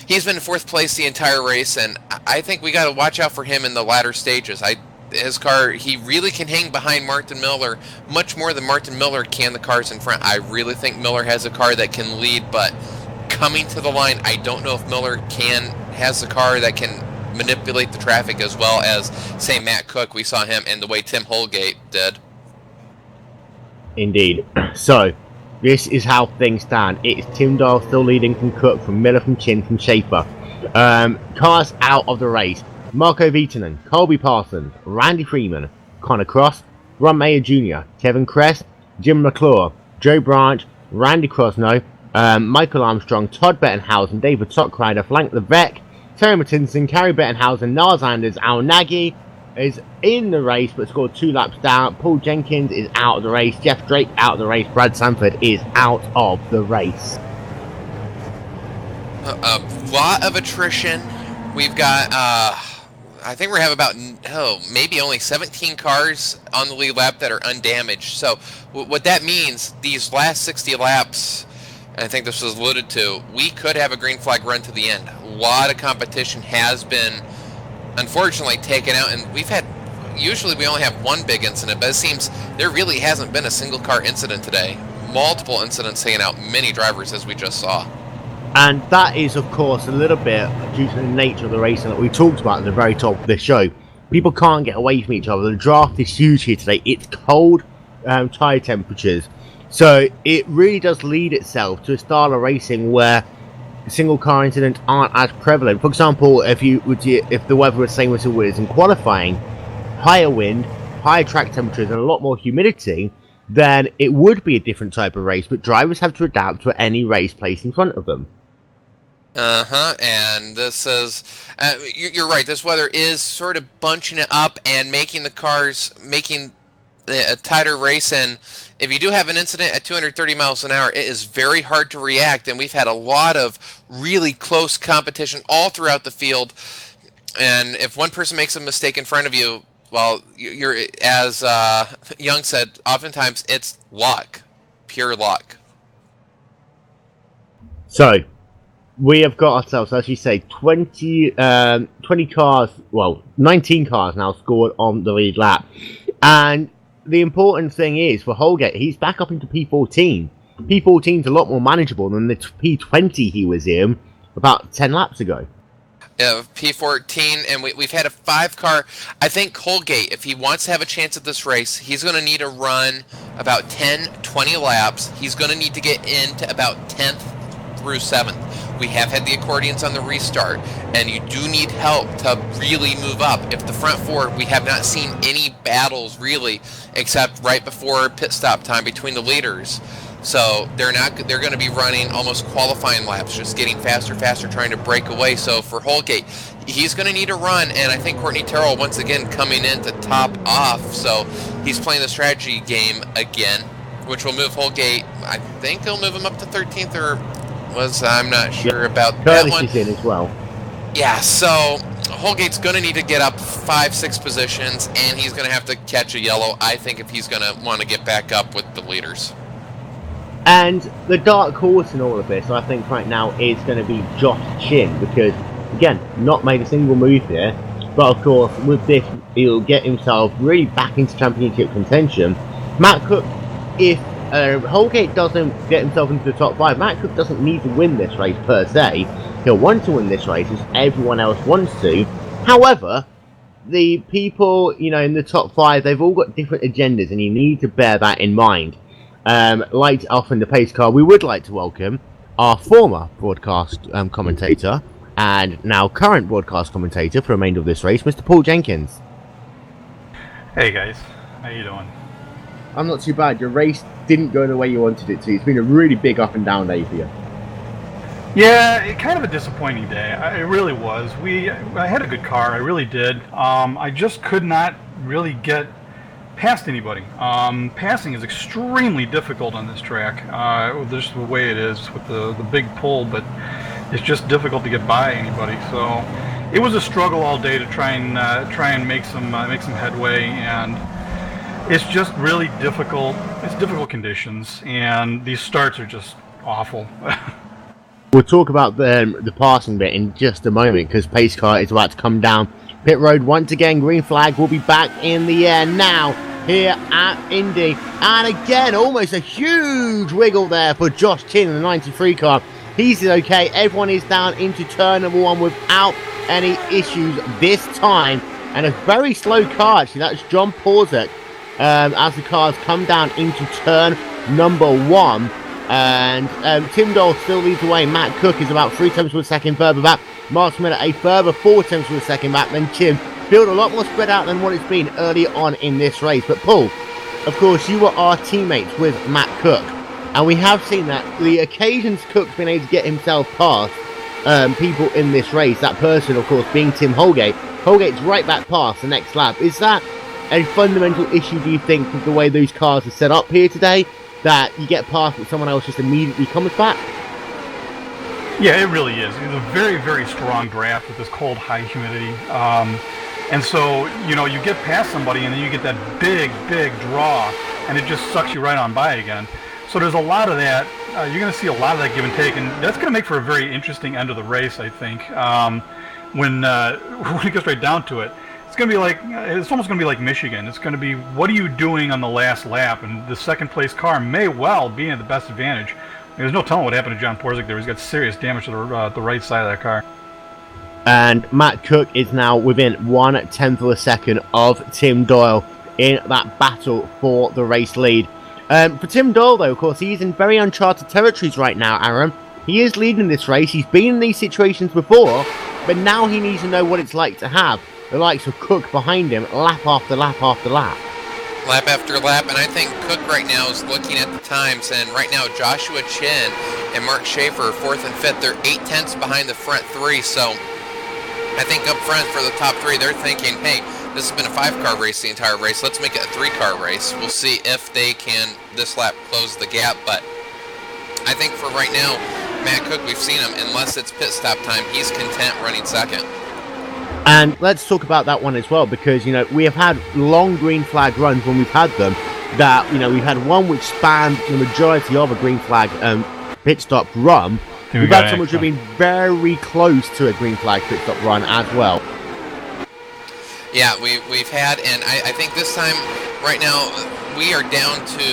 he's been in fourth place the entire race. And I think we got to watch out for him in the latter stages. His car, he really can hang behind Martin Miller much more than Martin Miller can the cars in front. I really think Miller has a car that can lead, but coming to the line, I don't know if Miller has a car that can manipulate the traffic as well as, say, Matt Cook. We saw him and the way Tim Holgate did. Indeed. So, this is how things stand. It's Tim Doyle still leading from Cook, from Miller, from Chin, from Schaefer. Cars out of the race. Marco Viitanen, Colby Parsons, Randy Freeman, Connor Cross, Ron Mayer Jr., Kevin Kress, Jim McClure, Joe Branch, Randy Crosno, Michael Armstrong, Todd Bettenhausen, David Sockrider, Frank Levesque, Terry Mattinson, Carrie Bettenhausen, Nars Anders, Al Nagy is in the race but scored 2 laps down. Paul Jenkins is out of the race. Jeff Drake out of the race. Brad Sanford is out of the race. A lot of attrition. We've got... I think we have about, maybe only 17 cars on the lead lap that are undamaged. So what that means, these last 60 laps, and I think this was alluded to, we could have a green flag run to the end. A lot of competition has been, unfortunately, taken out, and usually we only have one big incident, but it seems there really hasn't been a single car incident today. Multiple incidents taking out many drivers, as we just saw. And that is, of course, a little bit due to the nature of the racing that we talked about at the very top of this show. People can't get away from each other. The draft is huge here today. It's cold tyre temperatures. So it really does lead itself to a style of racing where single car incidents aren't as prevalent. For example, if the weather was the same as it was in qualifying, higher wind, higher track temperatures, and a lot more humidity, then it would be a different type of race. But drivers have to adapt to any race placed in front of them. And this is, you're right, this weather is sort of bunching it up and making a tighter race, and if you do have an incident at 230 miles an hour, it is very hard to react, and we've had a lot of really close competition all throughout the field, and if one person makes a mistake in front of you, well, you're, as Young said, oftentimes it's luck, pure luck. So, we have got ourselves, as you say, 20 cars, well, 19 cars now scored on the lead lap. And the important thing is, for Holgate, he's back up into P14. P14 is a lot more manageable than the P20 he was in about 10 laps ago. P14, and we've had a 5-car. I think Colgate, if he wants to have a chance at this race, he's going to need to run about 10, 20 laps. He's going to need to get into about 10th through 7th. We have had the accordions on the restart, and you do need help to really move up. If the front four, we have not seen any battles really, except right before pit stop time between the leaders. So they're going to be running almost qualifying laps, just getting faster, trying to break away. So for Holgate, he's going to need a run, and I think Courtney Terrell once again coming in to top off. So he's playing the strategy game again, which will move Holgate. I think he'll move him up to 13th, or I'm not sure about that one. Curtis is in as well. Yeah, so Holgate's going to need to get up 5-6 positions, and he's going to have to catch a yellow, I think, if he's going to want to get back up with the leaders. And the dark horse in all of this, I think right now, is going to be Josh Chin, because, again, not made a single move here, but of course, with this, he'll get himself really back into championship contention. Matt Cook, if Holgate doesn't get himself into the top 5, Matt Cook doesn't need to win this race per se. He'll want to win this race as everyone else wants to. However, the people, in the top 5, they've all got different agendas, and you need to bear that in mind. Like off in the pace car, we would like to welcome our former broadcast commentator and now current broadcast commentator for the remainder of this race, Mr. Paul Jenkins. Hey guys, how you doing? I'm not too bad. Your race didn't go the way you wanted it to. It's been a really big up and down day for you. Yeah, kind of a disappointing day. It really was. I had a good car, I really did. I just could not really get past anybody. Passing is extremely difficult on this track. Just the way it is with the big pull, but it's just difficult to get by anybody. So it was a struggle all day to try and make some headway, and it's just really difficult. It's difficult conditions, and these starts are just awful. We'll talk about the passing bit in just a moment, because pace car is about to come down pit road once again. Green flag will be back in the air now here at Indy, and again almost a huge wiggle there for Josh Chin in the 93 car. He's okay. Everyone is down into turn number 1 without any issues this time, and a very slow car actually. That's John Porzak as the cars come down into turn number 1. And Tim Dole still leads the way. Matt Cook is about 3 tenths of a second further back. Martin Miller a further 4 tenths of a second back. Then Tim built a lot more spread out than what it's been early on in this race. But Paul, of course, you were our teammates with Matt Cook, and we have seen that the occasions Cook's been able to get himself past people in this race, that person, of course, being Tim Holgate. Holgate's right back past the next lap. Is that a fundamental issue, do you think, with the way those cars are set up here today, that you get past but someone else just immediately comes back? Yeah, it really is. It's a very, very strong draft with this cold, high humidity. And so, you get past somebody and then you get that big draw, and it just sucks you right on by again. So there's a lot of that. You're going to see a lot of that give and take, and that's going to make for a very interesting end of the race, I think. When it gets right down to it, it's almost going to be like Michigan. It's going to be, what are you doing on the last lap? And the second place car may well be at the best advantage. There's no telling what happened to John Porzak there. He's got serious damage to the right side of that car. And Matt Cook is now within 1/10 of a second of Tim Doyle in that battle for the race lead. For Tim Doyle, though, of course, he's in very uncharted territories right now, Aaron. He is leading this race. He's been in these situations before, but now he needs to know what it's like to have the likes of Cook behind him, lap after lap after lap. Lap after lap, and I think Cook right now is looking at the times, and right now Joshua Chin and Mark Schaefer are 4th and 5th. They're 8 tenths behind the front 3, so I think up front for the top 3, they're thinking, hey, this has been a 5-car race the entire race. Let's make it a 3-car race. We'll see if they can, this lap, close the gap, but I think for right now, Matt Cook, we've seen him, unless it's pit stop time, he's content running second. And let's talk about that one as well, because, we have had long green flag runs when we've had them, that, we've had one which spanned the majority of a green flag pit stop run. We've had some which have been very close to a green flag pit stop run as well. Yeah, we've had, and I think this time, right now, we are down to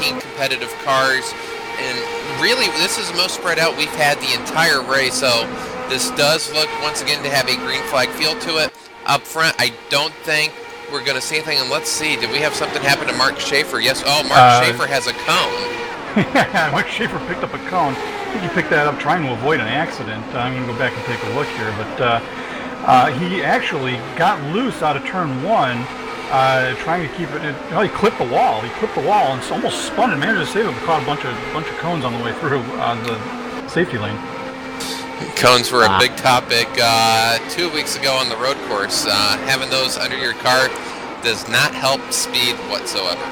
18 competitive cars, and really, this is the most spread out we've had the entire race, so This does look, once again, to have a green flag feel to it. Up front, I don't think we're going to see anything. And let's see, did we have something happen to Mark Schaefer? Yes. Oh, Mark Schaefer has a cone. Mark Schaefer picked up a cone. I think he picked that up trying to avoid an accident. I'm going to go back and take a look here. But he actually got loose out of turn 1, trying to keep it. He clipped the wall. He clipped the wall and almost spun and managed to save it. Caught a bunch of cones on the way through the safety lane. Cones were a big topic 2 weeks ago on the road course. Having those under your car does not help speed whatsoever.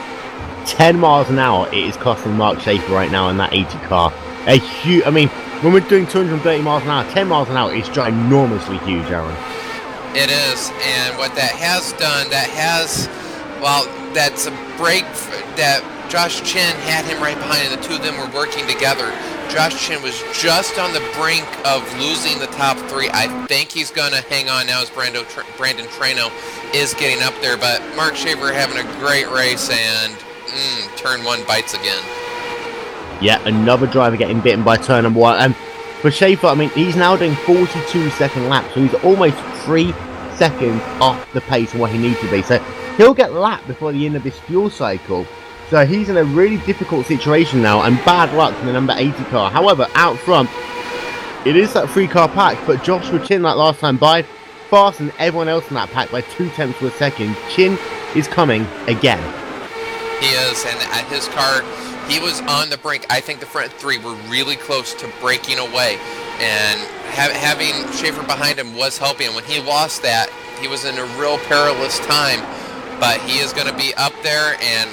10 miles an hour it is costing Mark Schaefer right now in that 80 car. A huge, I mean, when we're doing 230 miles an hour, 10 miles an hour is ginormously huge, Aaron. It is, and what that has done, that's a break that Josh Chin had him right behind, and the two of them were working together. Josh Chin was just on the brink of losing the top 3. I think he's going to hang on now as Brandon Treno is getting up there, but Mark Schaefer having a great race, and turn 1 bites again. Yeah, another driver getting bitten by turn number 1. And for Schaefer, I mean, he's now doing 42-second laps, so he's almost 3 seconds off the pace of what he needs to be. So he'll get lapped before the end of this fuel cycle. So he's in a really difficult situation now, and bad luck in the number 80 car. However, out front, it is that 3-car pack, but Joshua Chin, like last time by, faster than everyone else in that pack by 0.2 of a second. Chin is coming again. He is, and at his car, he was on the brink. I think the front 3 were really close to breaking away, and having Schaefer behind him was helping. When he lost that, he was in a real perilous time, but he is going to be up there, and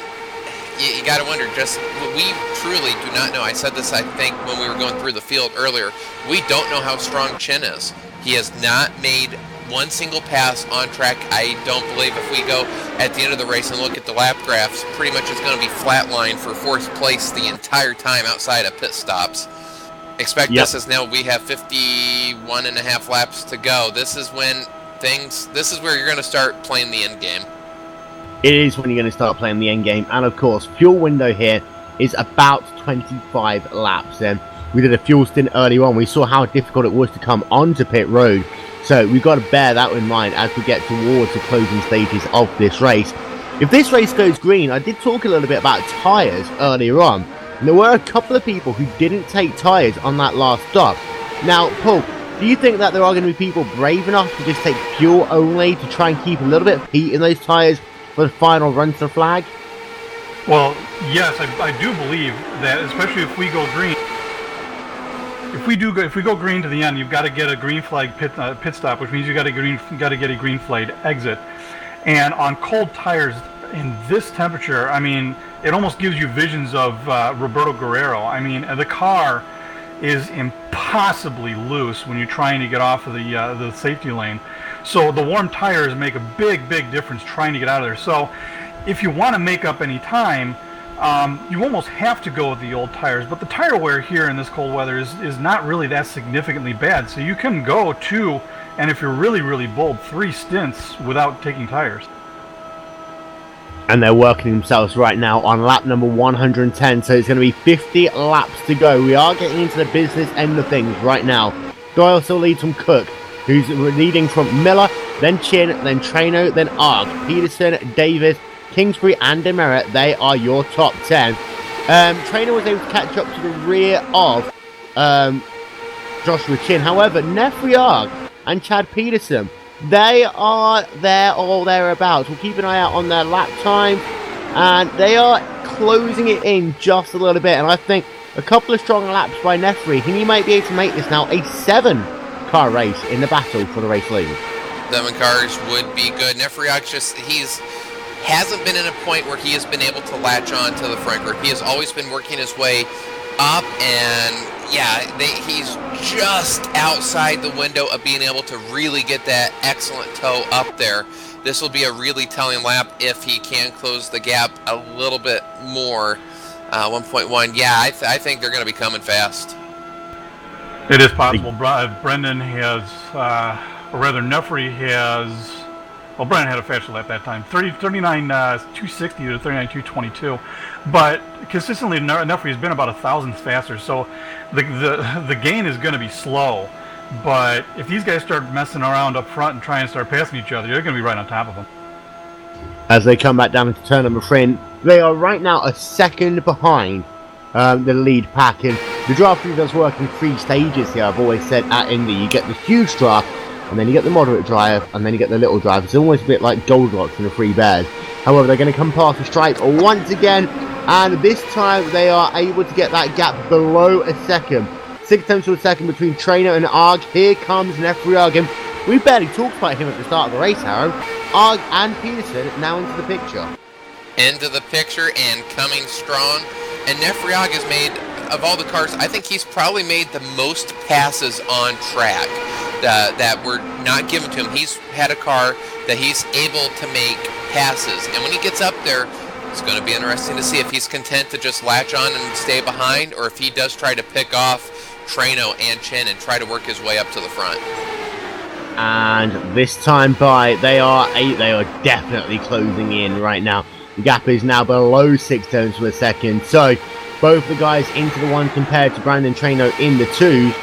you got to wonder, we truly do not know. I said this, I think, when we were going through the field earlier. We don't know how strong Chin is. He has not made one single pass on track. I don't believe if we go at the end of the race and look at the lap graphs, pretty much it's going to be flatline for 4th place the entire time outside of pit stops. Expect this as now we have 51 and a half laps to go. This is when this is where you're going to start playing the end game. It is when you're going to start playing the end game, and of course, fuel window here is about 25 laps. And we did a fuel stint earlier on. We saw how difficult it was to come onto pit road, so we've got to bear that in mind as we get towards the closing stages of this race. If this race goes green, I did talk a little bit about tyres earlier on, and there were a couple of people who didn't take tyres on that last stop. Now, Paul, do you think that there are going to be people brave enough to just take fuel only to try and keep a little bit of heat in those tyres for the final run to the flag? Well, yes, I do believe that, especially if we go green. If we go green to the end, you've got to get a green flag pit stop, which means you got to get a green flag exit. And on cold tires in this temperature, I mean, it almost gives you visions of Roberto Guerrero. I mean, the car is impossibly loose when you're trying to get off of the safety lane. So the warm tires make a big difference trying to get out of there. So if you want to make up any time, you almost have to go with the old tires. But the tire wear here in this cold weather is not really that significantly bad. So you can go 2, and if you're really bold, 3 stints without taking tires. And they're working themselves right now on lap number 110, so it's going to be 50 laps to go. We are getting into the business end of things right now. Doyle still leads from Cook, who's leading from Miller, then Chin, then Treno, then Arg, Peterson, Davis, Kingsbury, and Demerit. They are your top 10. Treno was able to catch up to the rear of Joshua Chin. However, Nefri Arg and Chad Peterson, they are there or thereabouts. We'll keep an eye out on their lap time, and they are closing it in just a little bit. And I think a couple of strong laps by Nefri, he might be able to make this now a 7-car race in the battle for the race lead. 7 cars would be good. Nefriak hasn't been in a point where he has been able to latch on to the front group. He has always been working his way up, and he's just outside the window of being able to really get that excellent toe up there. This will be a really telling lap if he can close the gap a little bit more. 1.1, yeah, I think they're going to be coming fast. It is possible. Brendan has, or rather Nefri has, well, Brendan had a faster lap that time, 39.260 to 39.222, but consistently Nefri has been about 1,000 faster, so the gain is going to be slow. But if these guys start messing around up front and trying to start passing each other, you're going to be right on top of them. As they come back down into turn number 3, they are right now a second behind the lead pack. And the draft really does work in 3 stages here. I've always said at Indy, you get the huge draft, and then you get the moderate drive, and then you get the little drive. It's almost a bit like Goldilocks and the 3 Bears. However, they're going to come past the stripe once again, and this time they are able to get that gap below a second. 6 tenths of a second between Trainer and Arg. Here comes Nefriag, and we barely talked about him at the start of the race, Aaron. Arg and Peterson now into the picture. Into the picture and coming strong. And Nefriag has made, of all the cars, I think he's probably made the most passes on track that were not given to him. He's had a car that he's able to make passes. And when he gets up there, it's going to be interesting to see if he's content to just latch on and stay behind, or if he does try to pick off Trano and Chin and try to work his way up to the front. And this time by, they are definitely closing in right now. The gap is now below 6 tenths of a second. So both the guys into the 1 compared to Brandon Trano in the 2s.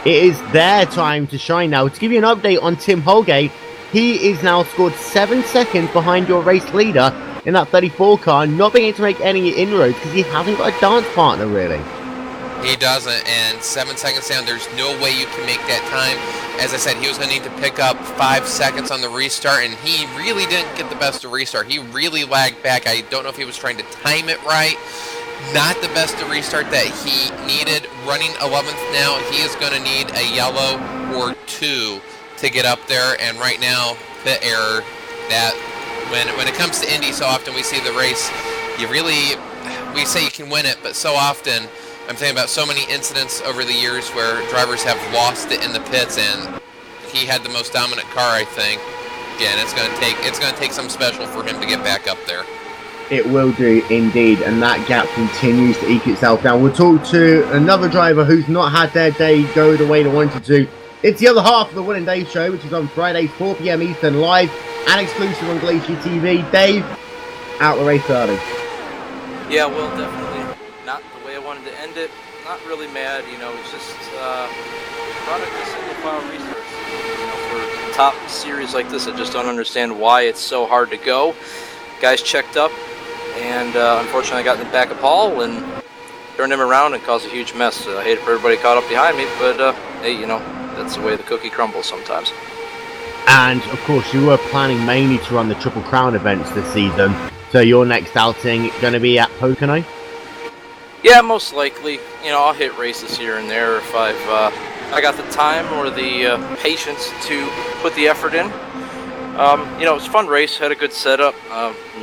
It is their time to shine now. To give you an update on Tim Holgate, he is now scored 7 seconds behind your race leader in that 34 car, not being able to make any inroads because he hasn't got a dance partner really. He doesn't, and 7 seconds down, there's no way you can make that time. As I said, he was going to need to pick up 5 seconds on the restart, and he really didn't get the best of restart. He really lagged back. I don't know if he was trying to time it right. Not the best of restart that he needed. Running 11th now, he is going to need a yellow or 2 to get up there, and right now, pit error. That when it comes to Indy, so often we see the race, we say you can win it, but so often, I'm thinking about so many incidents over the years where drivers have lost it in the pits, and he had the most dominant car, I think. Again, it's going to take something special for him to get back up there. It will do indeed, and that gap continues to eke itself down. We'll talk to another driver who's not had their day go the way they wanted to. It's the other half of the Will and Dave show, which is on Fridays, 4 p.m. Eastern, live and exclusive on Glacier TV. Dave, out the race early. Yeah, well, definitely not the way I wanted to end it. Not really mad, it's just product of single file restarts. For a top series like this, I just don't understand why it's so hard to go. Guys checked up, and unfortunately I got in the back of Paul and turned him around and caused a huge mess. I hate if everybody caught up behind me, but hey, that's the way the cookie crumbles sometimes. And of course, you were planning mainly to run the Triple Crown events this season, so your next outing going to be at Pocono? Yeah, most likely. I'll hit races here and there if I got the time or the patience to put the effort in. It was a fun race, had a good setup,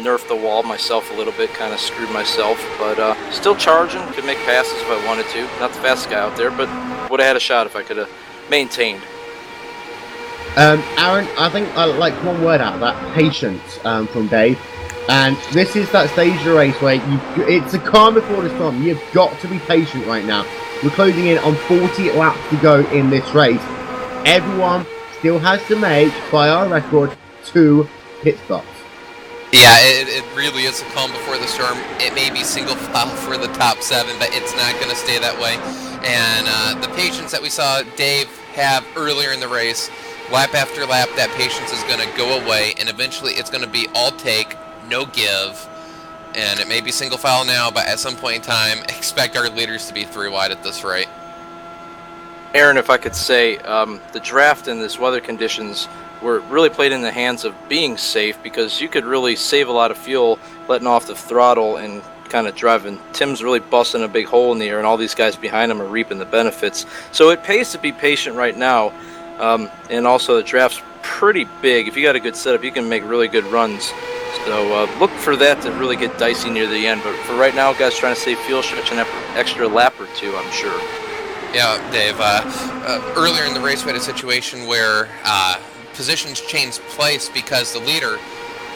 nerfed the wall myself a little bit, kind of screwed myself, but still charging, could make passes if I wanted to. Not the fastest guy out there, but would have had a shot if I could have maintained. Aaron, I think I like one word out of that, patience, from Dave. And this is that stage of the race where it's a calm before the storm. You've got to be patient right now. We're closing in on 40 laps to go in this race. Everyone still has to make, by our record, 2 pit stops. Yeah, it really is a calm before the storm. It may be single file for the top 7, but it's not going to stay that way. And the patience that we saw Dave have earlier in the race, lap after lap, that patience is going to go away, and eventually it's going to be all take, no give. And it may be single file now, but at some point in time, expect our leaders to be 3 wide at this rate. Aaron, if I could say, the draft in this weather conditions were really played in the hands of being safe, because you could really save a lot of fuel letting off the throttle and kind of driving. Tim's really busting a big hole in the air, and all these guys behind him are reaping the benefits. So it pays to be patient right now, and also the draft's pretty big. If you got a good setup, you can make really good runs. So look for that to really get dicey near the end. But for right now, guys trying to save fuel, stretch an extra lap or 2, I'm sure. Yeah, Dave, earlier in the race we had a situation where positions changed place because the leader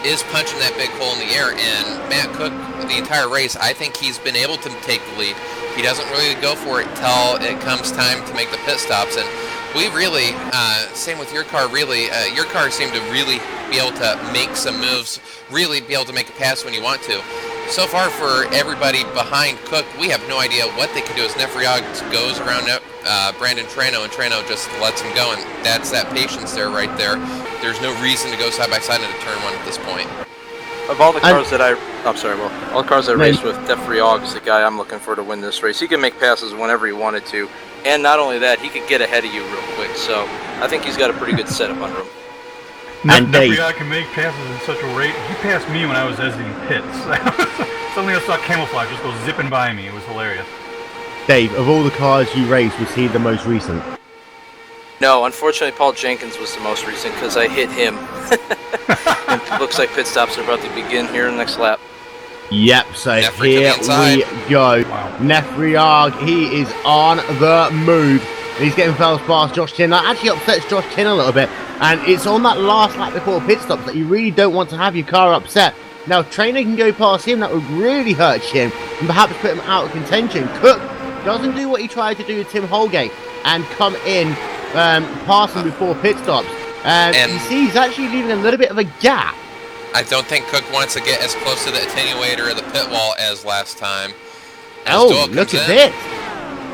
is punching that big hole in the air, and Matt Cook, the entire race, I think he's been able to take the lead. He doesn't really go for it till it comes time to make the pit stops, and we really, same with your car, really, your car seemed to really be able to make some moves, really be able to make a pass when you want to. so far for everybody behind Cook, we have no idea what they can do as Nefriog goes around Brandon Trano, and Trano just lets him go, and that's that patience there right there. There's no reason to go side by side into turn one at this point. Of all the cars that all the cars I raced with, Nefriog is the guy I'm looking for to win this race. He can make passes whenever he wanted to, and not only that, he could get ahead of you real quick, so I think he's got a pretty good setup under him. Nefriog can make passes in such a rate. He passed me when I was exiting pits. Suddenly I saw camouflage just go zipping by me. It was hilarious. Dave, of all the cars you raced, was he the most recent? No, unfortunately, Paul Jenkins was the most recent because I hit him. And it looks like pit stops are about to begin here in the next lap. Yep, so here we go. Wow. Nefriog, he is on the move. He's getting fast past Josh Chin. That actually upsets Josh Chin a little bit. And it's on that last lap before pit stops that you really don't want to have your car upset. Now, if Trainer can go past him, that would really hurt Chin and perhaps put him out of contention. Cook doesn't do what he tried to do with Tim Holgate and come in past him before pit stops. And you see, he's actually leaving a little bit of a gap. I don't think Cook wants to get as close to the attenuator of the pit wall as last time. Look at this.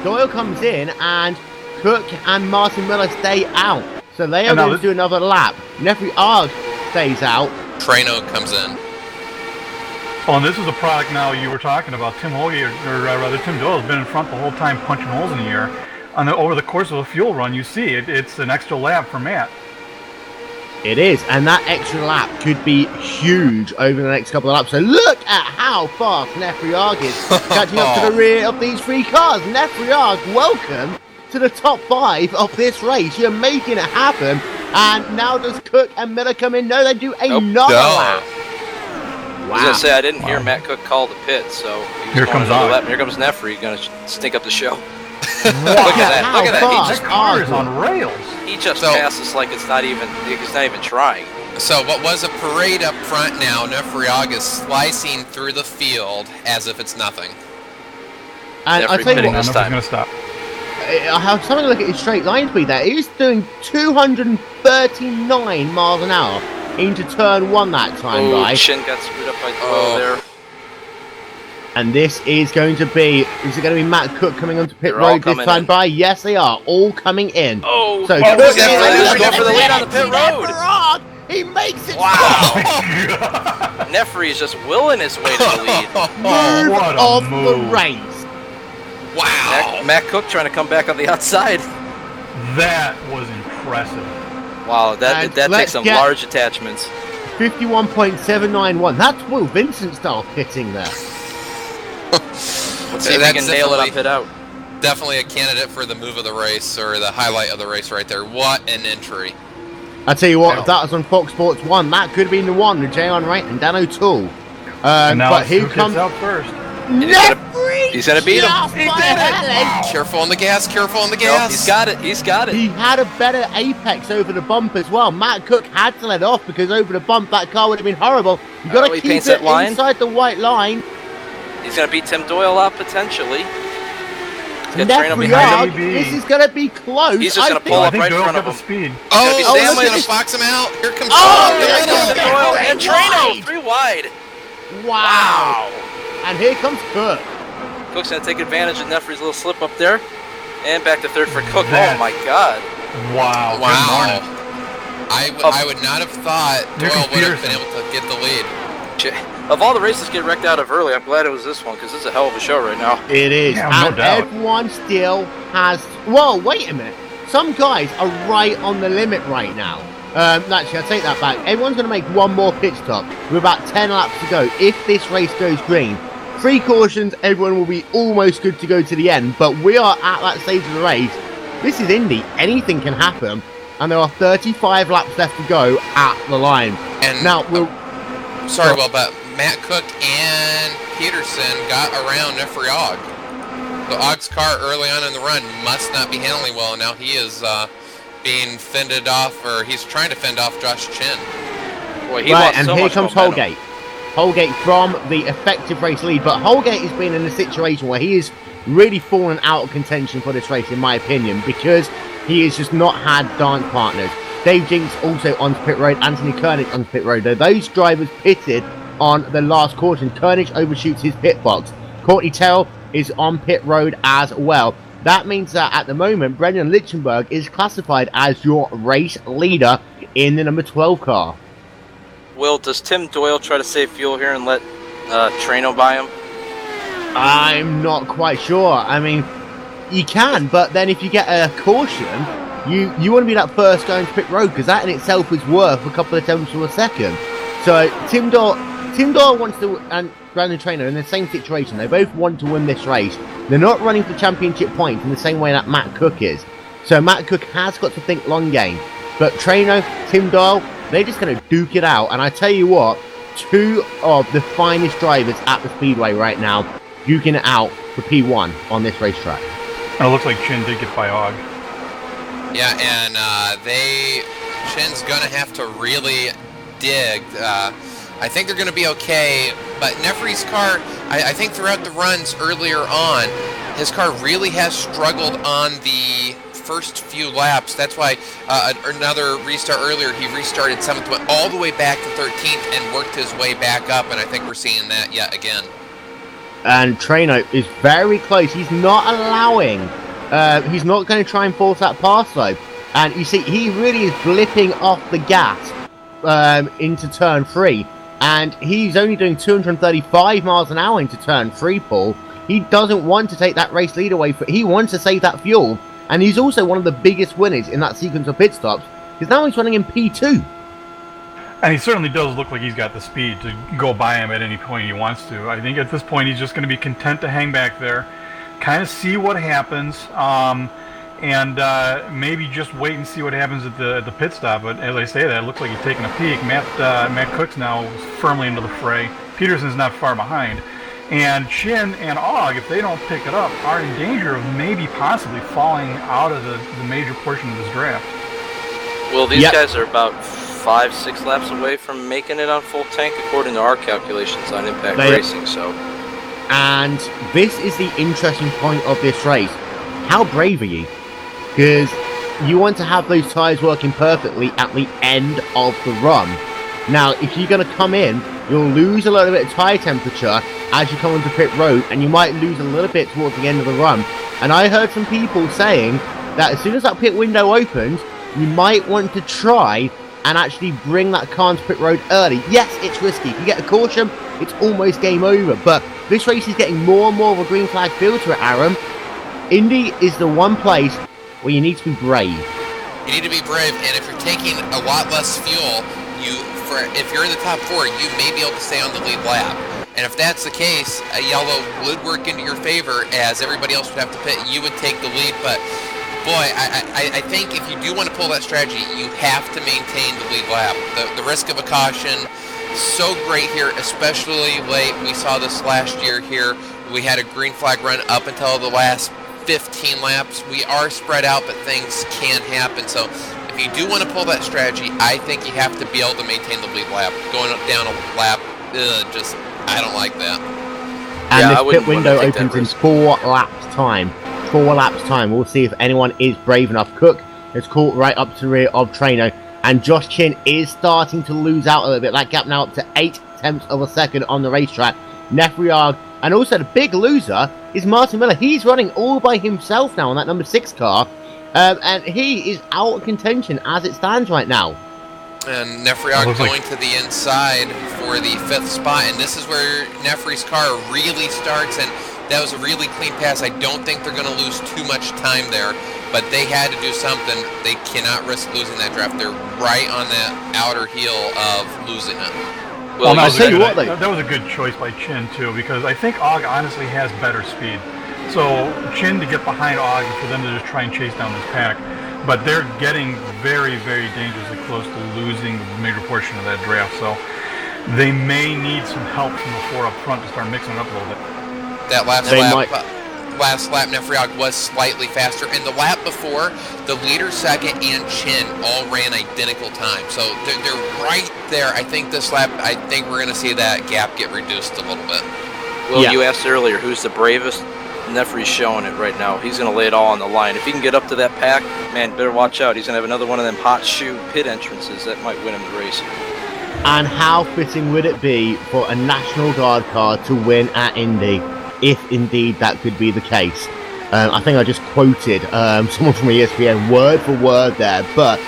Doyle comes in and Cook and Martin Miller stay out. So they are going to do another lap. Nefriog stays out. Trano comes in. Oh, and this is a product now you were talking about. Tim Holgate, or rather Tim Doyle, has been in front the whole time punching holes in the air. Over the course of a fuel run, you see it's an extra lap for Matt. It is, and that extra lap could be huge over the next couple of laps. So look at how fast Nefriog is catching up to the rear of these three cars. Nefriog, welcome to the top 5 of this race. You're making it happen. And now does Cook and Miller come in? No, they do another lap. Wow. I was going to say, I didn't hear Matt Cook call the pit, so here comes lap. Here comes Nefri, going to stink up the show. Look at that! Look at that! This car is on rails. He just passes like he's not even trying. So what was a parade up front now, Nefriog is slicing through the field as if it's nothing. And I'll tell you what, this time. Going to stop. I have something to look at his straight line speed there. He's doing 239 miles an hour into turn 1 that time, guys. Chin got screwed up by Doyle there. And this is going to be, is it going to be Matt Cook coming onto pit road this time by? Yes, they are, all coming in. Oh, so Cook is going for the lead on the pit road. He makes it. Wow. Nefri is just willing his way to the lead. Move of the race. Wow. Matt Cook trying to come back on the outside. That was impressive. Wow, that takes some large attachments. 51.791. That's Will Vincent style pitting there. Let's see if we can nail it on pit out. Definitely a candidate for the move of the race, or the highlight of the race right there. What an entry. I tell you what, if that was on Fox Sports 1, that could have been the one with Jay on Wright and Dan O'Toole. But here comes out first. He's gonna beat him. He did it. Careful on the gas, careful on the gas. He's got it, he's got it. He had a better apex over the bump as well. Matt Cook had to let off because over the bump that car would have been horrible. You got to keep it inside the white line. He's gonna beat Tim Doyle out potentially. Nefriog, this is going to be close. He's just going to pull up right in front of him. Speed. Oh, he's going to fox him out. Here comes Doyle and Trano, 3 wide. Wow. And here comes Cook. Cook's going to take advantage of Nefri's little slip up there. And back to third for Cook. Oh my God. Wow. Wow. I would not have thought Doyle would have been able to get the lead. Of all the races get wrecked out of early, I'm glad it was this one, because it's a hell of a show right now. It is. Yeah, and no doubt. Everyone still has... Whoa, wait a minute. Some guys are right on the limit right now. Actually, I'll take that back. Everyone's going to make one more pit stop with about 10 laps to go if this race goes green. 3 cautions, everyone will be almost good to go to the end, but we are at that stage of the race. This is Indy. Anything can happen, and there are 35 laps left to go at the line. And now, we'll... Sorry, Will, but Matt Cook and Peterson got around Nefriog. The Og's car early on in the run must not be handling well, and now he is being fended off, or he's trying to fend off Josh Chin. Boy, he lost and so here much comes momentum. Holgate. Holgate from the effective race lead, but Holgate has been in a situation where he is really fallen out of contention for this race, in my opinion, because he has just not had dance partners. Dave Jinks also on pit road, Anthony Koenig on pit road. Though those drivers pitted on the last caution. Koenig overshoots his pit box. Courtney Terrell is on pit road as well. That means that at the moment, Brendan Lichtenberg is classified as your race leader in the number 12 car. Will, does Tim Doyle try to save fuel here and let Trano by him? I'm not quite sure. I mean, you can, but then if you get a caution, you want to be that first going to pit road, because that in itself is worth a couple of tenths of a second. So Tim Doyle wants to, and Brandon Trano in the same situation. They both want to win this race. They're not running for championship points in the same way that Matt Cook is. So Matt Cook has got to think long game. But Trano, Tim Doyle, they're just going to duke it out. And I tell you what, two of the finest drivers at the speedway right now duking it out for P1 on this racetrack. And it looks like Chin did get by Og. Yeah, and Chin's gonna have to really dig. I think they're gonna be okay, but Nefry's car, I think throughout the runs earlier on, his car really has struggled on the first few laps. That's why another restart earlier, he restarted 7th, went all the way back to 13th and worked his way back up, and I think we're seeing that yet again. And Trano is very close. He's not allowing, he's not going to try and force that pass though. And you see, he really is blipping off the gas into turn 3. And he's only doing 235 miles an hour into turn 3, Paul. He doesn't want to take that race lead away. He wants to save that fuel. And he's also one of the biggest winners in that sequence of pit stops, because now he's running in P2. And he certainly does look like he's got the speed to go by him at any point he wants to. I think at this point he's just going to be content to hang back there, kind of see what happens, and maybe just wait and see what happens at the pit stop. But as I say that, it looks like he's taking a peek. Matt Cook's now firmly into the fray. Peterson's not far behind. And Chin and Og, if they don't pick it up, are in danger of maybe possibly falling out of the major portion of this draft. Well, these guys are about 5-6 laps away from making it on full tank, according to our calculations on Impact Racing. So, and this is the interesting point of this race. How brave are you? Because you want to have those tyres working perfectly at the end of the run. Now, if you're going to come in, you'll lose a little bit of tyre temperature as you come onto pit road, and you might lose a little bit towards the end of the run. And I heard some people saying that as soon as that pit window opens, you might want to try and actually bring that car into pit road early. Yes, it's risky. If you get a caution, it's almost game over. But this race is getting more and more of a green flag feel to it, Aaron. Indy is the one place where you need to be brave. You need to be brave, and if you're taking a lot less fuel, if you're in the top 4, you may be able to stay on the lead lap. And if that's the case, a yellow would work into your favor, as everybody else would have to pit. You would take the lead, but boy, I think if you do want to pull that strategy, you have to maintain the lead lap. The risk of a caution, so great here, especially late. We saw this last year here. We had a green flag run up until the last 15 laps. We are spread out, but things can happen. So if you do want to pull that strategy, I think you have to be able to maintain the lead lap. Going up down a lap, I don't like that. And this pit window opens in 4 laps time. 4 laps time. We'll see if anyone is brave enough. Cook is caught right up to the rear of Trano, and Josh Chin is starting to lose out a little bit. That gap now up to 8 tenths of a second on the racetrack. Nefriag, and also the big loser is Martin Miller. He's running all by himself now on that number 6 car, and he is out of contention as it stands right now. And Nefriag going to the inside for the 5th spot, and this is where Nefri's car really starts, and that was a really clean pass. I don't think they're going to lose too much time there, but they had to do something. They cannot risk losing that draft. They're right on that outer heel of losing it. Well, I'll tell you what, that was a good choice by Chin, too, because I think Og honestly has better speed. So Chin to get behind Og and for them to just try and chase down this pack. But they're getting very, very dangerously close to losing the major portion of that draft. So they may need some help from the 4 up front to start mixing it up a little bit. That last lap, Nefriag was slightly faster. And the lap before, the leader, second, and Chin all ran identical time. So they're right there. I think this lap, we're going to see that gap get reduced a little bit. Well, you asked earlier, who's the bravest? Nefry's showing it right now. He's going to lay it all on the line. If he can get up to that pack, man, better watch out. He's going to have another one of them hot shoe pit entrances that might win him the race. And how fitting would it be for a National Guard car to win at Indy, if indeed that could be the case? I think I just quoted someone from ESPN word for word there, but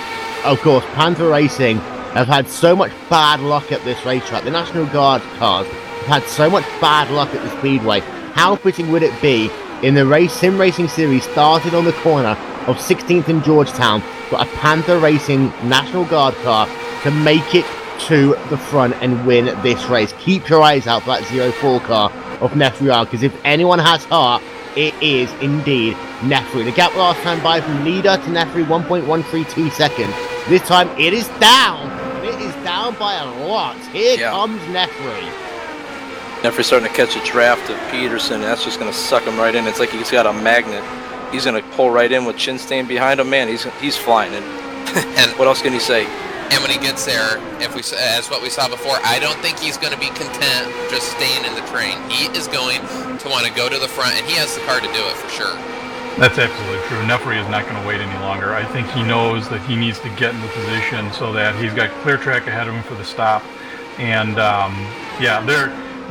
of course, Panther Racing have had so much bad luck at this racetrack. The National Guard cars have had so much bad luck at the Speedway. How fitting would it be in the Sim Racing Series started on the corner of 16th and Georgetown for a Panther Racing National Guard car to make it to the front and win this race? Keep your eyes out for that 04 car of Nefri, because if anyone has heart, it is indeed Nefri. The gap last time by from leader to Nefri, 1.132 seconds. This time it is down. It is down by a lot. Here comes Nefri. Nefri's starting to catch a draft of Peterson, and that's just going to suck him right in. It's like he's got a magnet. He's going to pull right in with Chinstain behind him. Man, he's flying. And what else can he say? And when he gets there, as what we saw before, I don't think he's going to be content just staying in the train. He is going to want to go to the front, and he has the car to do it for sure. That's absolutely true. Nefri is not going to wait any longer. I think he knows that he needs to get in the position so that he's got clear track ahead of him for the stop. And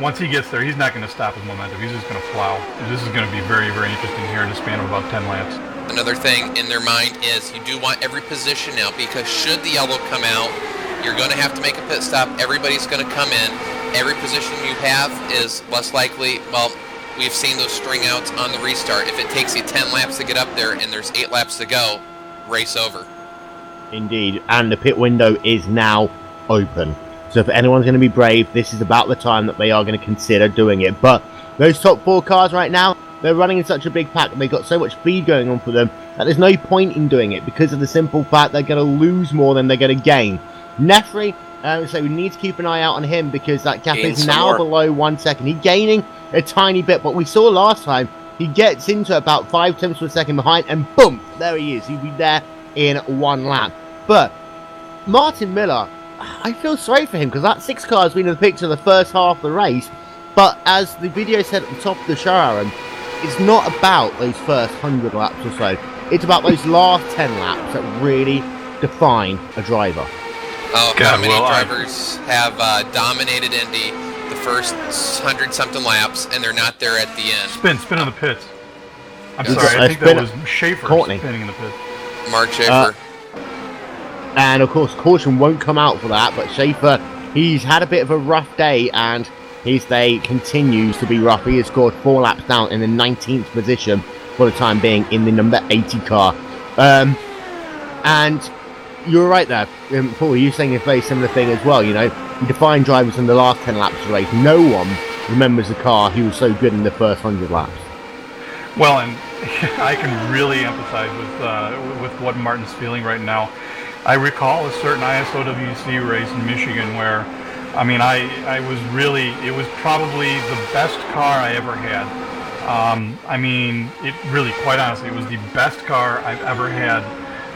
once he gets there, he's not going to stop his momentum. He's just going to plow. This is going to be very, very interesting here in the span of about 10 laps. Another thing in their mind is you do want every position now, because should the yellow come out, you're going to have to make a pit stop. Everybody's going to come in. Every position you have is less likely. Well, we've seen those string outs on the restart. If it takes you 10 laps to get up there and there's 8 laps to go, race over. Indeed, and the pit window is now open. So if anyone's going to be brave, this is about the time that they are going to consider doing it. But those top 4 cars right now, they're running in such a big pack, and they've got so much speed going on for them that there's no point in doing it, because of the simple fact they're going to lose more than they're going to gain. Nefri, so we need to keep an eye out on him, because that gap is now below 1 second. He's gaining a tiny bit, but we saw last time he gets into about 5/10 of a second behind, and boom, there he is. He'll be there in 1 lap. But Martin Miller, I feel sorry for him, because that 6 car has been in the picture the first half of the race, but as the video said at the top of the show, Aaron, it's not about those first 100 laps or so. It's about those last 10 laps that really define a driver. Oh, how many drivers have dominated Indy the first 100-something laps, and they're not there at the end? Spin in the pits. I'm sorry, I think that was Schaefer spinning in the pits. Mark Schaefer. And of course, caution won't come out for that, but Schaefer, he's had a bit of a rough day, and his day continues to be rough. He has scored 4 laps down in the 19th position for the time being in the number 80 car. And you're right there, Paul, you're saying a very similar thing as well. You know, you define drivers in the last 10 laps of the race. No one remembers the car who was so good in the first 100 laps. Well, and I can really empathize with what Martin's feeling right now. I recall a certain ISOWC race in Michigan where, I mean, it was probably the best car I ever had. I mean, it really, quite honestly, it was the best car I've ever had.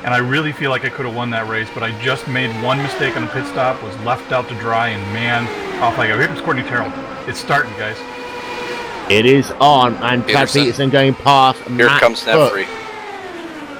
And I really feel like I could have won that race, but I just made one mistake on the pit stop, was left out to dry, and man, off I go. Here comes Courtney Terrell. It's starting, guys. It is on, and Chad Peterson going past Here Matt comes Nefri.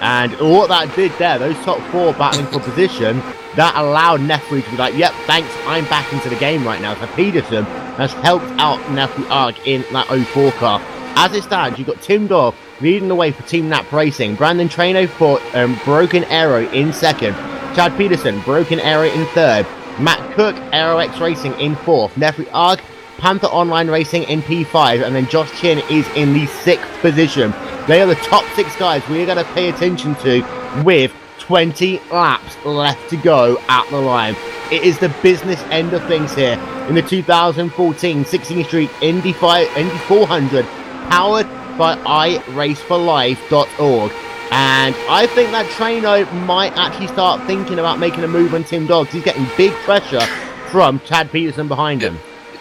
And what that did there, those top 4 battling for position, that allowed Nefri to be like, yep, thanks, I'm back into the game right now. So Peterson has helped out Nefri Arg in that 04 car. As it stands, you've got Tim Dorr leading the way for Team Nap Racing. Brandon Traino for Broken Arrow in second. Chad Peterson, Broken Arrow in third. Matt Cook, Aero X Racing in fourth. Nefri Arg, Panther Online Racing in P5. And then Josh Chin is in the 6th position. They are the top 6 guys we're going to pay attention to with 20 laps left to go at the line. It is the business end of things here in the 2014 16th Street Indy 400, powered by iRaceForLife.org. And I think that Traino might actually start thinking about making a move on Tim Dog. He's getting big pressure from Chad Peterson behind him.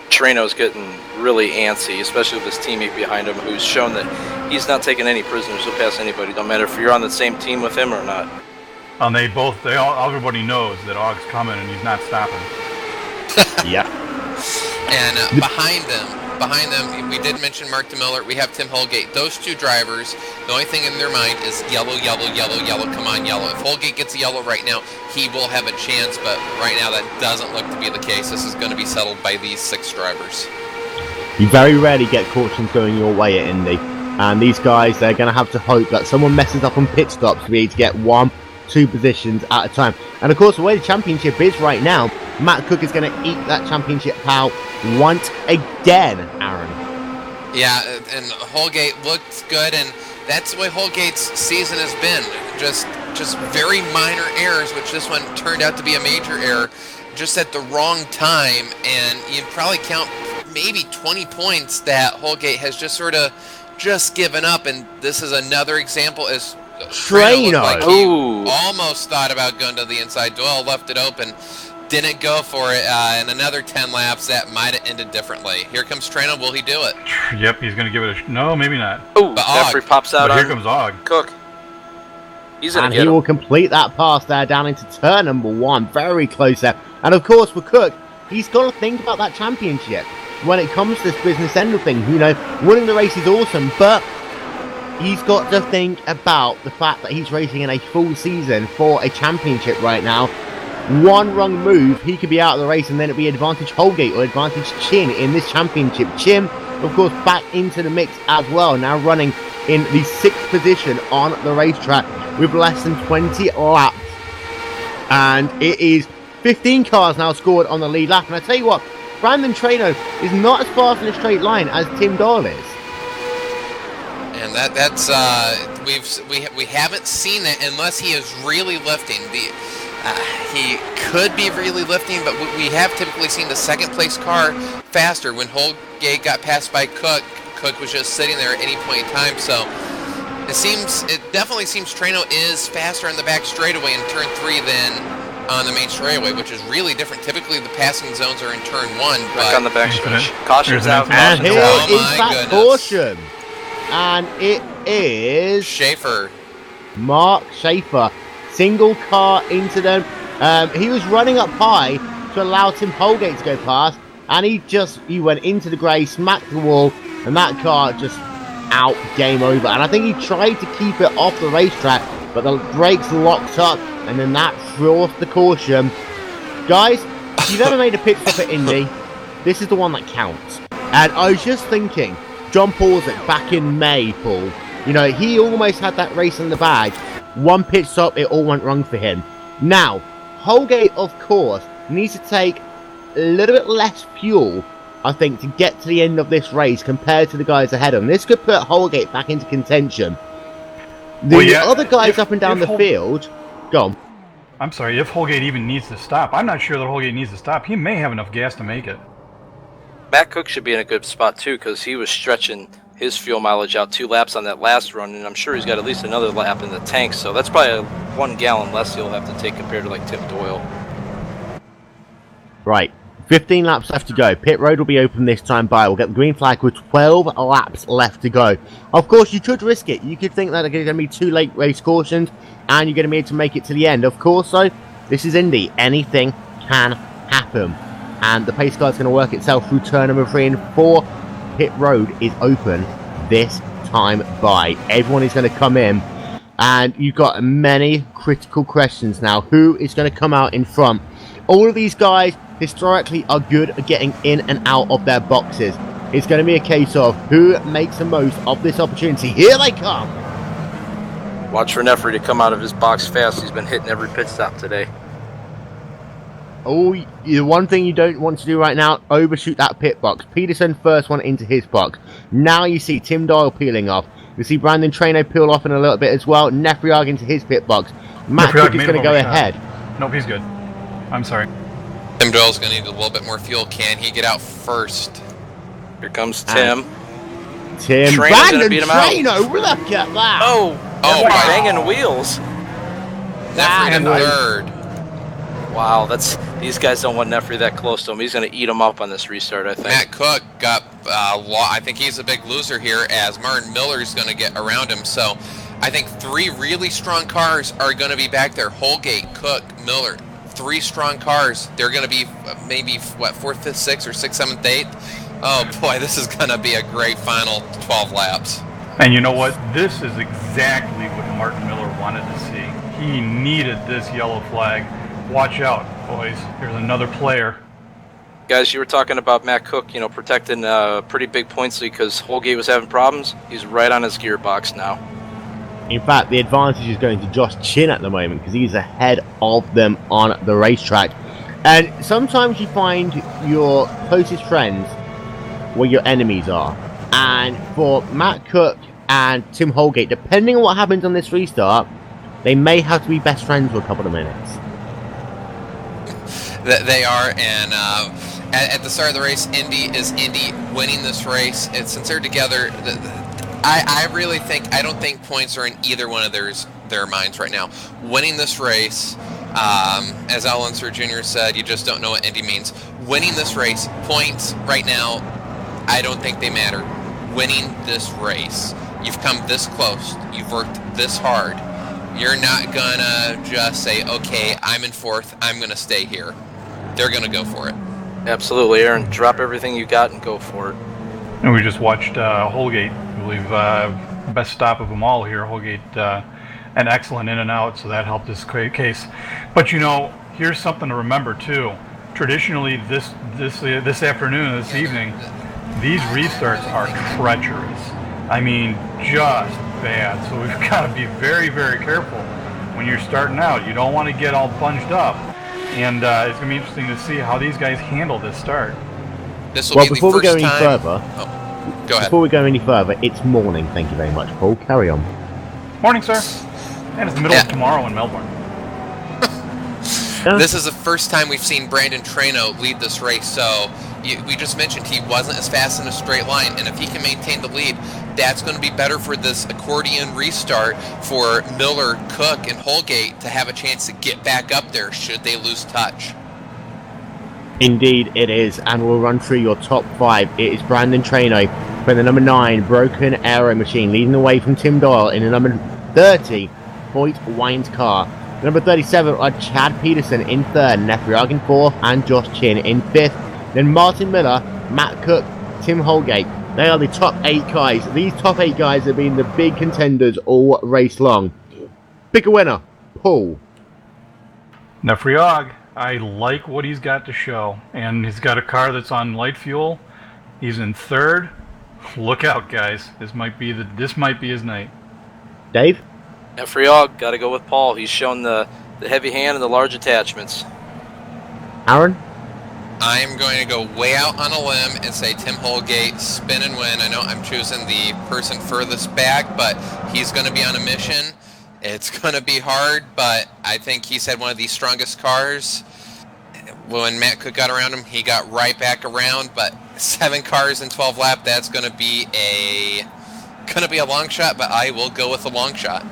Traino's getting really antsy, especially with his teammate behind him, who's shown that he's not taking any prisoners. He'll pass anybody. Don't matter if you're on the same team with him or not. And everybody knows that Ogg's coming and he's not stopping. Yeah. And behind them, behind them, we did mention Mark DeMiller. We have Tim Holgate. Those two drivers, the only thing in their mind is yellow, yellow, yellow, yellow. Come on, yellow. If Holgate gets a yellow right now, he will have a chance, but right now that doesn't look to be the case. This is going to be settled by these 6 drivers. You very rarely get cautions going your way at Indy. And these guys, they're going to have to hope that someone messes up on pit stops to be able to get 1-2 positions at a time. And of course, the way the championship is right now, Matt Cook is going to eat that championship out once again, Aaron. Yeah, and Holgate looked good, and that's the way Holgate's season has been. Just very minor errors, which this one turned out to be a major error, just at the wrong time. And you probably count maybe 20 points that Holgate has just sort of given up. And this is another example as Trano looked like he almost thought about going to the inside. Doyle left it open. Didn't go for it, and another 10 laps that might have ended differently. Here comes Trano. Will he do it? Yep, he's going to give it a... No, maybe not. Oh, Jeffrey pops out. But here comes Og. Cook. He's going to get him. And he will complete that pass there down into turn number 1. Very close there. And of course, for Cook, he's got to think about that championship. When it comes to this business end of things, you know, winning the race is awesome, but he's got to think about the fact that he's racing in a full season for a championship right now. One wrong move, he could be out of the race, and then it'd be advantage Holgate or advantage Chin in this championship. Chin, of course, back into the mix as well, now running in the 6th position on the racetrack with less than 20 laps. And it is 15 cars now scored on the lead lap. And I tell you what, Brandon Trano is not as fast in a straight line as Tim Doyle is. And that's we haven't seen it unless he is really lifting. He could be really lifting, but we have typically seen the 2nd place car faster. When Holgate got passed by Cook, Cook was just sitting there at any point in time. So it definitely seems Trano is faster in the back straightaway in turn 3 than on the main straightaway, which is really different. Typically the passing zones are in turn 1. But on the back stretch. Caution's out. And here is that caution. And it is Schaefer. Mark Schaefer. Single car incident. He was running up high to allow Tim Holgate to go past, and he went into the grey, smacked the wall, and that car just out, game over. And I think he tried to keep it off the racetrack, but the brakes locked up, and then that forced the caution. Guys, if you've ever made a pit stop at Indy, this is the one that counts. And I was just thinking, John Paulsick back in May, Paul, you know, he almost had that race in the bag. One pit stop, it all went wrong for him. Now, Holgate, of course, needs to take a little bit less fuel, I think, to get to the end of this race compared to the guys ahead of him. This could put Holgate back into contention. The other guys up and down the field... Go on. I'm sorry, if Holgate even needs to stop. I'm not sure that Holgate needs to stop. He may have enough gas to make it. Matt Cook should be in a good spot, too, because he was stretching his fuel mileage out 2 laps on that last run, and I'm sure he's got at least another lap in the tank, so that's probably 1 gallon less he'll have to take compared to like Tim Doyle. Right, 15 laps left to go. Pit road will be open this time by. We'll get the green flag with 12 laps left to go. Of course, you could risk it. You could think that there's going to be 2 late race cautions, and you're going to be able to make it to the end. Of course, though, this is Indy. Anything can happen. And the pace car is going to work itself through turn number 3 and 4. Pit road is open this time by. Everyone is going to come in, and you've got many critical questions now. Who is going to come out in front? All of these guys historically are good at getting in and out of their boxes. It's going to be a case of who makes the most of this opportunity. Here they come. Watch for Nefry to come out of his box fast. He's been hitting every pit stop today. Oh, the one thing you don't want to do right now, overshoot that pit box. Peterson first one into his box. Now you see Tim Doyle peeling off. You see Brandon Trano peel off in a little bit as well. Nefriag into his pit box. Matt Cook is going to go ahead. Nope, he's good. I'm sorry. Tim Doyle's going to need a little bit more fuel. Can he get out first? Here comes Tim. Brandon Trano, look at that. Oh, banging wheels. Nefry in third. Wow, these guys don't want Nefry that close to him. He's going to eat him up on this restart, I think. Matt Cook got I think he's a big loser here as Martin Miller's going to get around him. So I think 3 really strong cars are going to be back there. Holgate, Cook, Miller. 3 strong cars. They're going to be maybe, 4th, 5th, 6th, or 6th, 7th, 8th. Oh boy, this is going to be a great final 12 laps. And you know what? This is exactly what Martin Miller wanted to see. He needed this yellow flag. Watch out, boys. Here's another player. Guys, you were talking about Matt Cook, protecting a pretty big points lead because Holgate was having problems. He's right on his gearbox now. In fact, the advantage is going to Josh Chin at the moment because he's ahead of them on the racetrack. And sometimes you find your closest friends where your enemies are. And for Matt Cook and Tim Holgate, depending on what happens on this restart, they may have to be best friends for a couple of minutes. They are, and at the start of the race, Indy is Indy winning this race. And since they're together, I really think, I don't think points are in either one of their minds right now. Winning this race, as Al Unser Jr. said, you just don't know what Indy means. Winning this race, points right now, I don't think they matter. Winning this race, you've come this close, you've worked this hard. You're not gonna just say, okay, I'm in fourth, I'm gonna stay here. They're gonna go for it. Absolutely, Aaron. Drop everything you got and go for it. And we just watched Holgate, I believe, best stop of them all here. Holgate, an excellent in and out, so that helped this case. But here's something to remember too. Traditionally, this afternoon, this evening, these restarts are treacherous. I mean, just bad. So we've got to be very, very careful when you're starting out. You don't want to get all bunged up. And it's going to be interesting to see how these guys handle this start. Before we go any further, go ahead. Before we go any further, it's morning. Thank you very much, Paul. Carry on. Morning, sir. And it's the middle of tomorrow in Melbourne. This is the first time we've seen Brandon Treno lead this race, so we just mentioned he wasn't as fast in a straight line, and if he can maintain the lead, that's going to be better for this accordion restart for Miller, Cook, and Holgate to have a chance to get back up there should they lose touch. Indeed it is, and we'll run through your top 5. It is Brandon Treno for the number 9 Broken Arrow Machine, leading away from Tim Doyle in the number 30 Hoyt Wines car. Number 37 are Chad Peterson in 3rd, Nefriag in 4th, and Josh Chin in 5th. Then Martin Miller, Matt Cook, Tim Holgate. They are the top 8 guys. These top 8 guys have been the big contenders all race long. Pick a winner. Paul. Nefriag, I like what he's got to show. And he's got a car that's on light fuel. He's in 3rd. Look out, guys. This might be his night. Dave? Nefriag, got to go with Paul. He's shown the heavy hand and the large attachments. Aaron? I'm going to go way out on a limb and say Tim Holgate, spin and win. I know I'm choosing the person furthest back, but he's going to be on a mission. It's going to be hard, but I think he's had one of the strongest cars. When Matt Cook got around him, he got right back around, but 7 cars in 12 laps, that's going to be a long shot, but I will go with a long shot.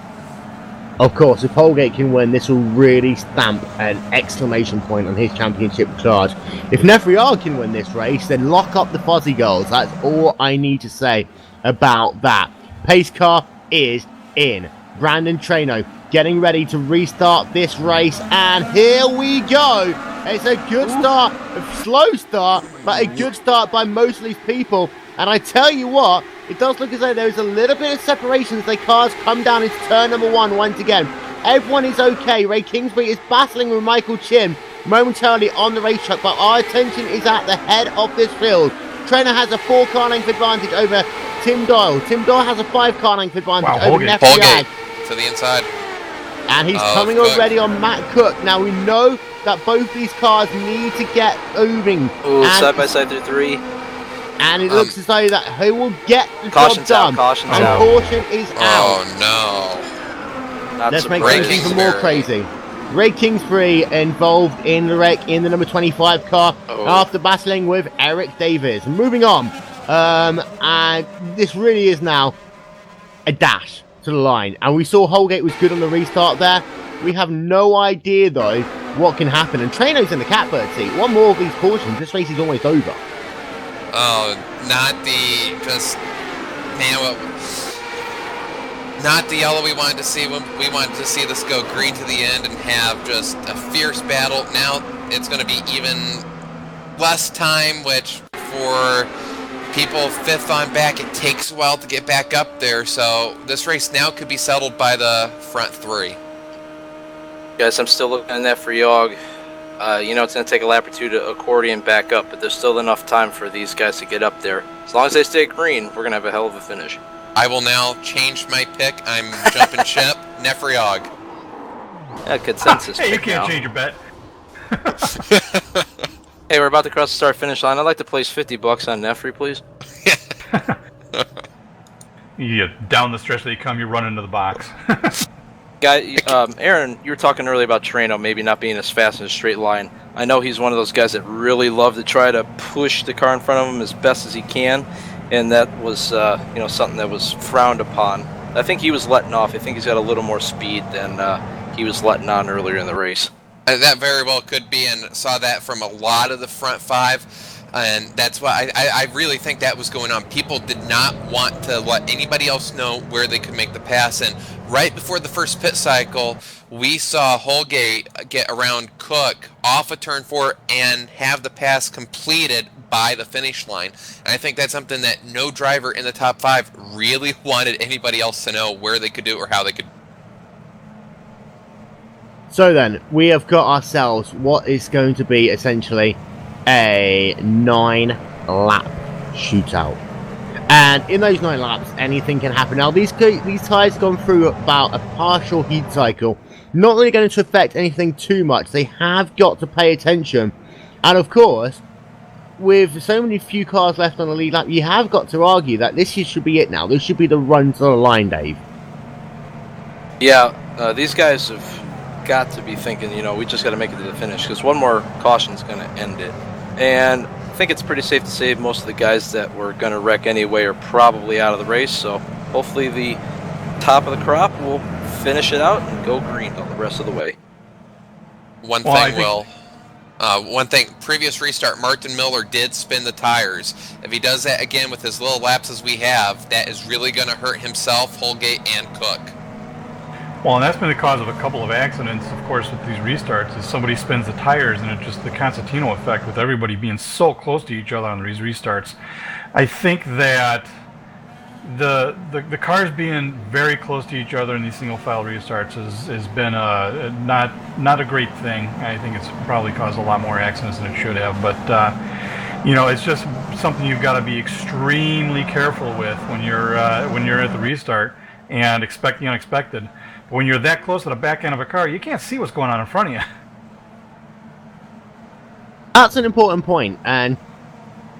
Of course, if Holgate can win, this will really stamp an exclamation point on his championship charge. If Nefriag can win this race, then lock up the Fuzzy Girls. That's all I need to say about that. Pace car is in. Brandon Treno getting ready to restart this race, and here we go. It's a good start, a slow start, but a good start by most of these people. And I tell you what, it does look as though there's a little bit of separation as the cars come down into turn number 1 once again. Everyone is okay. Ray Kingsbury is battling with Michael Chin momentarily on the racetrack, but our attention is at the head of this field. Treno has a 4-car length advantage over Tim Doyle. Tim Doyle has a 5-car length advantage over Nefriag. Holgate to the inside. And he's coming already on Matt Cook. Now we know that both these cars need to get moving. Ooh, side by side through 3. And it looks as though that he will get the job done. Caution's and out. caution is out. Oh no. Let's make things even more crazy. Ray Kingsbury involved in the wreck in the number 25 car after battling with Eric Davis. Moving on. And this really is now a dash to the line. And we saw Holgate was good on the restart there. We have no idea, though, what can happen. And Treno's in the catbird seat. One more of these cautions, this race is almost over. Oh, not the yellow we wanted to see. We wanted to see this go green to the end and have just a fierce battle. Now it's going to be even less time, which for people fifth on back, it takes a while to get back up there, so this race now could be settled by the front three. Guys, I'm still looking at that for Yog. You know it's going to take a lap or two to accordion back up, but there's still enough time for these guys to get up there. As long as they stay green, we're going to have a hell of a finish. I will now change my pick. I'm jumping ship. Nefriog. Yeah, consensus. Hey, you pick can't now. change your bet. Hey, we're about to cross the start-finish line. I'd like to place $50 on Nefri, please. Yeah, down the stretch that you come, you run into the box. Guy, Aaron, you were talking earlier about Terreno maybe not being as fast in a straight line. I know he's one of those guys that really love to try to push the car in front of him as best as he can, and that was you know, something that was frowned upon. I think he was letting off. I think he's got a little more speed than he was letting on earlier in the race. That very well could be, and saw that from a lot of the front five. And that's why I really think that was going on. People did not want to let anybody else know where they could make the pass. And right before the first pit cycle, we saw Holgate get around Cook off of turn 4 and have the pass completed by the finish line. And I think that's something that no driver in the top 5 really wanted anybody else to know where they could do it or how they could. So then, we have got ourselves what is going to be essentially a 9-lap shootout. And in those 9 laps, anything can happen. Now, these tyres have gone through about a partial heat cycle. Not really going to affect anything too much. They have got to pay attention. And of course, with so many few cars left on the lead lap, you have got to argue that this should be it now. This should be the run to the line, Dave. Yeah, these guys have got to be thinking, you know, we just got to make it to the finish, because one more caution is going to end it. And I think it's pretty safe to say most of the guys that were going to wreck anyway are probably out of the race, so hopefully the top of the crop will finish it out and go green the rest of the way. One thing, previous restart, Martin Miller did spin the tires. If he does that again with as little laps as we have, that is really going to hurt himself, Holgate, and Cook. Well, and that's been the cause of a couple of accidents, of course, with these restarts, is somebody spins the tires, and it's just the Constantino effect with everybody being so close to each other on these restarts. I think that the cars being very close to each other in these single file restarts has been not a great thing. I think it's probably caused a lot more accidents than it should have, but you know, it's just something you've got to be extremely careful with when you're at the restart and expect the unexpected. When you're that close to the back end of a car, you can't see what's going on in front of you. That's an important point, and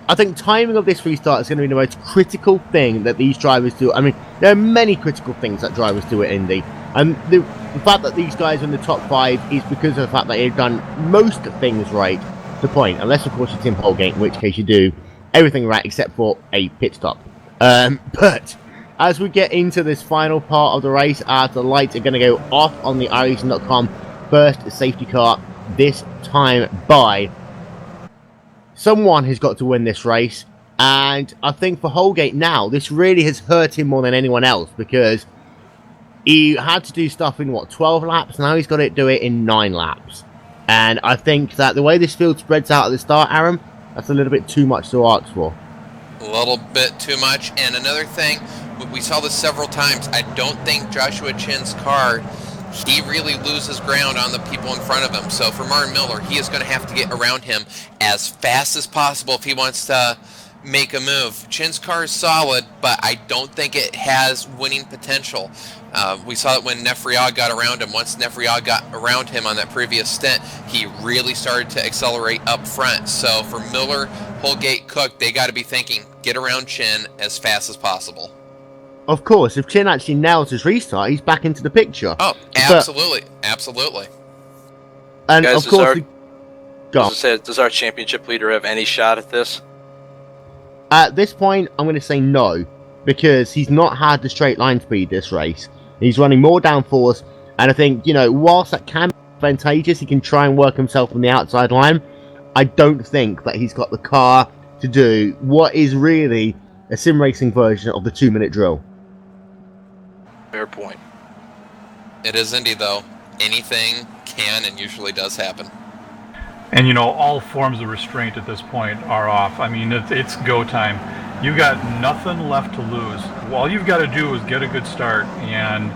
I think timing of this restart is going to be the most critical thing that these drivers do. I mean, there are many critical things that drivers do at Indy, and the fact that these guys are in the top 5 is because of the fact that they've done most things right to point, unless of course you're Tim Holgate, in which case you do everything right except for a pit stop. But as we get into this final part of the race, the lights are going to go off on the iRacing.com first safety car, this time by someone who's got to win this race. And I think for Holgate now, this really has hurt him more than anyone else, because he had to do stuff in, 12 laps? Now he's got to do it in 9 laps. And I think that the way this field spreads out at the start, Aaron, that's a little bit too much to ask for. A little bit too much. And another thing, we saw this several times, I don't think Joshua Chin's car, he really loses ground on the people in front of him. So for Martin Miller, he is going to have to get around him as fast as possible if he wants to make a move. Chin's car is solid, but I don't think it has winning potential. We saw it when Nefriog got around him. Once Nefriog got around him on that previous stint, he really started to accelerate up front. So for Miller, Holgate, Cook, they got to be thinking, get around Chin as fast as possible. Of course, if Chin actually nails his restart, he's back into the picture. Oh, absolutely. Absolutely. And guys, of course, does our championship leader have any shot at this? At this point, I'm going to say no, because he's not had the straight line speed this race. He's running more downforce, and I think, whilst that can be advantageous, he can try and work himself on the outside line. I don't think that he's got the car to do what is really a sim racing version of the 2-minute drill. Fair point. It is Indy, though. Anything can and usually does happen. And all forms of restraint at this point are off. I mean, it's go time. You've got nothing left to lose. All you've got to do is get a good start and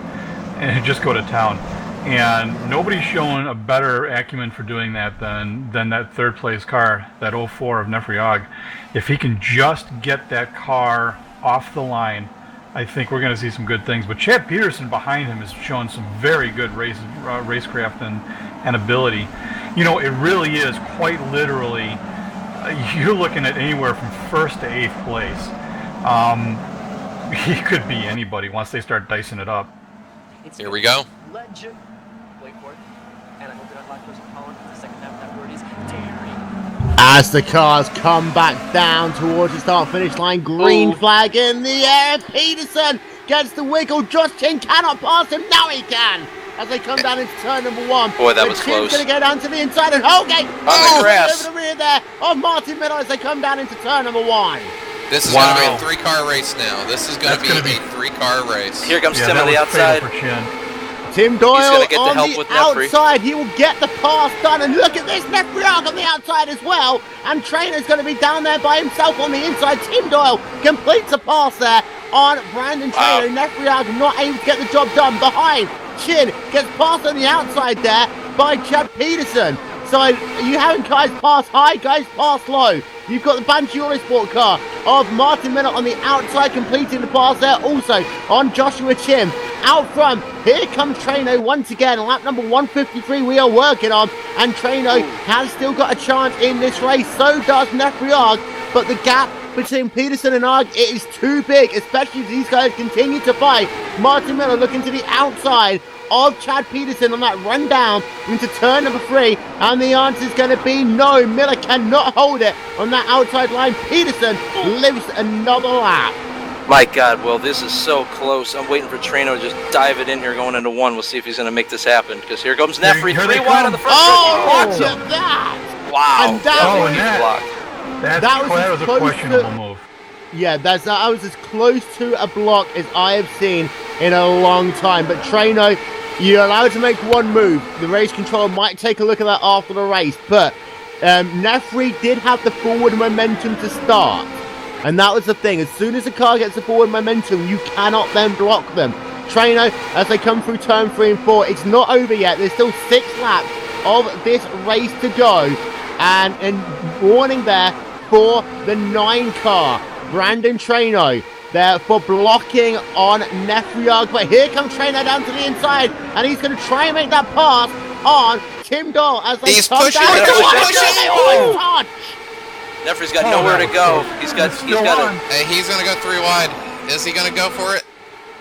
just go to town. And nobody's shown a better acumen for doing that than that third place car, that 04 of Nefriag. If he can just get that car off the line, I think we're going to see some good things. But Chad Peterson behind him has shown some very good racecraft and ability. You know, it really is quite literally, you're looking at anywhere from 1st to 8th place. He could be anybody once they start dicing it up. Here we go. Legend. Wait for it. And I hope they're not lactose intolerant for the second half. That word is dairy. As the cars come back down towards the start-finish line, green flag in the air. Peterson gets the wiggle. Josh Chin cannot pass him. Now he can. As they come down into turn number 1. Boy, that was close. Chin's going to go down to the inside, and Holgate on the grass over the rear there of Martin Miller as they come down into turn number 1. This is going to be a 3-car race now. This is going to be a 3-car race. Here comes Tim on the outside. Tim Doyle He's gonna get the on help the with Nefri. outside. He will get the pass done. And look at this, Nefriag on the outside as well. And Trainer's going to be down there by himself on the inside. Tim Doyle completes a pass there on Brandon Trainer. Nefriag not able to get the job done. Behind, Chin gets passed on the outside there by Chad Peterson. So you haven't guys pass high, guys pass low. You've got the Banshee Autosport car of Martin Miller on the outside completing the pass there. Also on Joshua Chin. Out front, here comes Traino once again. Lap number 153 we are working on. And Traino has still got a chance in this race. So does Nefriag. But the gap between Peterson and Arg, it is too big. Especially as these guys continue to fight. Martin Miller looking to the outside of Chad Peterson on that run down into turn number 3, and the answer is going to be no. Miller cannot hold it on that outside line. Peterson lives another lap. My God, Will, this is so close. I'm waiting for Trino to just dive it in here going into 1. We'll see if he's going to make this happen, because here comes Nefri, 3 wide on the front. Oh, look at that! Wow. And that was a questionable move. Yeah, that was as close to a block as I have seen in a long time. But Traino, you're allowed to make one move. The race controller might take a look at that after the race. But Nefri did have the forward momentum to start. And that was the thing. As soon as the car gets the forward momentum, you cannot then block them. Traino, as they come through turn 3 and 4, it's not over yet. There's still 6 laps of this race to go. And warning there for the 9 car. Brandon Traino there for blocking on Nefriag. But here comes Traino down to the inside. And he's going to try and make that pass on Tim Doyle as they come down. Nefri's got nowhere to go. He's got Hey, he's going to go 3 wide. Is he going to go for it?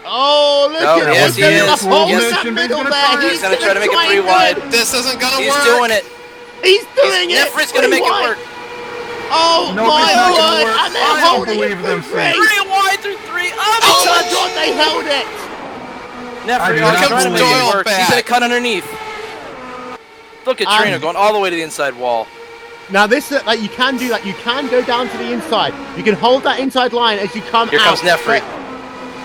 Oh, look at him. Yes, he is. He's going to try to make it 3 wide. This isn't going to work. He's doing it. He's doing it. Nefri's going to make it work. Oh, my Lord. And they're holding it for 3. 3 wide through 3. Oh, my God, they held it. Nefri is trying to make it work. He's going to cut underneath. Look at Trino going all the way to the inside wall. Now this, you can do that. You can go down to the inside. You can hold that inside line as you come out. Here comes Nefri.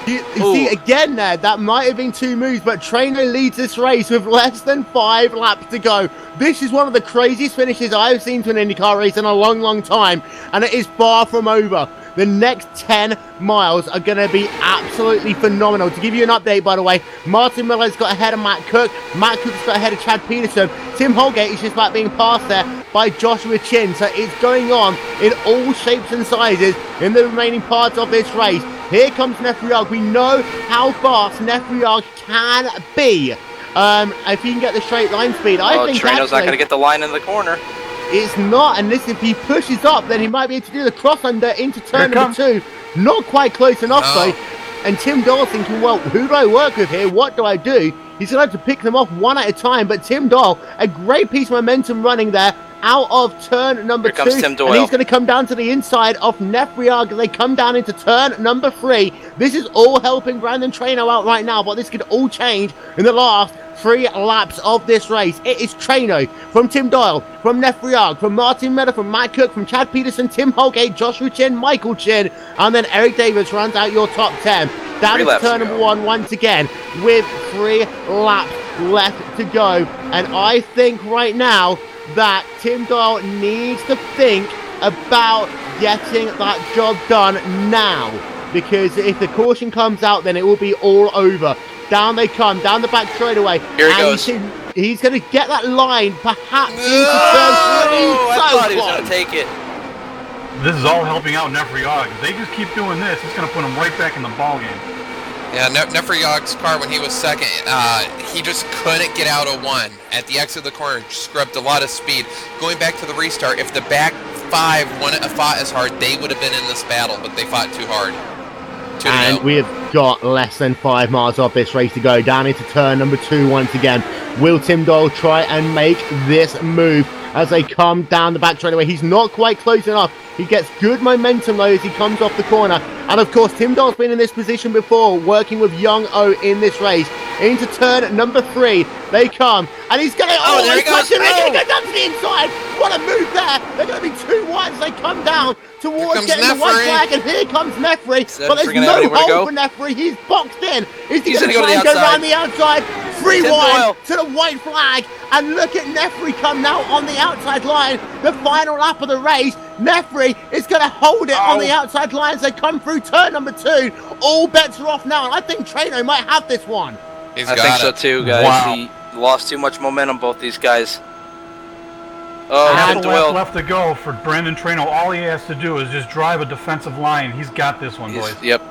You see, again there, that might have been 2 moves, but Trainer leads this race with less than 5 laps to go. This is one of the craziest finishes I've seen to an IndyCar race in a long, long time, and it is far from over. The next 10 miles are going to be absolutely phenomenal. To give you an update, by the way, Martin Miller's got ahead of Matt Cook. Matt Cook's got ahead of Chad Peterson. Tim Holgate is just about being passed there by Joshua Chin. So it's going on in all shapes and sizes in the remaining parts of this race. Here comes Nefriag. We know how fast Nefriag can be. If he can get the straight line speed. I think Trino's not going to get the line in the corner. It's not, and listen, if he pushes up, then he might be able to do the cross under into turn number 2. Not quite close enough though. And Tim Doyle thinking, well, who do I work with here? What do I do? He's going to have to pick them off one at a time. But Tim Doyle, a great piece of momentum running there out of turn number 2. Here comes Tim Doyle. And he's going to come down to the inside of Nefriag. They come down into turn number 3. This is all helping Brandon Traino out right now, but this could all change in the last 3 laps of this race. It is Traino from Tim Doyle, from Nefriag, from Martin Miller, from Matt Cook, from Chad Peterson, Tim Holgate, Joshua Chin, Michael Chin, and then Eric Davis runs out your top 10. Down to turn number 1 once again with 3 laps left to go. And I think right now that Tim Doyle needs to think about getting that job done now, because if the caution comes out, then it will be all over. Down they come, down the back straightaway. Here he goes. He's going to get that line, perhaps into turn 3. I thought he was going to take it. This is all helping out Nefriog. If they just keep doing this, it's going to put them right back in the ballgame. Yeah, Nefriog's car, when he was second, he just couldn't get out of 1. At the exit of the corner, scrubbed a lot of speed. Going back to the restart, if the back 5 wouldn't have fought as hard, they would have been in this battle, but they fought too hard. And we have got less than 5 miles off this race to go. Down into turn number 2 once again. Will Tim Doyle try and make this move as they come down the back straightaway? He's not quite close enough. He gets good momentum though as he comes off the corner. And of course, Tim Doyle's been in this position before, working with Young O in this race. Into turn number 3, they come, and he's going to... Oh, there he goes! They're going to go down to the inside. What a move there. They're going to be 2 wide as they come down towards getting the white flag, and here comes Nefri. But there's no hold for Nefri. He's boxed in. Is he going to try and go around the outside? 3 wide to the white flag, and look at Nefri come now on the outside line. The final lap of the race. Nefri is going to hold it on the outside line as they come through turn number 2. All bets are off now, and I think Trano might have this one. I think so too, guys. Wow. He lost too much momentum, both these guys. Oh, half a lap left to go for Brandon Trano. All he has to do is just drive a defensive line. He's got this one, boys. Yep.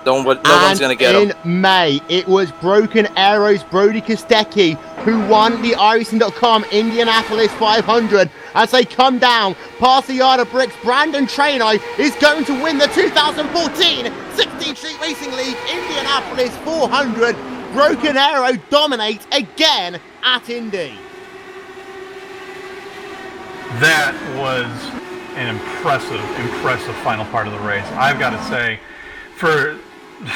No one's going to get him. In May, it was Broken Arrow's Brody Kostecki who won the iRacing.com Indianapolis 500 as they come down past the yard of bricks. Brandon Trano is going to win the 2014 16th Street Racing League Indianapolis 400. Broken Arrow dominates again at Indy. That was an impressive final part of the race. I've got to say, for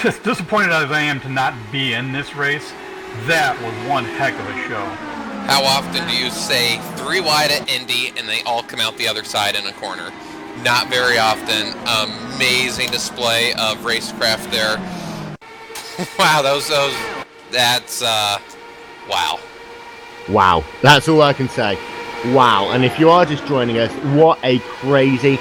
as disappointed as I am to not be in this race, that was one heck of a show. How often do you say 3 wide at Indy and they all come out the other side in a corner? Not very often. Amazing display of racecraft there. Wow, that's wow. Wow, that's all I can say. Wow, and if you are just joining us, what a crazy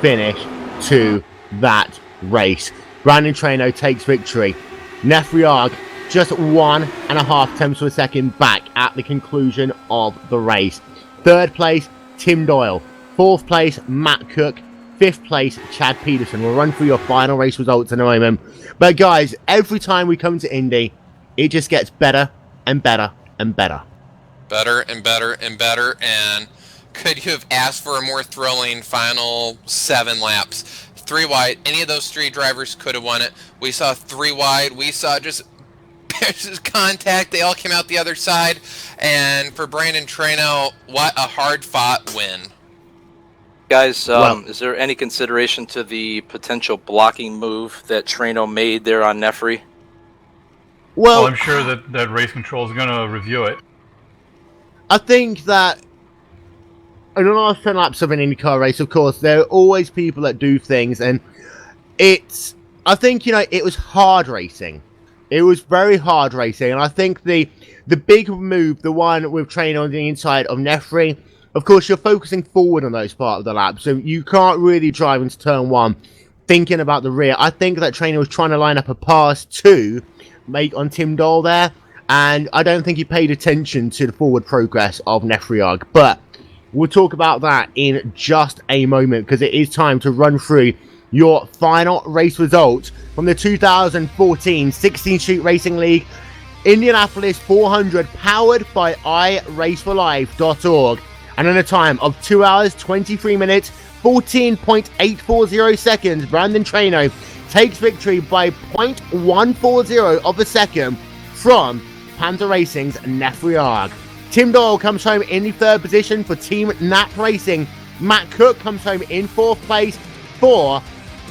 finish to that race. Brandon Trano takes victory. Nefriog just 1.5 tenths of a second back at the conclusion of the race. 3rd place, Tim Doyle. 4th place, Matt Cook. 5th place, Chad Peterson. We'll run through your final race results in a moment. But guys, every time we come to Indy, it just gets better and better and better. Better and better and better. And could you have asked for a more thrilling final 7 laps? 3 wide. Any of those 3 drivers could have won it. We saw 3 wide. We saw just contact. They all came out the other side. And for Brandon Trano, what a hard-fought win. Guys, is there any consideration to the potential blocking move that Trano made there on Nefri? Well, I'm sure that race control is going to review it. I think that in the last 10 laps of an IndyCar race, of course, there are always people that do things, and I think, it was hard racing. It was very hard racing, and I think the big move, the one with Trano on the inside of Nefri, of course, you're focusing forward on those part of the lap, so you can't really drive into turn 1 thinking about the rear. I think that Trano was trying to line up a pass to make on Tim Doyle there, and I don't think he paid attention to the forward progress of Nefriog, but we'll talk about that in just a moment, because it is time to run through your final race results from the 2014 16th Street Racing League Indianapolis 400, powered by iRaceForLife.org. And in a time of 2 hours, 23 minutes, 14.840 seconds, Brandon Trano takes victory by 0.140 of a second from Panther Racing's Nefriog. Tim Doyle comes home in the 3rd position for Team Nap Racing. Matt Cook comes home in 4th place for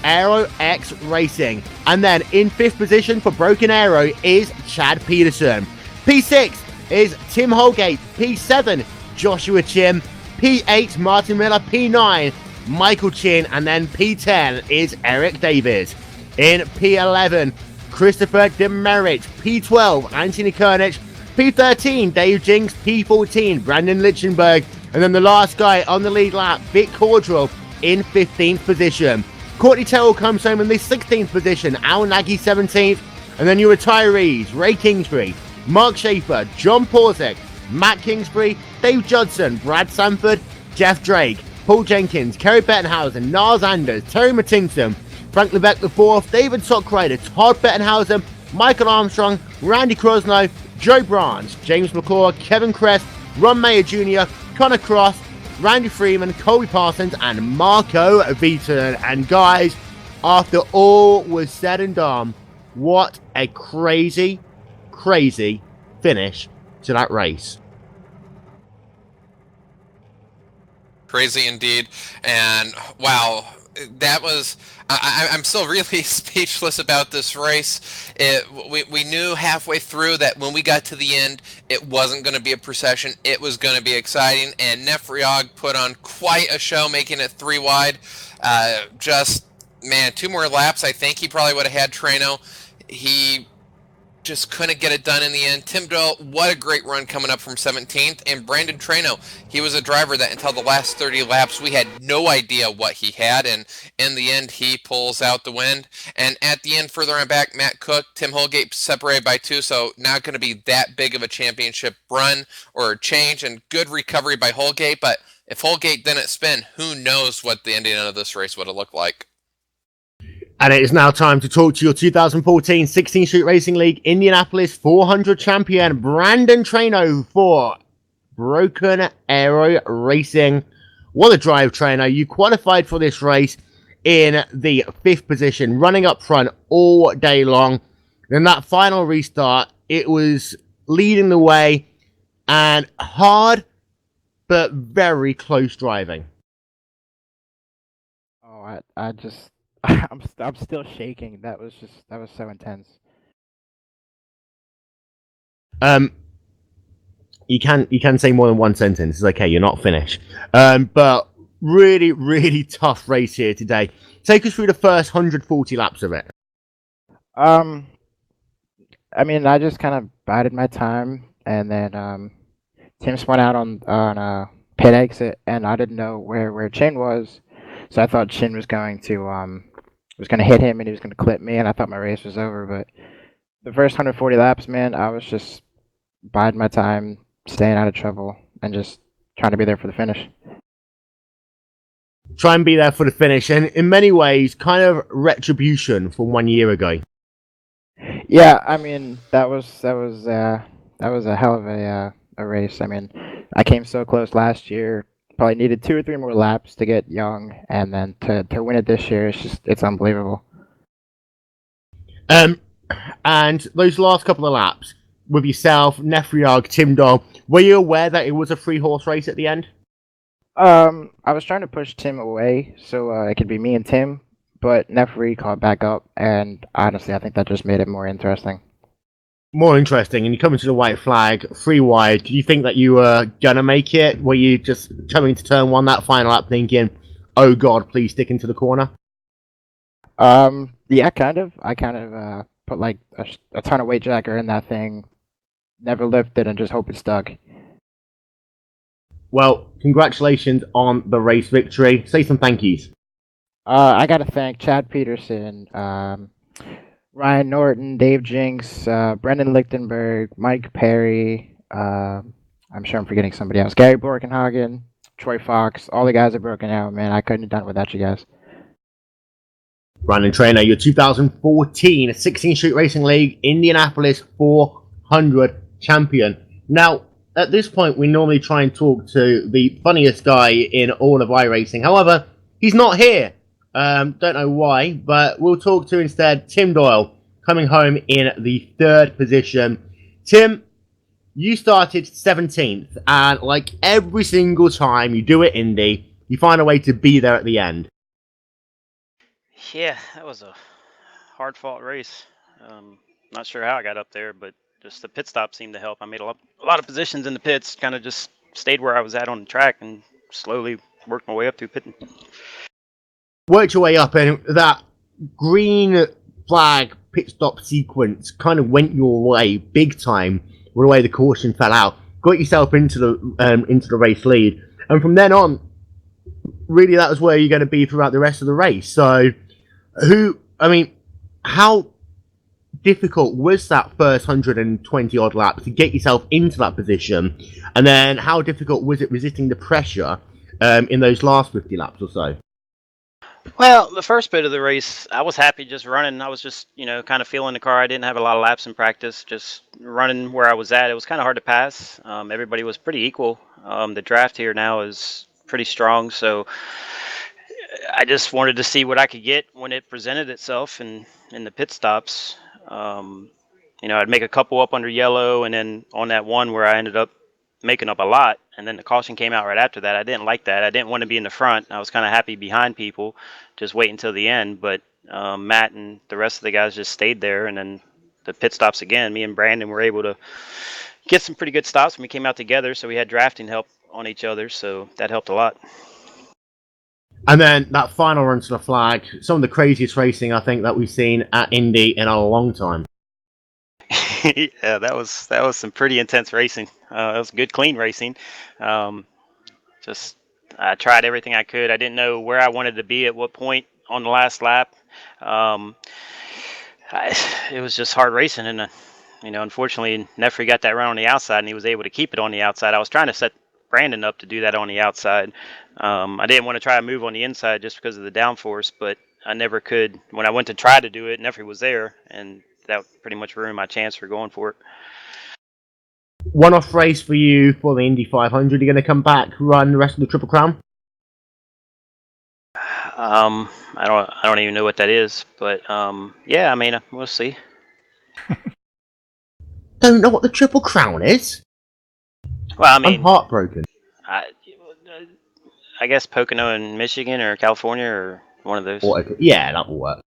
Aero X Racing. And then in 5th position for Broken Arrow is Chad Peterson. P6 is Tim Holgate. P7, Joshua Chim. P8, Martin Miller. P9, Michael Chin. And then P10 is Eric Davis. In P11, Christopher Demerit. P12, Anthony Kernich. P13, Dave Jinks. P14, Brandon Lichtenberg. And then the last guy on the lead lap, Vic Cordrell. in 15th position. Courtney Terrell comes home in the 16th position. Al Nagy 17th. And then your retirees, Ray Kingsbury, Mark Schaefer, John Porzik, Matt Kingsbury, Dave Judson, Brad Sanford, Jeff Drake, Paul Jenkins, Kerry Bettenhausen, Niles Anders, Terry Mattinson, Frank Levesque IV, David Sockrider, Todd Bettenhausen, Michael Armstrong, Randy Crosno, Joe Branch, James McClure, Kevin Crest, Ron Mayer Jr., Connor Cross, Randy Freeman, Colby Parsons, and Marco Beaton. And guys, after all was said and done, what a crazy, crazy finish to that race. Crazy indeed. And wow, that was... I'm still really speechless about this race. We knew halfway through that when we got to the end, it wasn't going to be a procession. It was going to be exciting. And Nefriog put on quite a show, making it 3 wide. Just, man, 2 more laps. I think he probably would have had Treno. He just couldn't get it done in the end. Tim Doyle, what a great run coming up from 17th. And Brandon Treno, he was a driver that until the last 30 laps, we had no idea what he had. And in the end, he pulls out the win. And at the end, further on back, Matt Cook, Tim Holgate separated by 2. So not going to be that big of a championship run or change. And good recovery by Holgate. But if Holgate didn't spin, who knows what the ending of this race would have looked like. And it is now time to talk to your 2014 16th Street Racing League Indianapolis 400 champion, Brandon Treno for Broken Arrow Racing. What a drive, Treno. You qualified for this race in the 5th position, running up front all day long. Then that final restart, it was leading the way and hard, but very close driving. Oh, I just... I'm still shaking. That was so intense. You can say more than one sentence. It's okay. You're not finished. But really, really tough race here today. Take us through the first 140 laps of it. I mean, I just kind of bided my time, and then Tim spun out on a pit exit, and I didn't know where Chin was, so I thought Chin was going to hit him and he was going to clip me, and I thought my race was over. But the first 140 laps, man, I was just biding my time, staying out of trouble, and just trying to be there for the finish. Try and be there for the finish, and in many ways, kind of retribution from 1 year ago. Yeah, I mean, that was a hell of a race. I mean, I came so close last year. Probably needed 2 or 3 more laps to get young, and then to win it this year, it's unbelievable. And those last couple of laps with yourself, Nefriog, Tim Doyle, were you aware that it was a 3-horse race at the end? I was trying to push Tim away so it could be me and Tim, but Nefri caught back up, and honestly, I think that just made it more interesting. More interesting, and you come into the white flag, 3 wide. Do you think that you were gonna make it? Were you just coming to turn 1 that final lap thinking, oh god, please stick into the corner? Yeah, kind of. I kind of put like a ton of weight jacker in that thing, never lifted, and just hope it stuck. Well, congratulations on the race victory. Say some thank yous. I gotta thank Chad Peterson, Ryan Norton, Dave Jinks, Brendan Lichtenberg, Mike Perry, I'm sure I'm forgetting somebody else, Gary Borkenhagen, Troy Fox, all the guys at Broken Arrow, man. I couldn't have done it without you guys. Brandon Treno, your 2014 16th Street Racing League Indianapolis 400 champion. Now, at this point, we normally try and talk to the funniest guy in all of iRacing. However, he's not here. Don't know why, but we'll talk to instead Tim Doyle, coming home in the 3rd position. Tim, you started 17th, and like every single time you do it, Indy, you find a way to be there at the end. Yeah, that was a hard-fought race. Not sure how I got up there, but just the pit stop seemed to help. I made a lot of positions in the pits, kind of just stayed where I was at on the track and slowly worked my way up through pitting. Worked your way up, and that green flag pit stop sequence kind of went your way big time. The way the caution fell out, got yourself into the race lead, and from then on, really that was where you're going to be throughout the rest of the race. So, how difficult was that first 120 odd laps to get yourself into that position, and then how difficult was it resisting the pressure in those last 50 laps or so? Well, the first bit of the race, I was happy just running. I was just, kind of feeling the car. I didn't have a lot of laps in practice, just running where I was at. It was kind of hard to pass. Everybody was pretty equal. The draft here now is pretty strong, so I just wanted to see what I could get when it presented itself in the pit stops. I'd make a couple up under yellow, and then on that one where I ended up making up a lot, and then the caution came out right after that. I didn't like that. I didn't want to be in the front. I was kind of happy behind people, just wait until the end. But Matt and the rest of the guys just stayed there, and then the pit stops again. Me and Brandon were able to get some pretty good stops when we came out together, so we had drafting help on each other, so that helped a lot. And then that final run to the flag, some of the craziest racing I think that we've seen at Indy in a long time. Yeah, that was some pretty intense racing. It was good, clean racing. Just I tried everything I could. I didn't know where I wanted to be at what point on the last lap. It was just hard racing, and unfortunately, Nefry got that run on the outside, and he was able to keep it on the outside. I was trying to set Brandon up to do that on the outside. I didn't want to try to move on the inside just because of the downforce, but I never could. When I went to try to do it, Nefry was there, and that pretty much ruined my chance for going for it. One-off race for you for the Indy 500. You're going to come back, run the rest of the Triple Crown? I don't even know what that is, but yeah, we'll see. Don't know what the Triple Crown is? Well, I'm heartbroken. I guess Pocono in Michigan or California or one of those. Yeah, that will work.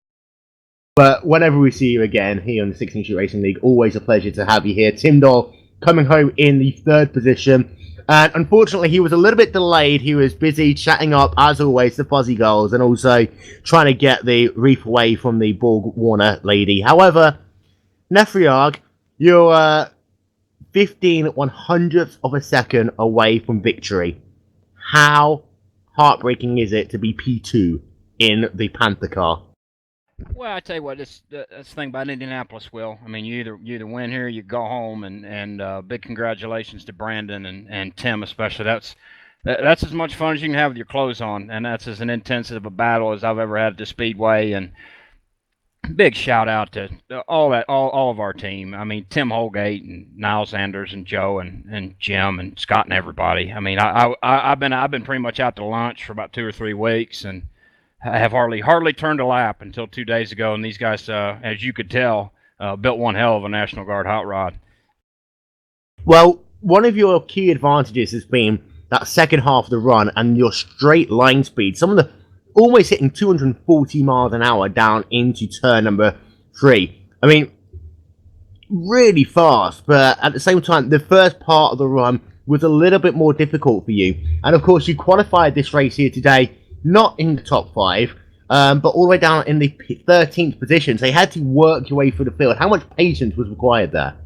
But whenever we see you again here on the 16 Shoot Racing League, always a pleasure to have you here. Tim Doyle coming home in the third position. And unfortunately, he was a little bit delayed. He was busy chatting up, as always, the Fuzzy Girls and also trying to get the wreath away from the Borg Warner lady. However, Nefriarg, you're 15 100ths of a second away from victory. How heartbreaking is it to be P2 in the Panther car? Well, I tell you what, that's the thing about Indianapolis, Will. I mean, you either win here, you go home, and big congratulations to Brandon and Tim especially. That's as much fun as you can have with your clothes on, and that's as intensive a battle as I've ever had at the Speedway. And big shout out to all of our team. I mean, Tim Holgate and Niles Anders and Joe and Jim and Scott and everybody. I mean, I've been pretty much out to lunch for about 2 or 3 weeks, and I have hardly turned a lap until 2 days ago, and these guys, as you could tell, built one hell of a National Guard hot rod. Well, one of your key advantages has been that second half of the run and your straight line speed. Some of the almost hitting 240 miles an hour down into turn number 3. I mean, really fast, but at the same time, the first part of the run was a little bit more difficult for you. And of course, you qualified this race here today, not in the top 5, but all the way down in the 13th position. So you had to work your way through the field. How much patience was required there?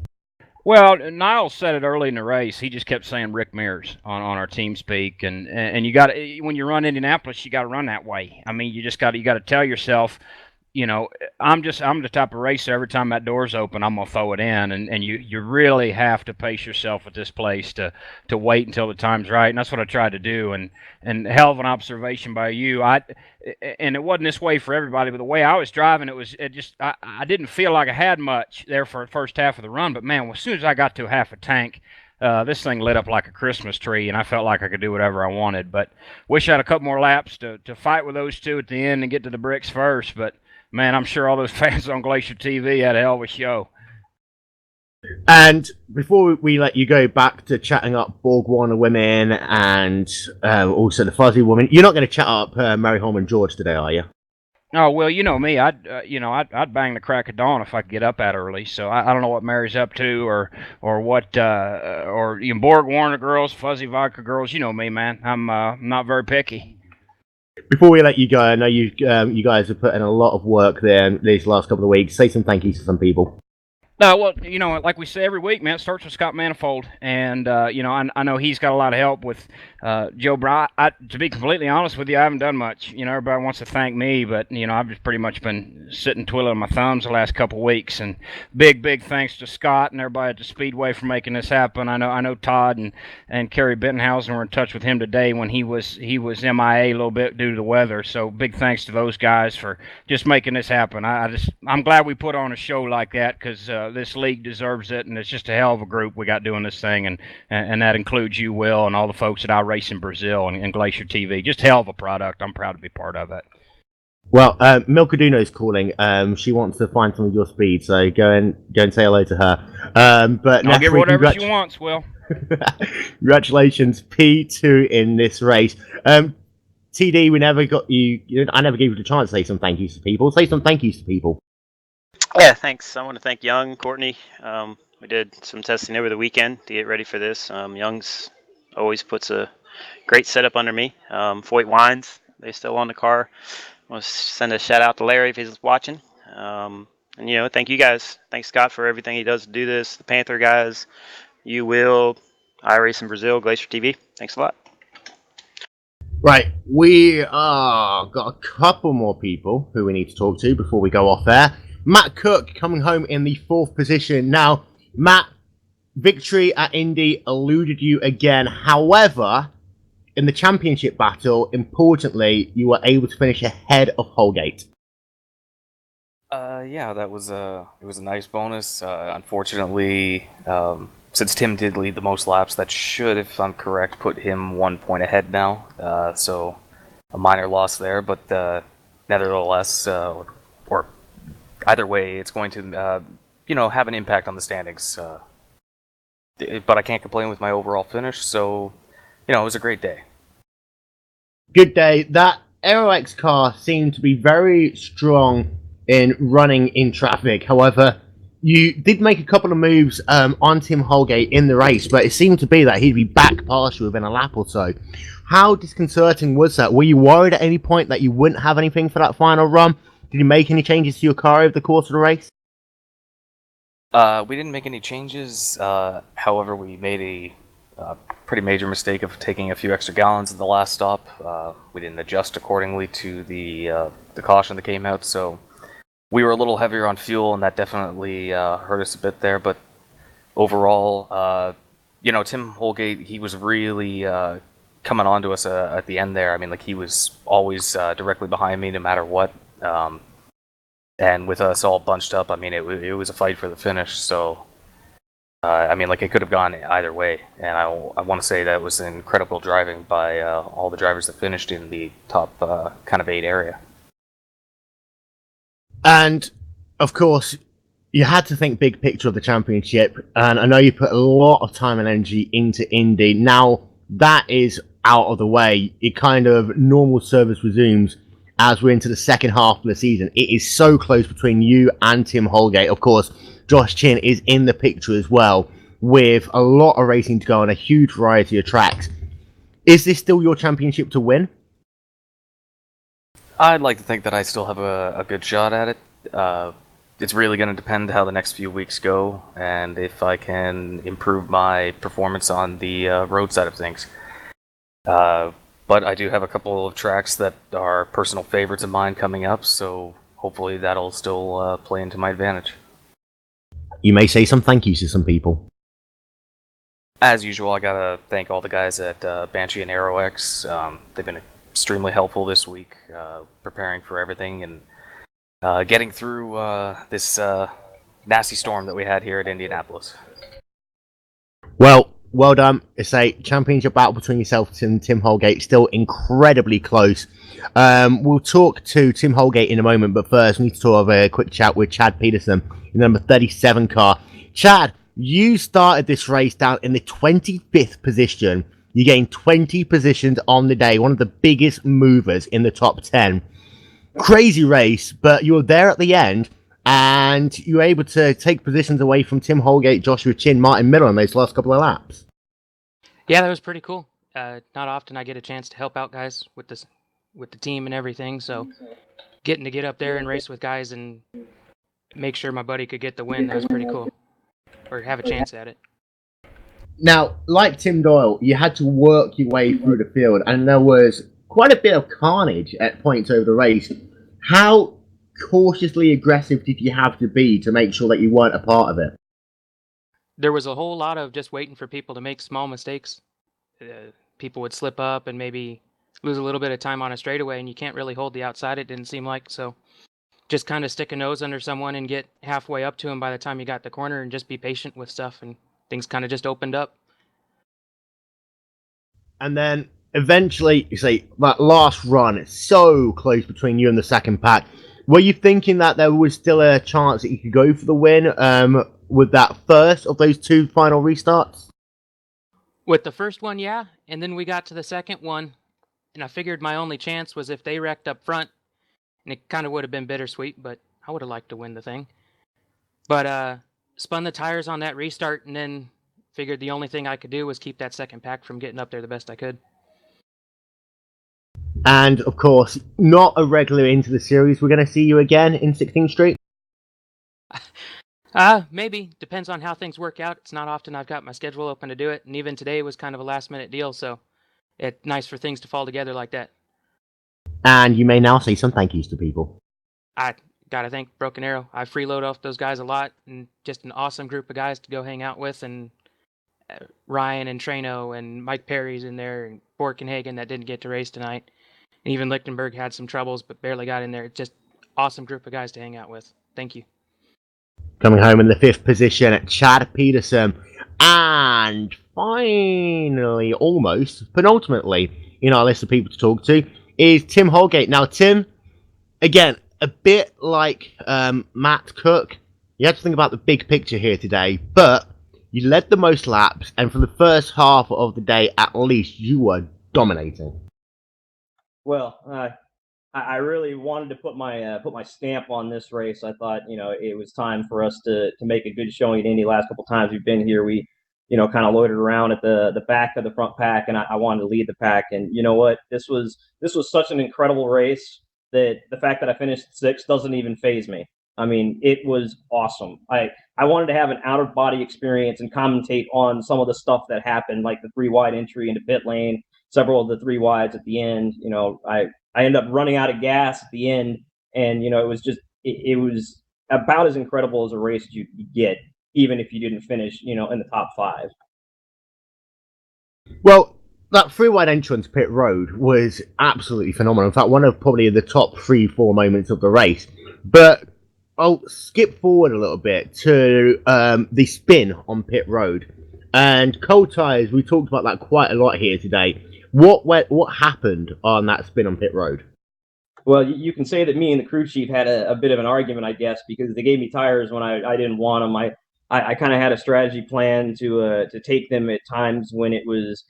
Well, Niles said it early in the race. He just kept saying Rick Mears on our team speak, and you got when you run Indianapolis, you got to run that way. I mean, you got to tell yourself, I'm the type of racer. Every time that door's open, I'm gonna throw it in, and you really have to pace yourself at this place to wait until the time's right, and that's what I tried to do. And hell of an observation by you. And it wasn't this way for everybody, but the way I was driving, I didn't feel like I had much there for the first half of the run, but man, as soon as I got to half a tank, this thing lit up like a Christmas tree, and I felt like I could do whatever I wanted. But wish I had a couple more laps to fight with those two at the end and get to the bricks first. But man, I'm sure all those fans on Glacier TV had a hell of a show. And before we let you go back to chatting up Borg Warner women and also the Fuzzy woman, you're not going to chat up Mary Holman George today, are you? Oh well, you know me. I'd bang the crack of dawn if I could get up that early. So I don't know what Mary's up to, or what, or Borg Warner girls, Fuzzy Vodka girls. You know me, man. I'm not very picky. Before we let you go, I know you guys have put in a lot of work there these last couple of weeks. Say some thank yous to some people. No, well, like we say every week, man, it starts with Scott Manifold, and I know he's got a lot of help with Joe Brown. To be completely honest with you, I haven't done much. Everybody wants to thank me, but I've just pretty much been sitting twiddling my thumbs the last couple of weeks. And big thanks to Scott and everybody at the Speedway for making this happen. I know Todd and Kerry Bentenhausen were in touch with him today when he was MIA a little bit due to the weather. So big thanks to those guys for just making this happen. I'm glad we put on a show like that because this league deserves it, and it's just a hell of a group we got doing this thing, and that includes you, Will, and all the folks at iRacing Brazil and Glacier TV. Just hell of a product. I'm proud to be part of it. Well, Milkaduno is calling. She wants to find some of your speed, so go and say hello to her. But I'll give her whatever she wants, Will. Congratulations, P2 in this race. TD, we never got you. I never gave you the chance to say some thank yous to people. Say some thank yous to people. Yeah, thanks. I want to thank Young, Courtney. We did some testing over the weekend to get ready for this. Young's always puts a great setup under me. Foyt Wines, they still on the car. I want to send a shout out to Larry if he's watching. And thank you guys. Thanks Scott for everything he does to do this. The Panther guys, you, Will, iRacing Brazil, Glacier TV. Thanks a lot. Right, we got a couple more people who we need to talk to before we go off air. Matt Cook coming home in the 4th position. Now, Matt, victory at Indy eluded you again. However, in the championship battle, importantly, you were able to finish ahead of Holgate. Yeah, that was it was a nice bonus. Unfortunately, since Tim did lead the most laps, that should, if I'm correct, put him 1 point ahead now. So a minor loss there, but nevertheless, or either way, it's going to have an impact on the standings. But I can't complain with my overall finish, so it was a great day. Good day. That AeroX car seemed to be very strong in running in traffic. However, you did make a couple of moves on Tim Holgate in the race, but it seemed to be that he'd be back past you within a lap or so. How disconcerting was that? Were you worried at any point that you wouldn't have anything for that final run? Did you make any changes to your car over the course of the race? We didn't make any changes. However, we made a pretty major mistake of taking a few extra gallons in the last stop. We didn't adjust accordingly to the caution that came out, so we were a little heavier on fuel, and that definitely hurt us a bit there. But overall, Tim Holgate, he was really coming on to us at the end there. I mean, like, he was always directly behind me no matter what. And with us all bunched up, I mean, it was a fight for the finish. So, it could have gone either way. And I want to say that was incredible driving by all the drivers that finished in the top kind of 8 area. And, of course, you had to think big picture of the championship. And I know you put a lot of time and energy into Indy. Now that is out of the way. It kind of normal service resumes as we're into the second half of the season. It is so close between you and Tim Holgate. Of course, Josh Chin is in the picture as well, with a lot of racing to go on a huge variety of tracks. Is this still your championship to win? I'd like to think that I still have a good shot at it. It's really going to depend how the next few weeks go, and if I can improve my performance on the road side of things. But I do have a couple of tracks that are personal favorites of mine coming up, so hopefully that'll still play into my advantage. You may say some thank yous to some people. As usual, I gotta thank all the guys at Banshee and AeroX. They've been extremely helpful this week, preparing for everything and getting through this nasty storm that we had here at Indianapolis. Well done. It's a championship battle between yourself and Tim Holgate, still incredibly close. We'll talk to Tim Holgate in a moment, but first we need to have a quick chat with Chad Peterson in the number 37 car. Chad, you started this race down in the 25th position. You gained 20 positions on the day, one of the biggest movers in the top 10. Crazy race, but you were there at the end, and you were able to take positions away from Tim Holgate, Joshua Chin, Martin Miller on those last couple of laps. Yeah, that was pretty cool. Not often I get a chance to help out guys with the team and everything, so getting to get up there and race with guys and make sure my buddy could get the win. That was pretty cool, or have a chance at it. Now, like Tim Doyle, you had to work your way through the field, and there was quite a bit of carnage at points over the race. How cautiously aggressive did you have to be to make sure that you weren't a part of it? There was a whole lot of just waiting for people to make small mistakes. People would slip up and maybe lose a little bit of time on a straightaway, and you can't really hold the outside, it didn't seem like. So just kind of stick a nose under someone and get halfway up to him by the time you got the corner, and just be patient with stuff, and things kind of just opened up. And then eventually, you say that last run, it's so close between you and the second pack. Were you thinking that there was still a chance that you could go for the win with that first of those two final restarts? With the first one, yeah, and then we got to the second one, and I figured my only chance was if they wrecked up front, and it kind of would have been bittersweet, but I would have liked to win the thing. But spun the tires on that restart, and then figured the only thing I could do was keep that second pack from getting up there the best I could. And of course, not a regular into the series. We're going to see you again in 16th Street. Maybe. Depends on how things work out. It's not often I've got my schedule open to do it, and even today was kind of a last-minute deal, so it's nice for things to fall together like that. And you may now say some thank yous to people. I gotta thank Broken Arrow. I freeload off those guys a lot, and just an awesome group of guys to go hang out with, and Ryan and Trano and Mike Perry's in there, and Borkenhagen that didn't get to race tonight. And even Lichtenberg had some troubles, but barely got in there. Just awesome group of guys to hang out with. Thank you. Coming home in the 5th position, Chad Peterson. And finally, almost, penultimately, in our list of people to talk to, is Tim Holgate. Now, Tim, again, a bit like Matt Cook, you have to think about the big picture here today, but you led the most laps, and for the first half of the day, at least, you were dominating. Well, I really wanted to put my stamp on this race. I thought, it was time for us to make a good showing at Indy. Last couple times we've been here, we, kind of loitered around at the back of the front pack, and I wanted to lead the pack. And you know what? This was such an incredible race that the fact that I finished 6th doesn't even faze me. I mean, it was awesome. I wanted to have an out of body experience and commentate on some of the stuff that happened, like the 3 wide entry into pit lane, several of the 3 wides at the end. I ended up running out of gas at the end, and it was about as incredible as a race as you could get, even if you didn't finish, in the top 5. Well, that 3 wide entrance pit road was absolutely phenomenal. In fact, one of probably the top 3-4 moments of the race. But I'll skip forward a little bit to the spin on pit road. And cold tires, we talked about that quite a lot here today. What happened on that spin on pit road? Well, you can say that me and the crew chief had a bit of an argument, I guess, because they gave me tires when I didn't want them. I kind of had a strategy plan to take them at times when it was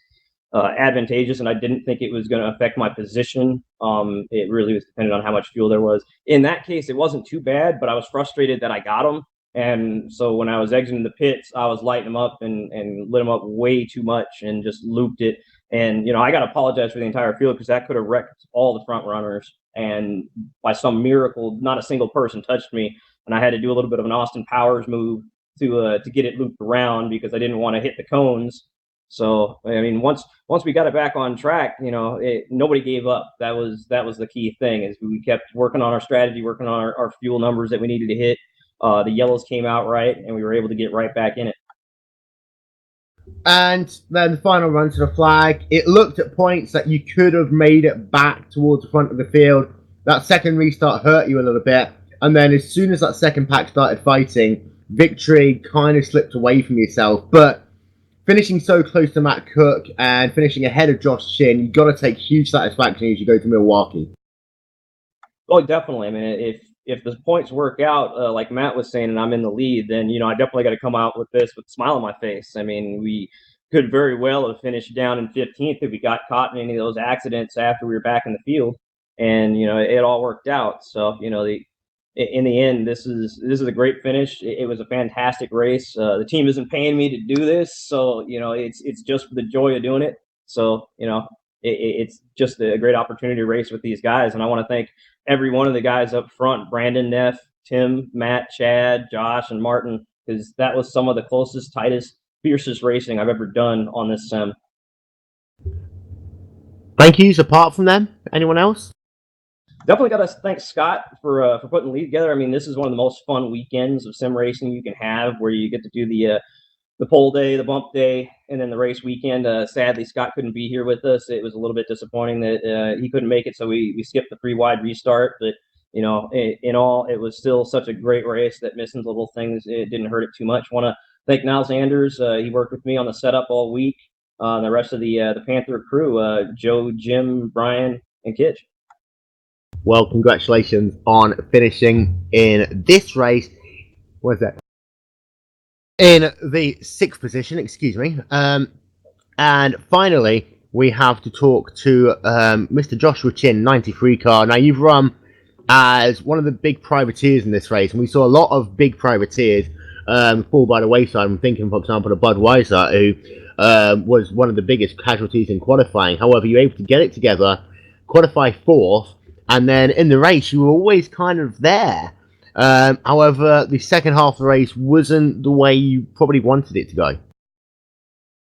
advantageous, and I didn't think it was going to affect my position. It really was dependent on how much fuel there was. In that case, it wasn't too bad, but I was frustrated that I got them. And so when I was exiting the pits, I was lighting them up and lit them up way too much and just looped it. And, I got to apologize for the entire field because that could have wrecked all the front runners. And by some miracle, not a single person touched me. And I had to do a little bit of an Austin Powers move to get it looped around because I didn't want to hit the cones. So, I mean, once we got it back on track, nobody gave up. That was the key thing, is we kept working on our strategy, working on our fuel numbers that we needed to hit. The yellows came out right, and we were able to get right back in it. And then the final run to the flag, it looked at points that you could have made it back towards the front of the field. That second restart hurt you a little bit, and then as soon as that second pack started fighting, victory kind of slipped away from yourself. But finishing so close to Matt Cook and finishing ahead of Josh Chin, you've got to take huge satisfaction as you go to Milwaukee. Oh, definitely. I mean, if the points work out, like Matt was saying, and I'm in the lead, then, I definitely got to come out with this with a smile on my face. I mean, we could very well have finished down in 15th if we got caught in any of those accidents after we were back in the field. And, it all worked out. So, in the end, this is a great finish. It was a fantastic race. The team isn't paying me to do this, so, it's just for the joy of doing it. So, it's just a great opportunity to race with these guys. And I want to thank every one of the guys up front, Brandon Neff, Tim, Matt, Chad, Josh, and Martin, because that was some of the closest, tightest, fiercest racing I've ever done on this sim. Thank yous. Apart from them, anyone else? Definitely got to thank Scott for putting the lead together. I mean, this is one of the most fun weekends of sim racing you can have, where you get to do the pole day, the bump day, and then the race weekend. Sadly, Scott couldn't be here with us. It was a little bit disappointing that he couldn't make it, so we skipped the 3 wide restart. But you know, in all, it was still such a great race that missing little things, it didn't hurt it too much. Want to thank Niles Anders. He worked with me on the setup all week. And the rest of the Panther crew, Joe, Jim, Brian, and Kitch. Well, congratulations on finishing in this race. What is that? In the 6th position, excuse me. And finally, we have to talk to Mr. Joshua Chin, 93 car. Now, you've run as one of the big privateers in this race, and we saw a lot of big privateers fall by the wayside. I'm thinking, for example, of Budweiser, who was one of the biggest casualties in qualifying. However, you were able to get it together, qualify 4th, and then in the race, you were always kind of there. However, the second half of the race wasn't the way you probably wanted it to go.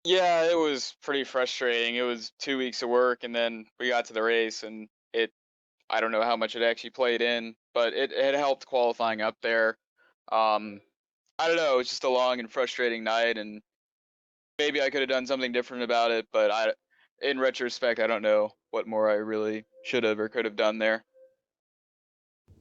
Yeah, it was pretty frustrating. It was 2 weeks of work, and then we got to the race, and I don't know how much it actually played in, but it helped qualifying up there. I don't know, it was just a long and frustrating night, and maybe I could have done something different about it, but in retrospect, I don't know what more I really should have or could have done there.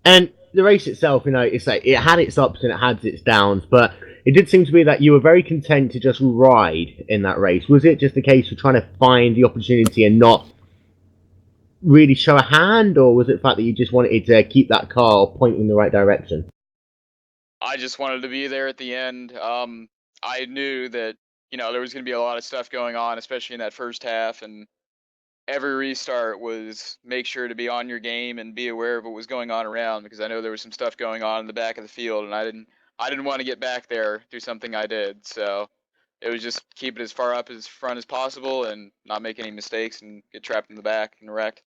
And the race itself, you know, it's like it had its ups and it had its downs, but it did seem to be that you were very content to just ride in that race. Was it just a case of trying to find the opportunity and not really show a hand, or was it the fact that you just wanted to keep that car pointing in the right direction? I just wanted to be there at the end. I knew that, there was going to be a lot of stuff going on, especially in that first half, and every restart was make sure to be on your game and be aware of what was going on around, because I know there was some stuff going on in the back of the field, and I didn't want to get back there through something I did. So it was just keep it as far up as front as possible and not make any mistakes and get trapped in the back and wreck.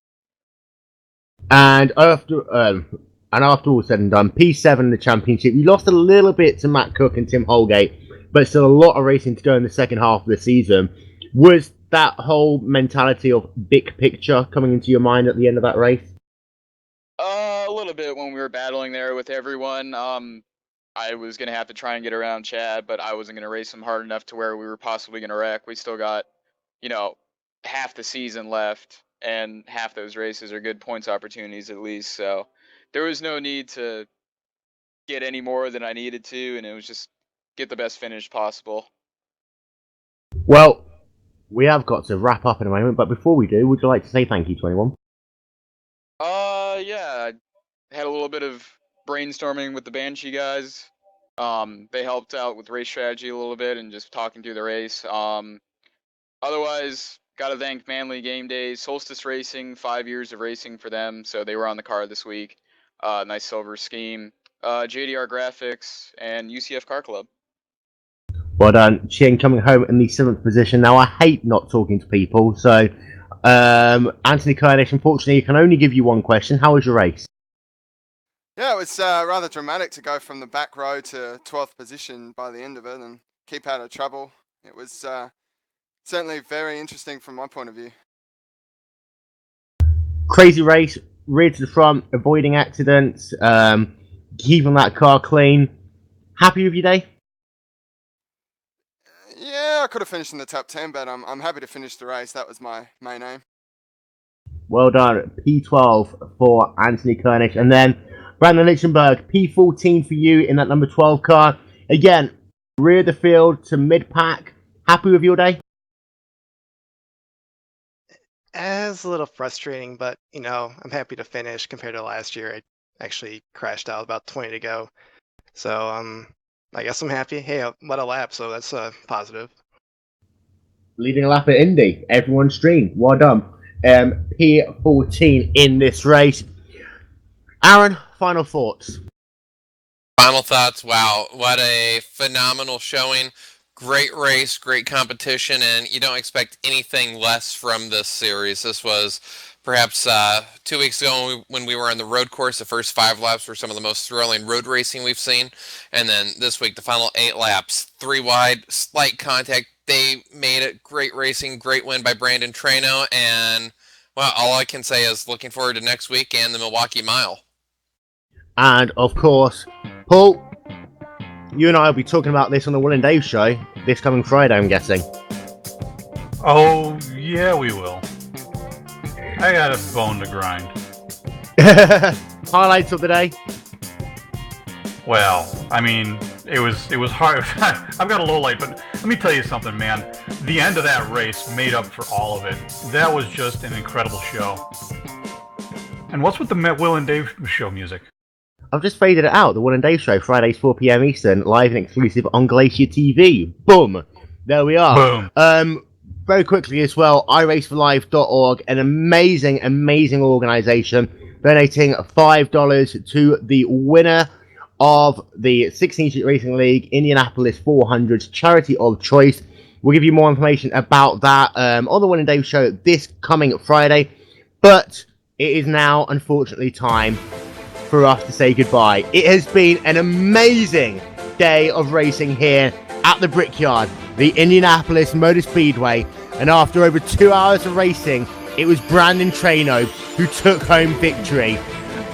And after all said and done, P7 in the championship, you lost a little bit to Matt Cook and Tim Holgate, but still a lot of racing to go in the second half of the season. Was that whole mentality of big picture coming into your mind at the end of that race? A little bit when we were battling there with everyone. I was going to have to try and get around Chad, but I wasn't going to race him hard enough to where we were possibly going to wreck. We still got, half the season left, and half those races are good points opportunities at least. So there was no need to get any more than I needed to, and it was just get the best finish possible. Well, we have got to wrap up in a moment, but before we do, would you like to say thank you to anyone? Yeah, I had a little bit of brainstorming with the Banshee guys. They helped out with race strategy a little bit and just talking through the race. Otherwise, gotta thank Manly Game Days, Solstice Racing, 5 years of racing for them, so they were on the car this week. Nice silver scheme. JDR Graphics and UCF Car Club. Well done, Chin, coming home in the 7th position. Now, I hate not talking to people, so Anthony Kurnish, unfortunately, I can only give you one question. How was your race? Yeah, it was rather dramatic to go from the back row to 12th position by the end of it and keep out of trouble. It was certainly very interesting from my point of view. Crazy race, rear to the front, avoiding accidents, keeping that car clean. Happy with your day? Yeah, I could have finished in the top 10, but I'm happy to finish the race. That was my main aim. Well done, P12 for Anthony Kurnish. And then Brandon Lichtenberg, P14 for you in that number 12 car. Again, rear of the field to mid-pack. Happy with your day? It's a little frustrating, but, I'm happy to finish compared to last year. I actually crashed out about 20 to go. So, I guess I'm happy. Hey, I led a lap, so that's positive. Leading a lap at Indy. Everyone's streamed. Well done. P14 in this race. Aaron, final thoughts? Final thoughts. Wow, what a phenomenal showing. Great race, great competition, and you don't expect anything less from this series. This was perhaps 2 weeks ago when we were on the road course. The first 5 laps were some of the most thrilling road racing we've seen. And then this week, the final 8 laps, 3 wide, slight contact. They made it great racing, great win by Brandon Trano. And, well, all I can say is looking forward to next week and the Milwaukee Mile. And, of course, Paul, you and I will be talking about this on the Will and Dave show this coming Friday, I'm guessing. Oh, yeah, we will. I got a bone to grind. Highlights of the day? Well, I mean, it was hard. I've got a low light, but let me tell you something, man. The end of that race made up for all of it. That was just an incredible show. And what's with the Will and Dave show music? I've just faded it out. The Will and Dave show, Fridays 4 PM Eastern, live and exclusive on Glacier TV. Boom. There we are. Boom. Very quickly as well, iRaceForLife.org, an amazing, amazing organisation, donating $5 to the winner of the 16 Street Racing League Indianapolis 400 charity of choice. We'll give you more information about that on the Will and Dave show this coming Friday. But it is now, unfortunately, time for us to say goodbye. It has been an amazing day of racing here at the Brickyard, the Indianapolis Motor Speedway, and after over 2 hours of racing, it was Brandon Trano who took home victory.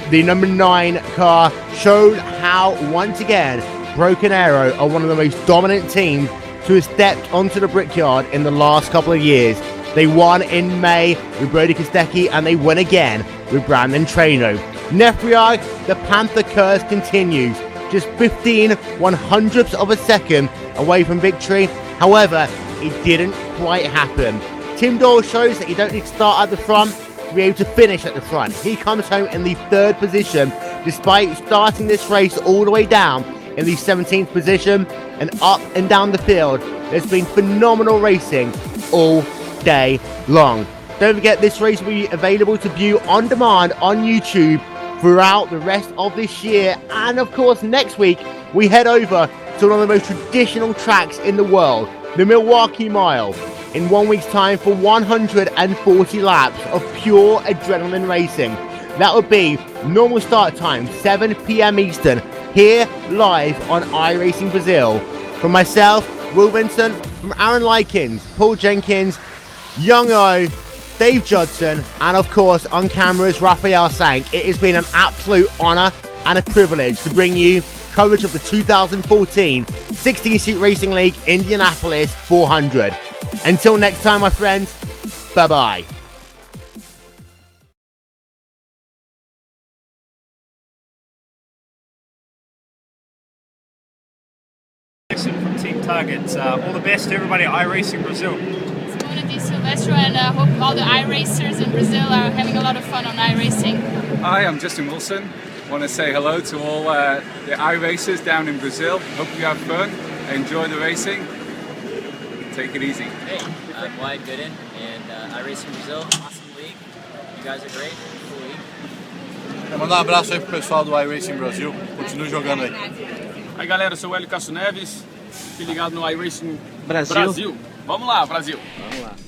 The number 9 car showed how, once again, Broken Arrow are one of the most dominant teams to have stepped onto the Brickyard in the last couple of years. They won in May with Brody Kostecki, and they win again with Brandon Trano. Nefriag, the Panther curse continues. Just 15 100ths of a second away from victory. However, it didn't quite happen. Tim Doyle shows that you don't need to start at the front to be able to finish at the front. He comes home in the 3rd position, despite starting this race all the way down in the 17th position, and up and down the field. There's been phenomenal racing all day long. Don't forget, this race will be available to view on demand on YouTube throughout the rest of this year. And of course, next week we head over to one of the most traditional tracks in the world, the Milwaukee Mile, in 1 week's time for 140 laps of pure adrenaline racing. That would be normal start time, 7 PM Eastern, here live on iRacing Brazil. From myself, Will Vincent, from Aaron Likens, Paul Jenkins, Young O, Dave Judson, and of course on cameras, Raphael Sank. It has been an absolute honour and a privilege to bring you coverage of the 2014 16 Street Racing League Indianapolis 400. Until next time, my friends, bye-bye. From Team Target. All the best to everybody at iRacing Brazil. Silvestro, and I hope all the iRacers in Brazil are having a lot of fun on iRacing. Hi, I'm Justin Wilson. I want to say hello to all the iRacers down in Brazil. Hope you have fun, enjoy the racing, take it easy. Hey, I'm Wyatt Gooden, and iRacing Brazil, awesome league. You guys are great, cool league. Quero mandar um abraço aí pro pessoal do iRacing Brasil. Continue jogando aí. Aí galera, eu sou o Hélio Cássio Neves, fique ligado no iRacing Brasil. Vamos lá, Brasil! Vamos lá.